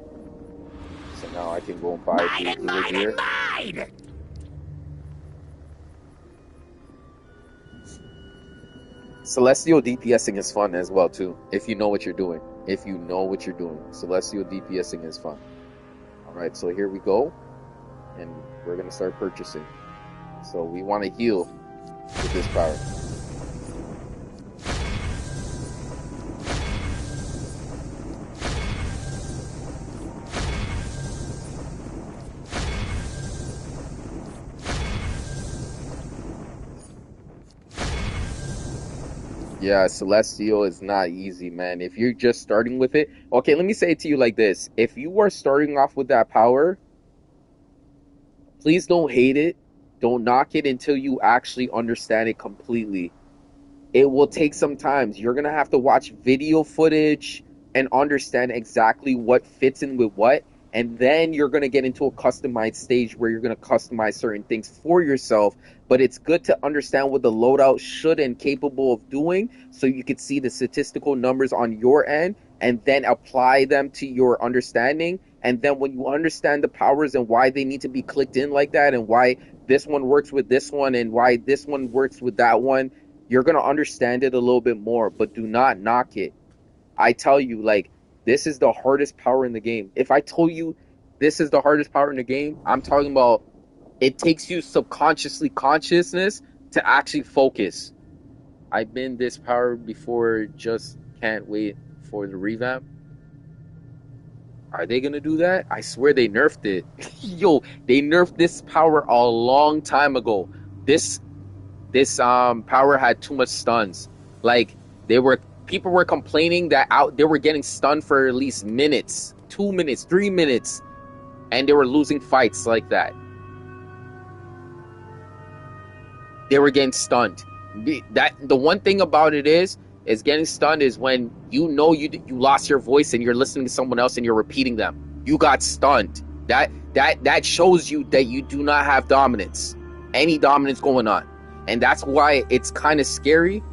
So now I can go and buy the regular gear. Celestial DPSing is fun as well too, if you know what you're doing. Celestial DPSing is fun. Alright, so here we go. And we're going to start purchasing. So we want to heal with this power. Yeah, Celestial is not easy, man. If you're just starting with it, okay, let me say it to you like this. If you are starting off with that power, please don't hate it. Don't knock it until you actually understand it completely. It will take some time. You're going to have to watch video footage and understand exactly what fits in with what. And then you're going to get into a customized stage where you're going to customize certain things for yourself. But it's good to understand what the loadout should and capable of doing so you can see the statistical numbers on your end and then apply them to your understanding. And then when you understand the powers and why they need to be clicked in like that and why this one works with this one and why this one works with that one, you're going to understand it a little bit more. But do not knock it. I tell you, like, this is the hardest power in the game. If I told you this is the hardest power in the game, I'm talking about it takes you consciousness to actually focus. I've been this power before, just can't wait for the revamp. Are they going to do that? I swear they nerfed it. Yo, they nerfed this power a long time ago. This power had too much stuns. Like, people were complaining that they were getting stunned for at least minutes, 2 minutes, 3 minutes, and they were losing fights like that. They were getting stunned. The one thing about it is getting stunned is when you know you lost your voice and you're listening to someone else and you're repeating them. You got stunned. That shows you that you do not have dominance, any dominance going on, and that's why it's kind of scary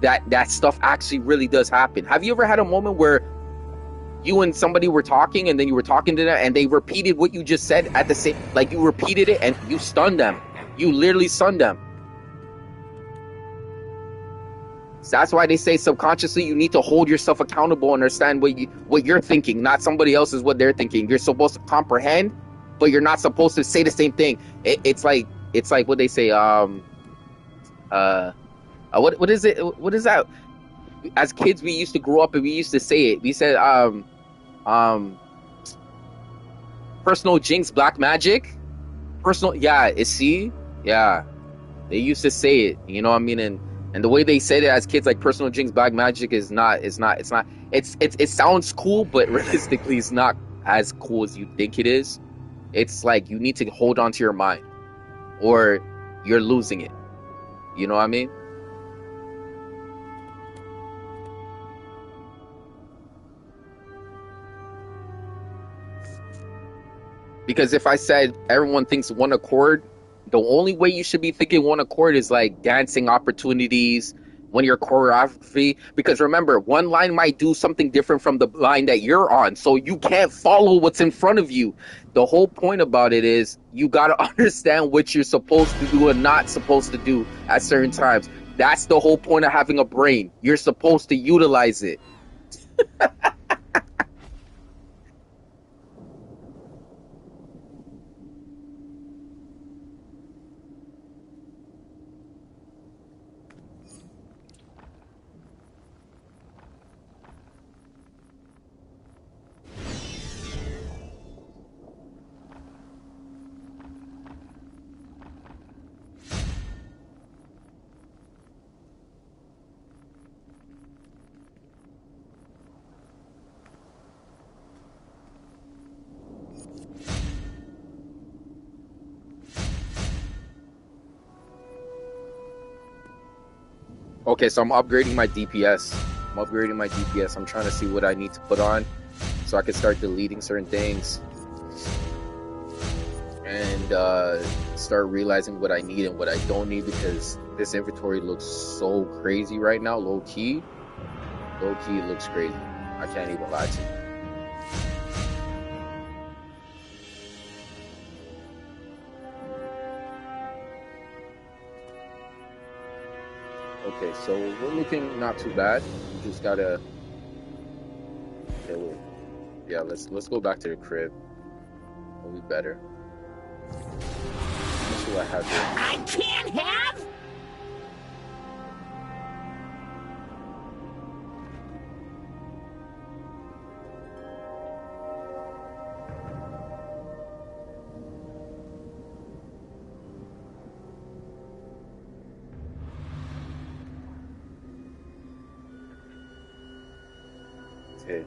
that stuff actually really does happen. Have you ever had a moment where you and somebody were talking and then you were talking to them and they repeated what you just said at the same, like you repeated it and you stunned them? You literally stunned them. So that's why they say subconsciously you need to hold yourself accountable and understand what you're thinking, not somebody else's what they're thinking. You're supposed to comprehend, but you're not supposed to say the same thing. It's like what they say. What is it? What is that? As kids, we used to grow up and we used to say it. We said personal jinx, black magic, personal. Yeah, yeah. They used to say it. You know what I mean? And the way they said it as kids, like personal jinx, black magic, it sounds cool, but realistically, it's not as cool as you think it is. It's like you need to hold on to your mind, or you're losing it. You know what I mean? Because if I said everyone thinks one accord, the only way you should be thinking one accord is like dancing opportunities, when your choreography. Because remember, one line might do something different from the line that you're on, so you can't follow what's in front of you. The whole point about it is you got to understand what you're supposed to do and not supposed to do at certain times. That's the whole point of having a brain. You're supposed to utilize it. Okay, so I'm upgrading my DPS. I'm trying to see what I need to put on so I can start deleting certain things and start realizing what I need and what I don't need, because this inventory looks so crazy right now. Low key it looks crazy. I can't even lie to you. Okay, so we're looking not too bad. We just gotta. Okay, wait. Yeah, let's go back to the crib. It'll be better. Let's see what I have here. I can't have. Okay.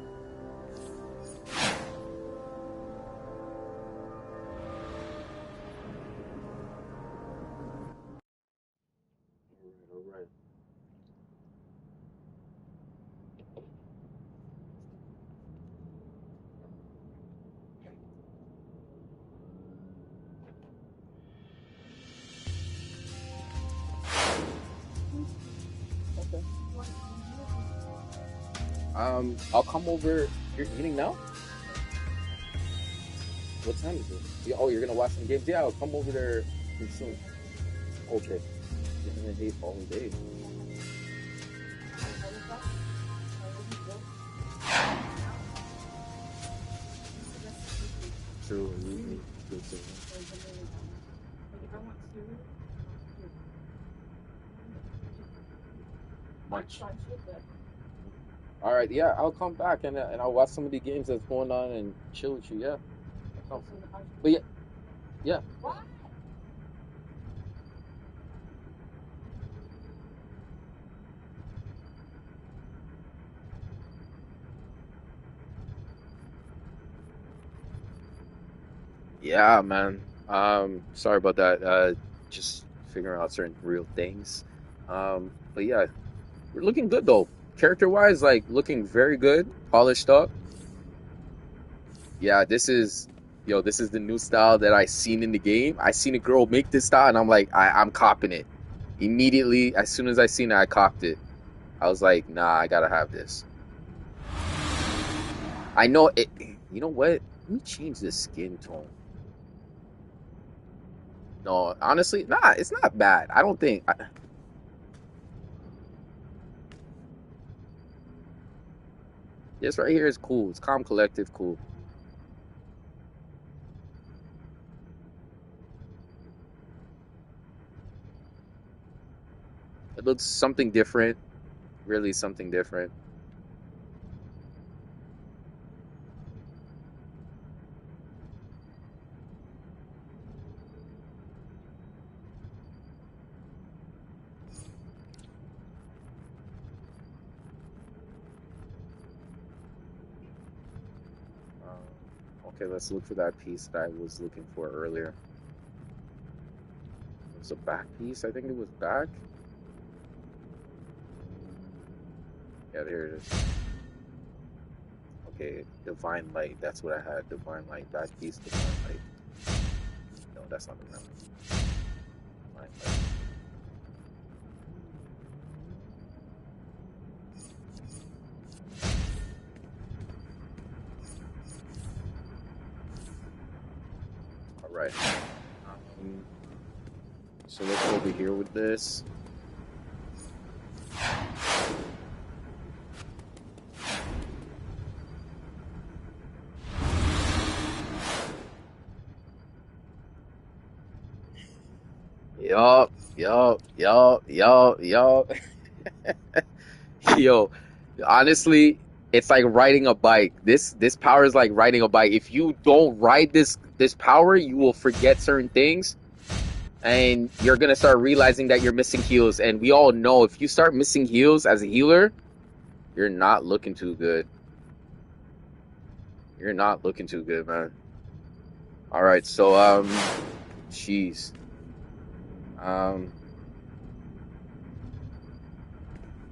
All right. Okay. I'll come over. You're eating now? What time is it? Oh, you're gonna watch some games? Yeah, I'll come over there soon. Okay. You're gonna hate all day. True. Much. All right, yeah, I'll come back and I'll watch some of the games that's going on and chill with you. Yeah, I'll come. But yeah. Yeah, man. Sorry about that. Just figuring out certain real things. But yeah, we're looking good though. Character-wise, like looking very good, polished up. Yeah, this is the new style that I seen in the game. I seen a girl make this style, and I'm like, I'm copping it. Immediately, as soon as I seen it, I copped it. I was like, nah, I gotta have this. I know it. You know what? Let me change the skin tone. No, honestly, nah, it's not bad. I don't think. This right here is cool. It's calm, collective, cool. It looks something different. Really something different. Okay, let's look for that piece that I was looking for earlier. It was a back piece. I think it was back. Yeah, there it is. Okay, divine light. That's what I had. Divine light. Back piece. Divine light. No, that's not the one. Divine light. All right. So let's go over here with this. Yup. Yo, honestly, it's like riding a bike. This power is like riding a bike. If you don't ride this power, you will forget certain things, and you're gonna start realizing that you're missing heals. And we all know if you start missing heals as a healer, you're not looking too good. You're not looking too good, man. All right, so jeez.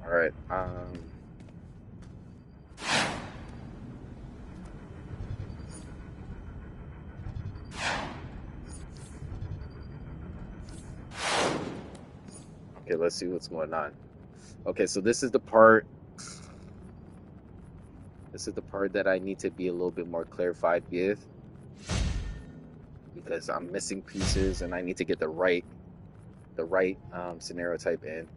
All right. Okay, let's see what's going on. Okay, so this is the part. This is the part that I need to be a little bit more clarified with, because I'm missing pieces and I need to get the right scenario type in.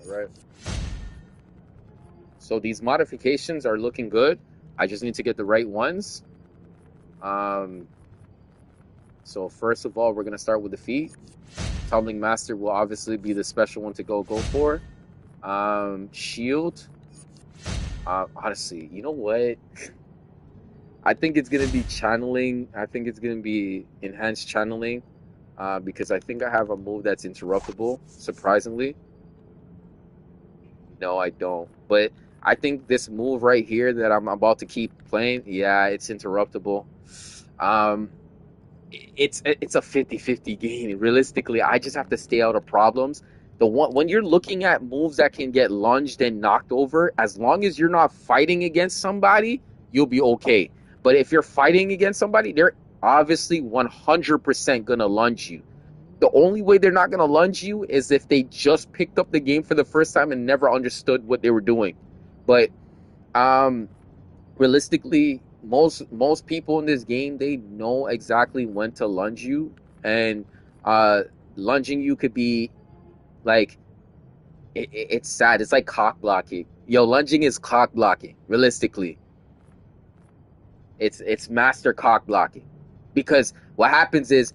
Right. So these modifications are looking good. I just need to get the right ones. So first of all, we're gonna start with the feet. Tumbling Master will obviously be the special one to go for. Shield. Honestly, you know what? I think it's gonna be channeling. I think it's gonna be enhanced channeling, because I think I have a move that's interruptible. Surprisingly. No, I don't. But I think this move right here that I'm about to keep playing, yeah, it's interruptible. It's a 50-50 game. Realistically, I just have to stay out of problems. The one when you're looking at moves that can get lunged and knocked over, as long as you're not fighting against somebody, you'll be okay. But if you're fighting against somebody, they're obviously 100% gonna lunge you. The only way they're not going to lunge you is if they just picked up the game for the first time and never understood what they were doing. But realistically, most people in this game, they know exactly when to lunge you. And lunging you could be like, it's sad. It's like cock blocking. Yo, lunging is cock blocking, realistically. It's master cock blocking. Because what happens is,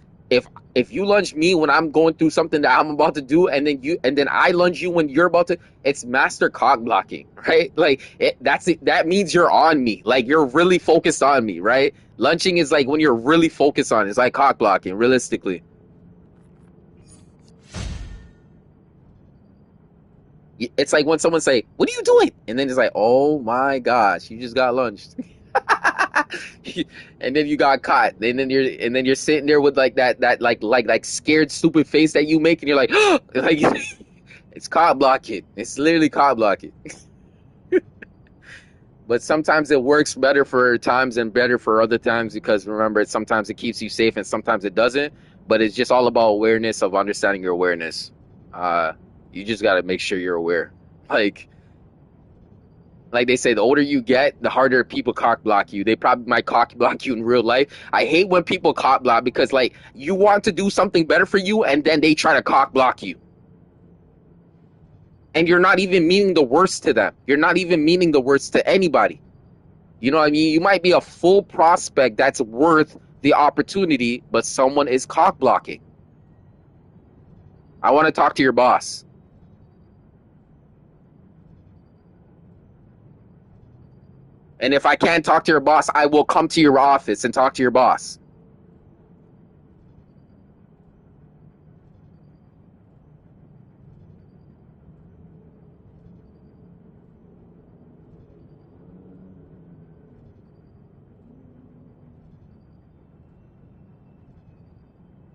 if you lunge me when I'm going through something that I'm about to do, and then I lunge you when you're about to, it's master cock blocking, right? Like that's it. That means you're on me. Like you're really focused on me, right? Lunging is like when you're really focused on it. It's like cock blocking, realistically. It's like when someone say, "What are you doing?" And then it's like, "Oh my gosh, you just got lunged." And then you got caught, and then you're sitting there with like that like scared stupid face that you make, and you're like, like it's cock blocking. It's literally cock blocking. But sometimes it works better for times and better for other times, because remember, sometimes it keeps you safe and sometimes it doesn't. But it's just all about awareness of understanding your awareness. You just got to make sure you're aware. Like they say, the older you get, the harder people cock block you. They probably might cock block you in real life. I hate when people cock block, because like you want to do something better for you and then they try to cock block you. And you're not even meaning the worst to them. You're not even meaning the worst to anybody. You know what I mean? You might be a full prospect that's worth the opportunity, but someone is cock blocking. I want to talk to your boss. And if I can't talk to your boss, I will come to your office and talk to your boss.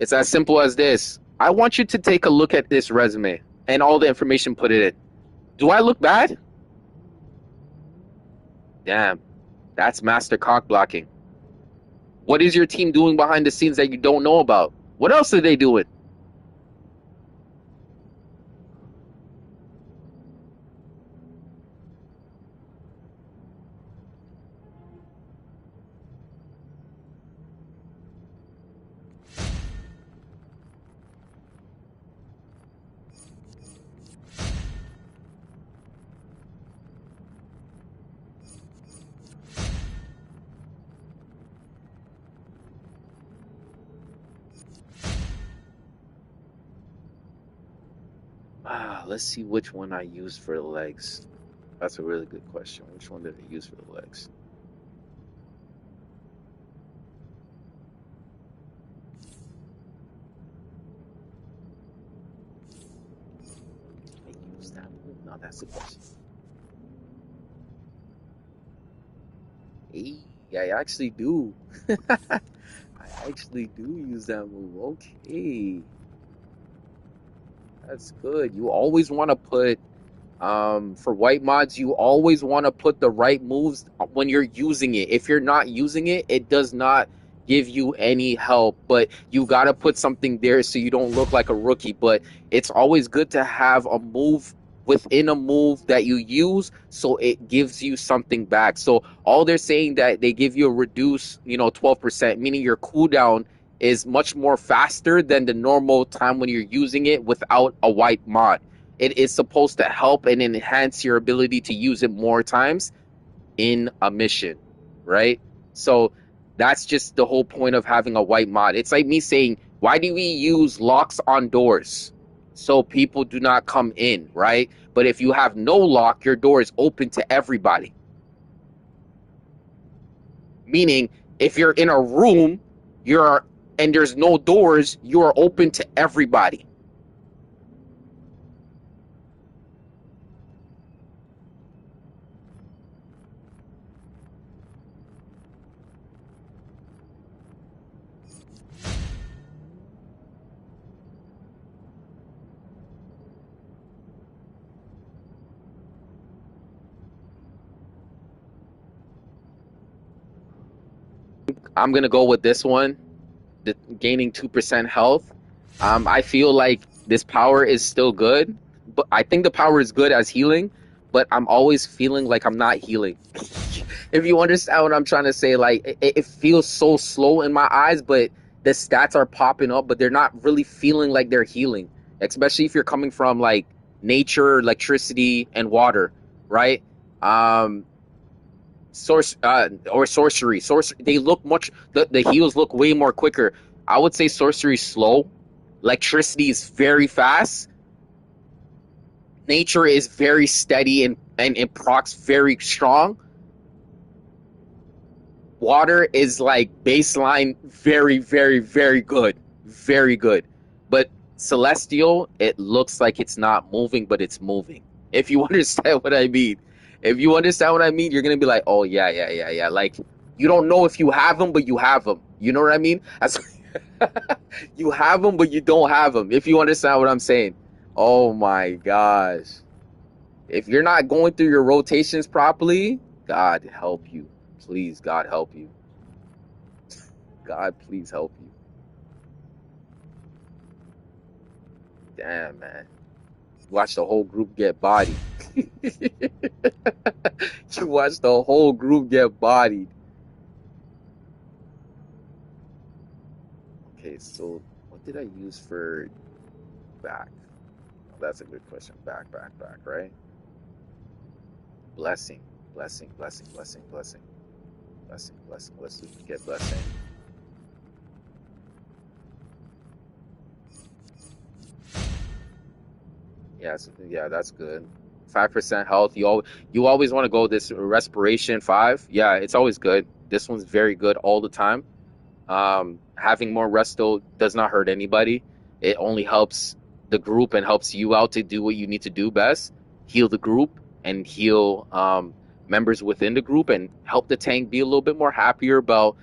It's as simple as this. I want you to take a look at this resume and all the information put it in. Do I look bad? Damn, that's master cock blocking. What is your team doing behind the scenes that you don't know about? What else are they doing? Let's see which one I use for the legs. That's a really good question. Which one did I use for the legs? I use that move? No, that's the question. Hey, I actually do. I actually do use that move. Okay. That's good. You always want to put for white mods, you always want to put the right moves when you're using it. If you're not using it, it does not give you any help, but you got to put something there so you don't look like a rookie. But it's always good to have a move within a move that you use so it gives you something back. So all they're saying that they give you a reduce, 12%, meaning your cooldown is much more faster than the normal time when you're using it without a white mod. It is supposed to help and enhance your ability to use it more times in a mission, right? So that's just the whole point of having a white mod. It's like me saying, why do we use locks on doors? So people do not come in, right? But if you have no lock, your door is open to everybody. Meaning, if you're in a room, and there's no doors, you are open to everybody. I'm gonna go with this one, gaining 2% health. I feel like this power is still good, but I think the power is good as healing, but I'm always feeling like I'm not healing. If you understand what I'm trying to say, like it feels so slow in my eyes, but the stats are popping up, but they're not really feeling like they're healing, especially if you're coming from like nature, electricity, and water, right? Um, sorcery. They look much. The heals look way more quicker. I would say sorcery is slow. Electricity is very fast. Nature is very steady and procs very strong. Water is like baseline, very, very, very good. Very good. But Celestial, it looks like it's not moving, but it's moving. If you understand what I mean. If you understand what I mean, you're going to be like, oh, yeah, yeah, yeah, yeah. Like, you don't know if you have them, but you have them. You know what I mean? You have them, but you don't have them. If you understand what I'm saying. Oh, my gosh. If you're not going through your rotations properly, God help you. Please, God help you. God, please help you. Damn, man. Watch the whole group get bodied. You watch the whole group get bodied. Okay, so what did I use for back? Oh, that's a good question. Back, right? Blessing. Let's see if we can get blessing. Yeah, that's good. 5% health. You always want to go this respiration 5. Yeah, it's always good. This one's very good all the time. Having more resto does not hurt anybody. It only helps the group and helps you out to do what you need to do best. Heal the group and heal members within the group and help the tank be a little bit more happier about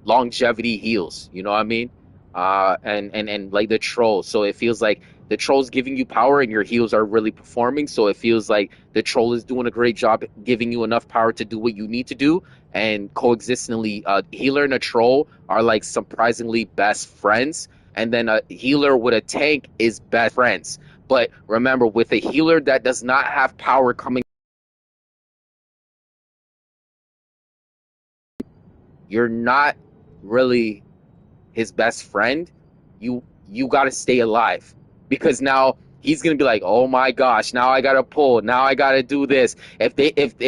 longevity heals. You know what I mean? and like the troll. So it feels like the troll's giving you power and your heals are really performing. So it feels like the troll is doing a great job giving you enough power to do what you need to do. And coexistently, a healer and a troll are like surprisingly best friends. And then a healer with a tank is best friends. But remember, with a healer that does not have power coming, you're not really his best friend. You got to stay alive, because now he's gonna be like, oh my gosh, now I gotta pull, now I gotta do this. If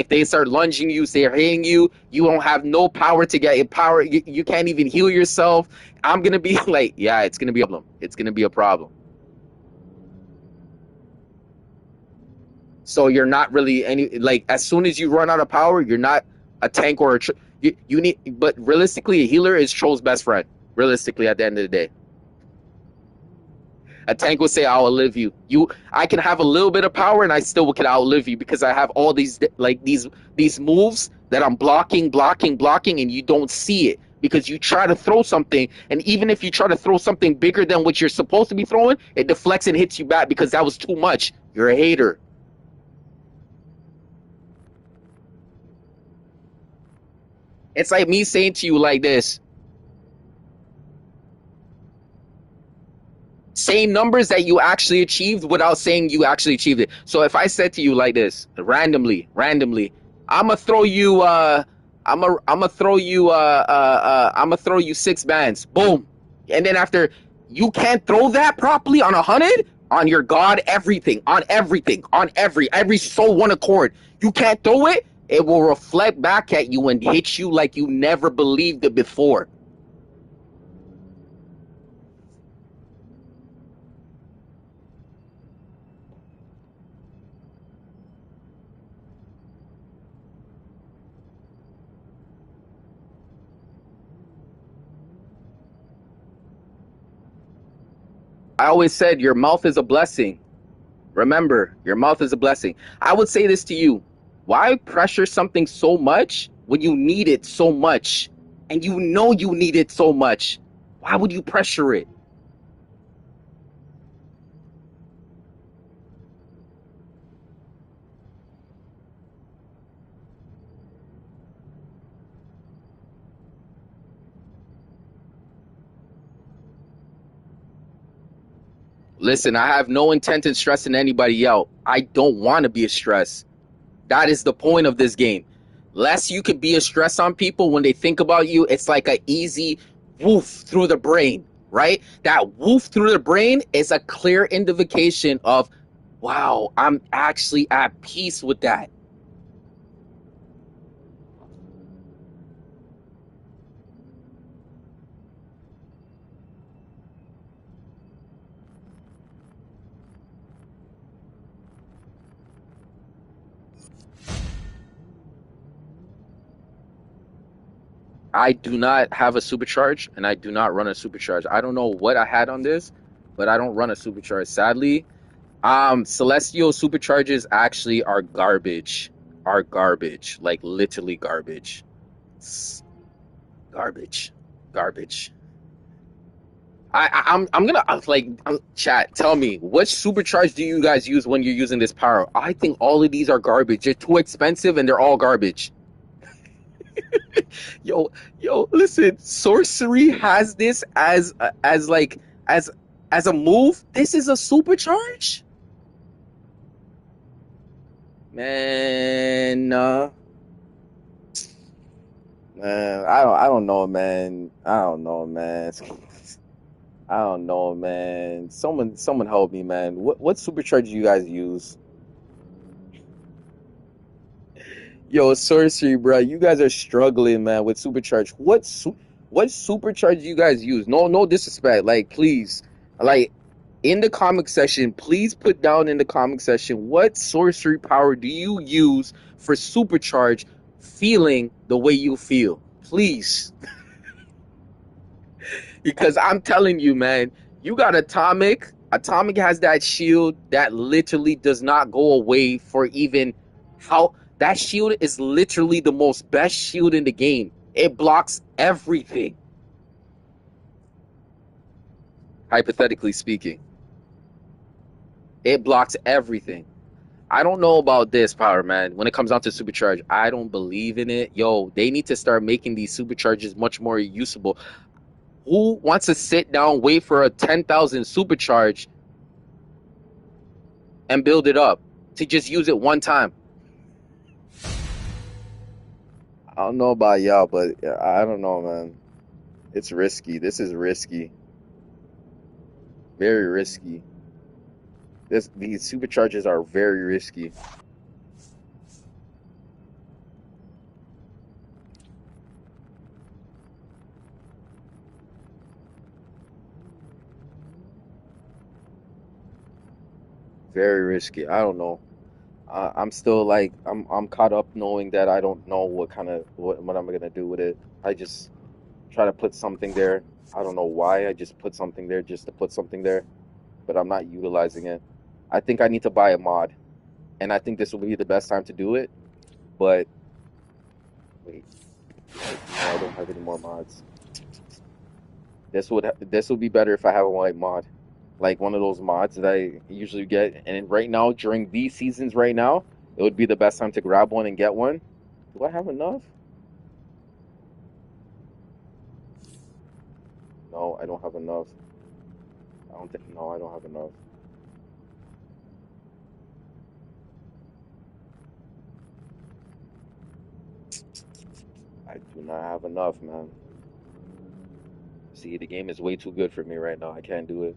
they start lunging you, they're hitting you, you don't have no power to get power. You can't even heal yourself. I'm gonna be like, yeah, it's gonna be a problem. It's gonna be a problem. So you're not really any, like, as soon as you run out of power, you're not a tank or you need. But realistically, a healer is troll's best friend. Realistically, at the end of the day, a tank will say, "I'll outlive you." I can have a little bit of power, and I still can outlive you because I have all these like these moves that I'm blocking, and you don't see it because you try to throw something, and even if you try to throw something bigger than what you're supposed to be throwing, it deflects and hits you back because that was too much. You're a hater. It's like me saying to you like this, saying numbers that you actually achieved without saying you actually achieved it. So if I said to you like this, randomly, I'ma throw you I'ma throw you I'ma throw you 6 bands. Boom. And then after, you can't throw that properly on 100, on your god, everything, on every soul one accord. You can't throw it, it will reflect back at you and hit you like you never believed it before. I always said your mouth is a blessing. Remember, your mouth is a blessing. I would say this to you. Why pressure something so much when you need it so much? And you know you need it so much. Why would you pressure it? Listen, I have no intent in stressing anybody out. I don't want to be a stress. That is the point of this game. Less you can be a stress on people when they think about you, it's like an easy woof through the brain, right? That woof through the brain is a clear indication of, wow, I'm actually at peace with that. I do not have a supercharge and I do not run a supercharge. I don't know what I had on this, but I don't run a supercharge. Sadly, celestial supercharges actually are garbage. Are garbage. Like literally garbage. Garbage. Garbage. I'm gonna chat. Tell me, what supercharge do you guys use when you're using this power? I think all of these are garbage. They're too expensive and they're all garbage. Yo, listen, sorcery has this as as a move. This is a supercharge, man. Man, I don't know, man. I don't know, man. I don't know, man. Someone help me, man. What supercharge do you guys use? Yo, sorcery, bro. You guys are struggling, man, with supercharge. What supercharge do you guys use? No disrespect. Like, please, like, in the comic section, please put down in the comic section what sorcery power do you use for supercharge, feeling the way you feel, please. Because I'm telling you, man, you got atomic. Atomic has that shield that literally does not go away for even how that shield is literally the most best shield in the game. It blocks everything. hypothetically speaking. It blocks everything. I don't know about this power, man. When it comes down to supercharge, I don't believe in it. Yo, they need to start making these supercharges much more usable. Who wants to sit down, wait for a 10,000 supercharge and build it up to just use it one time? I don't know about y'all, but I don't know, man. It's risky. This is risky. Very risky. These supercharges are very risky. Very risky. I don't know. I'm still like I'm caught up knowing that I don't know what I'm gonna do with it. I just try to put something there. I don't know why. I just put something there just to put something there, but I'm not utilizing it. I think I need to buy a mod, and I think this will be the best time to do it. But wait, no, I don't have any more mods. This would be better if I have a white mod, like one of those mods that I usually get. And right now, during these seasons, right now, it would be the best time to grab one and get one. Do I have enough? No, I don't have enough. No, I don't have enough. I do not have enough, man. See, the game is way too good for me right now. I can't do it.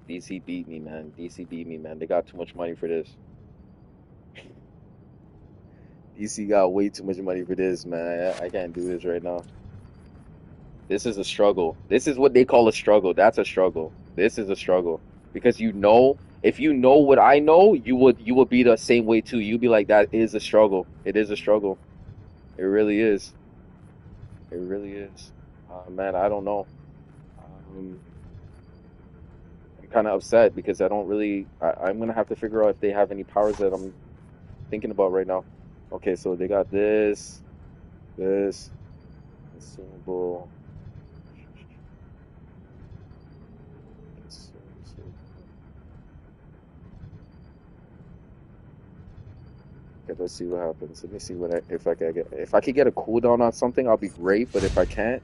DC beat me, man. DC beat me, man. They got too much money for this. DC got way too much money for this, man. I can't do this right now. This is a struggle. This is what they call a struggle. That's a struggle. This is a struggle. Because if you know what I know, you would be the same way too. You'd be like, that is a struggle. It is a struggle. It really is. It really is. Man, I don't know. I'm kind of upset because I don't really. I'm gonna have to figure out if they have any powers that I'm thinking about right now. Okay, so they got this, consumable. Okay, let's see what happens. Let me see if I could get a cooldown on something, I'll be great. But if I can't,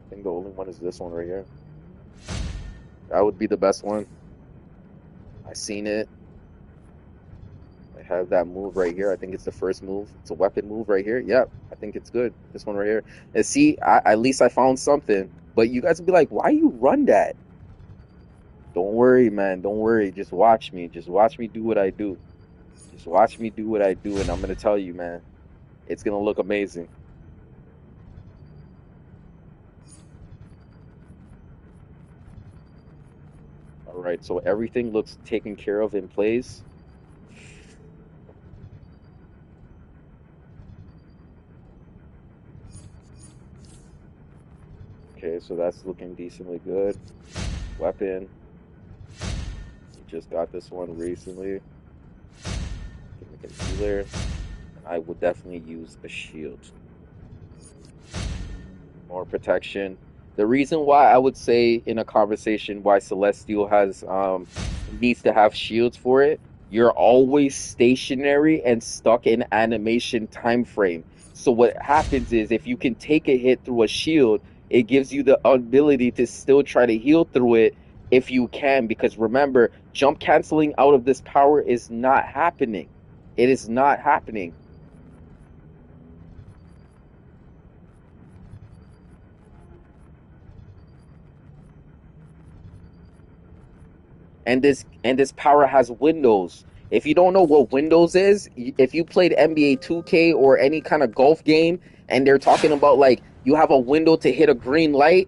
I think the only one is this one right here. That would be the best one. I seen it. I have that move right here. I think it's the first move. It's a weapon move right here. Yep, I think it's good. This one right here. And see, at least I found something. But you guys would be like, why you run that? Don't worry, man. Don't worry. Just watch me. Just watch me do what I do. Just watch me do what I do, and I'm going to tell you, man. It's going to look amazing. All right, so everything looks taken care of in place. Okay, so that's looking decently good. Weapon. Just got this one recently. Make a healer. I would definitely use a shield. More protection. The reason why I would say in a conversation why Celestial has needs to have shields for it, you're always stationary and stuck in animation time frame. So what happens is if you can take a hit through a shield, it gives you the ability to still try to heal through it if you can, because remember, jump canceling out of this power is not happening. It is not happening. And this power has windows. If you don't know what Windows is, if you played NBA 2K or any kind of golf game and they're talking about like you have a window to hit a green light,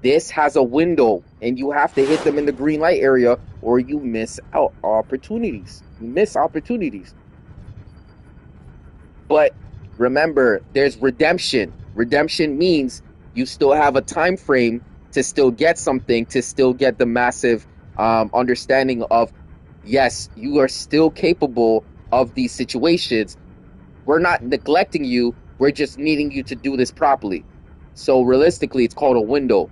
this has a window and you have to hit them in the green light area or you miss out opportunities. You miss opportunities. But remember, there's redemption. Redemption means you still have a time frame to still get something, to still get the massive understanding of, yes, you are still capable of these situations. We're not neglecting you. We're just needing you to do this properly. So realistically, it's called a window.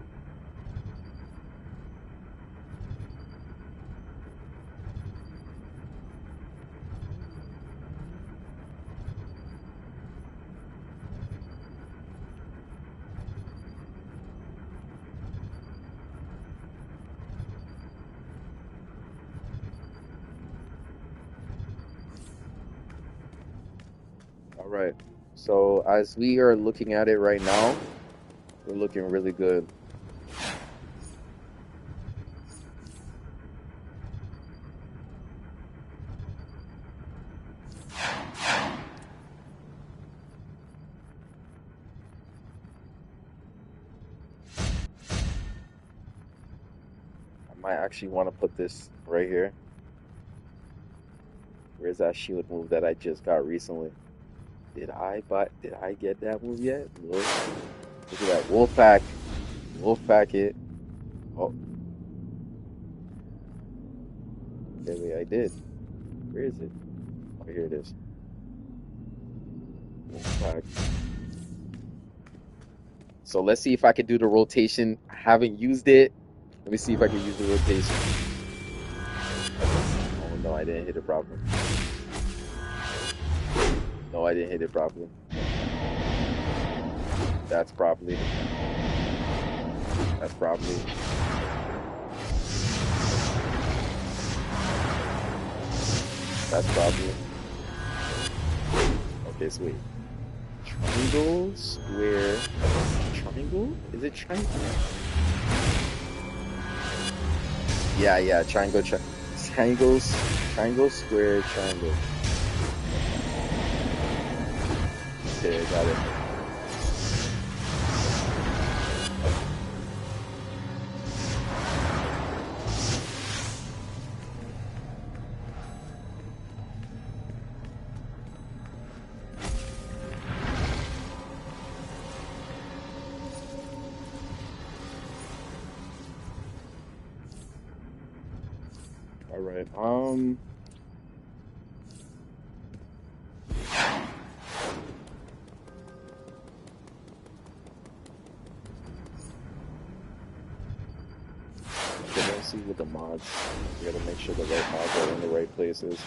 All right. So as we are looking at it right now, we're looking really good. I might actually want to put this right here. Where's that shield move that I just got recently? Did I get that move yet? No. Look at that. Wolfpack. Wolfpack it. Oh. Okay, wait, I did. Where is it? Oh, here it is. Wolfpack. So let's see if I can do the rotation. I haven't used it. Let me see if I can use the rotation. Oh no, I didn't hit it properly. No, I didn't hit it properly. That's properly. That's properly. That's properly. Okay, sweet. Triangle, square, triangle? Is it triangle? Yeah, triangle, triangles, triangle, square, triangle. Okay, I got it. All right. Okay, let's see with the mods. We gotta make sure the right mods are in the right places.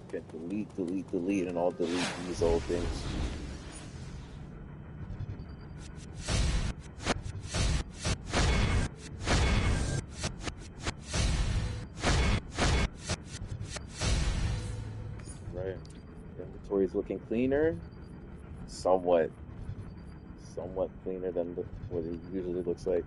Okay, delete, and I'll delete these old things. Right. The inventory is looking cleaner. Somewhat cleaner than what it usually looks like.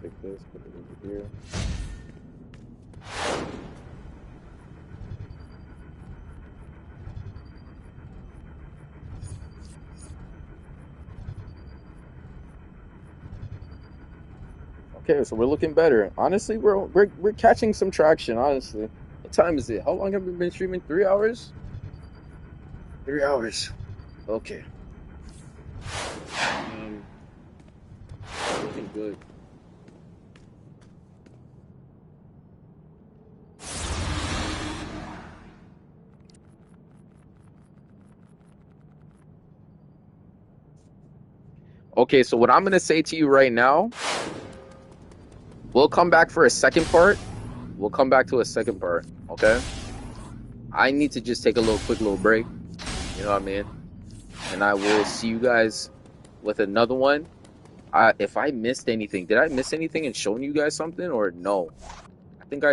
Take this, put it over here. Okay, so we're looking better. Honestly, we're catching some traction. Honestly, what time is it? How long have we been streaming? 3 hours. 3 hours. Okay. Looking good. Okay, so what I'm gonna say to you right now, we'll come back for a second part, We'll come back to a second part, okay? I need to just take a quick little break. You know what I mean? And I will see you guys with another one. If I missed anything, did I miss anything in showing you guys something or no? I think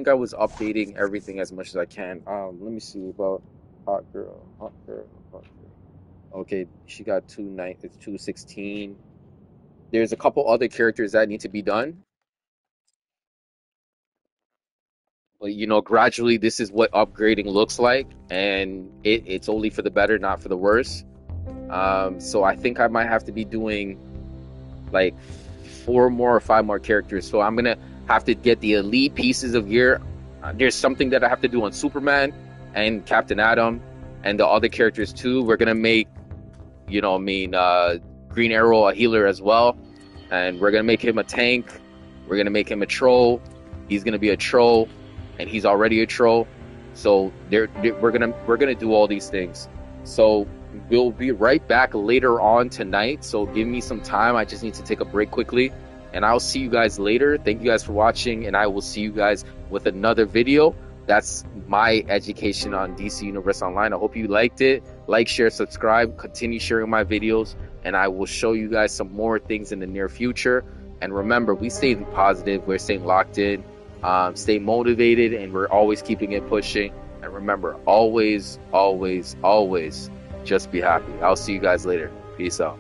I was updating everything as much as I can. Let me see about hot girl. Okay, she got 216. There's a couple other characters that need to be done. But you know, gradually this is what upgrading looks like, and it's only for the better, not for the worse. So I think I might have to be doing like 4 more or 5 more characters. So I'm gonna have to get the elite pieces of gear. There's something that I have to do on Superman and Captain Atom and the other characters too. We're gonna make, you know, Green Arrow a healer as well, and we're gonna make him a tank. We're gonna make him a troll. He's gonna be a troll, and he's already a troll. So we're gonna do all these things. So we'll be right back later on tonight. So give me some time. I just need to take a break quickly, and I'll see you guys later. Thank you guys for watching, and I will see you guys with another video. That's my education on DC Universe Online. I hope you liked it. Like, share, subscribe, continue sharing my videos, and I will show you guys some more things in the near future. And remember, we stay positive, we're staying locked in, stay motivated, and we're always keeping it pushing. And remember, always, always, always just be happy. I'll see you guys later. Peace out.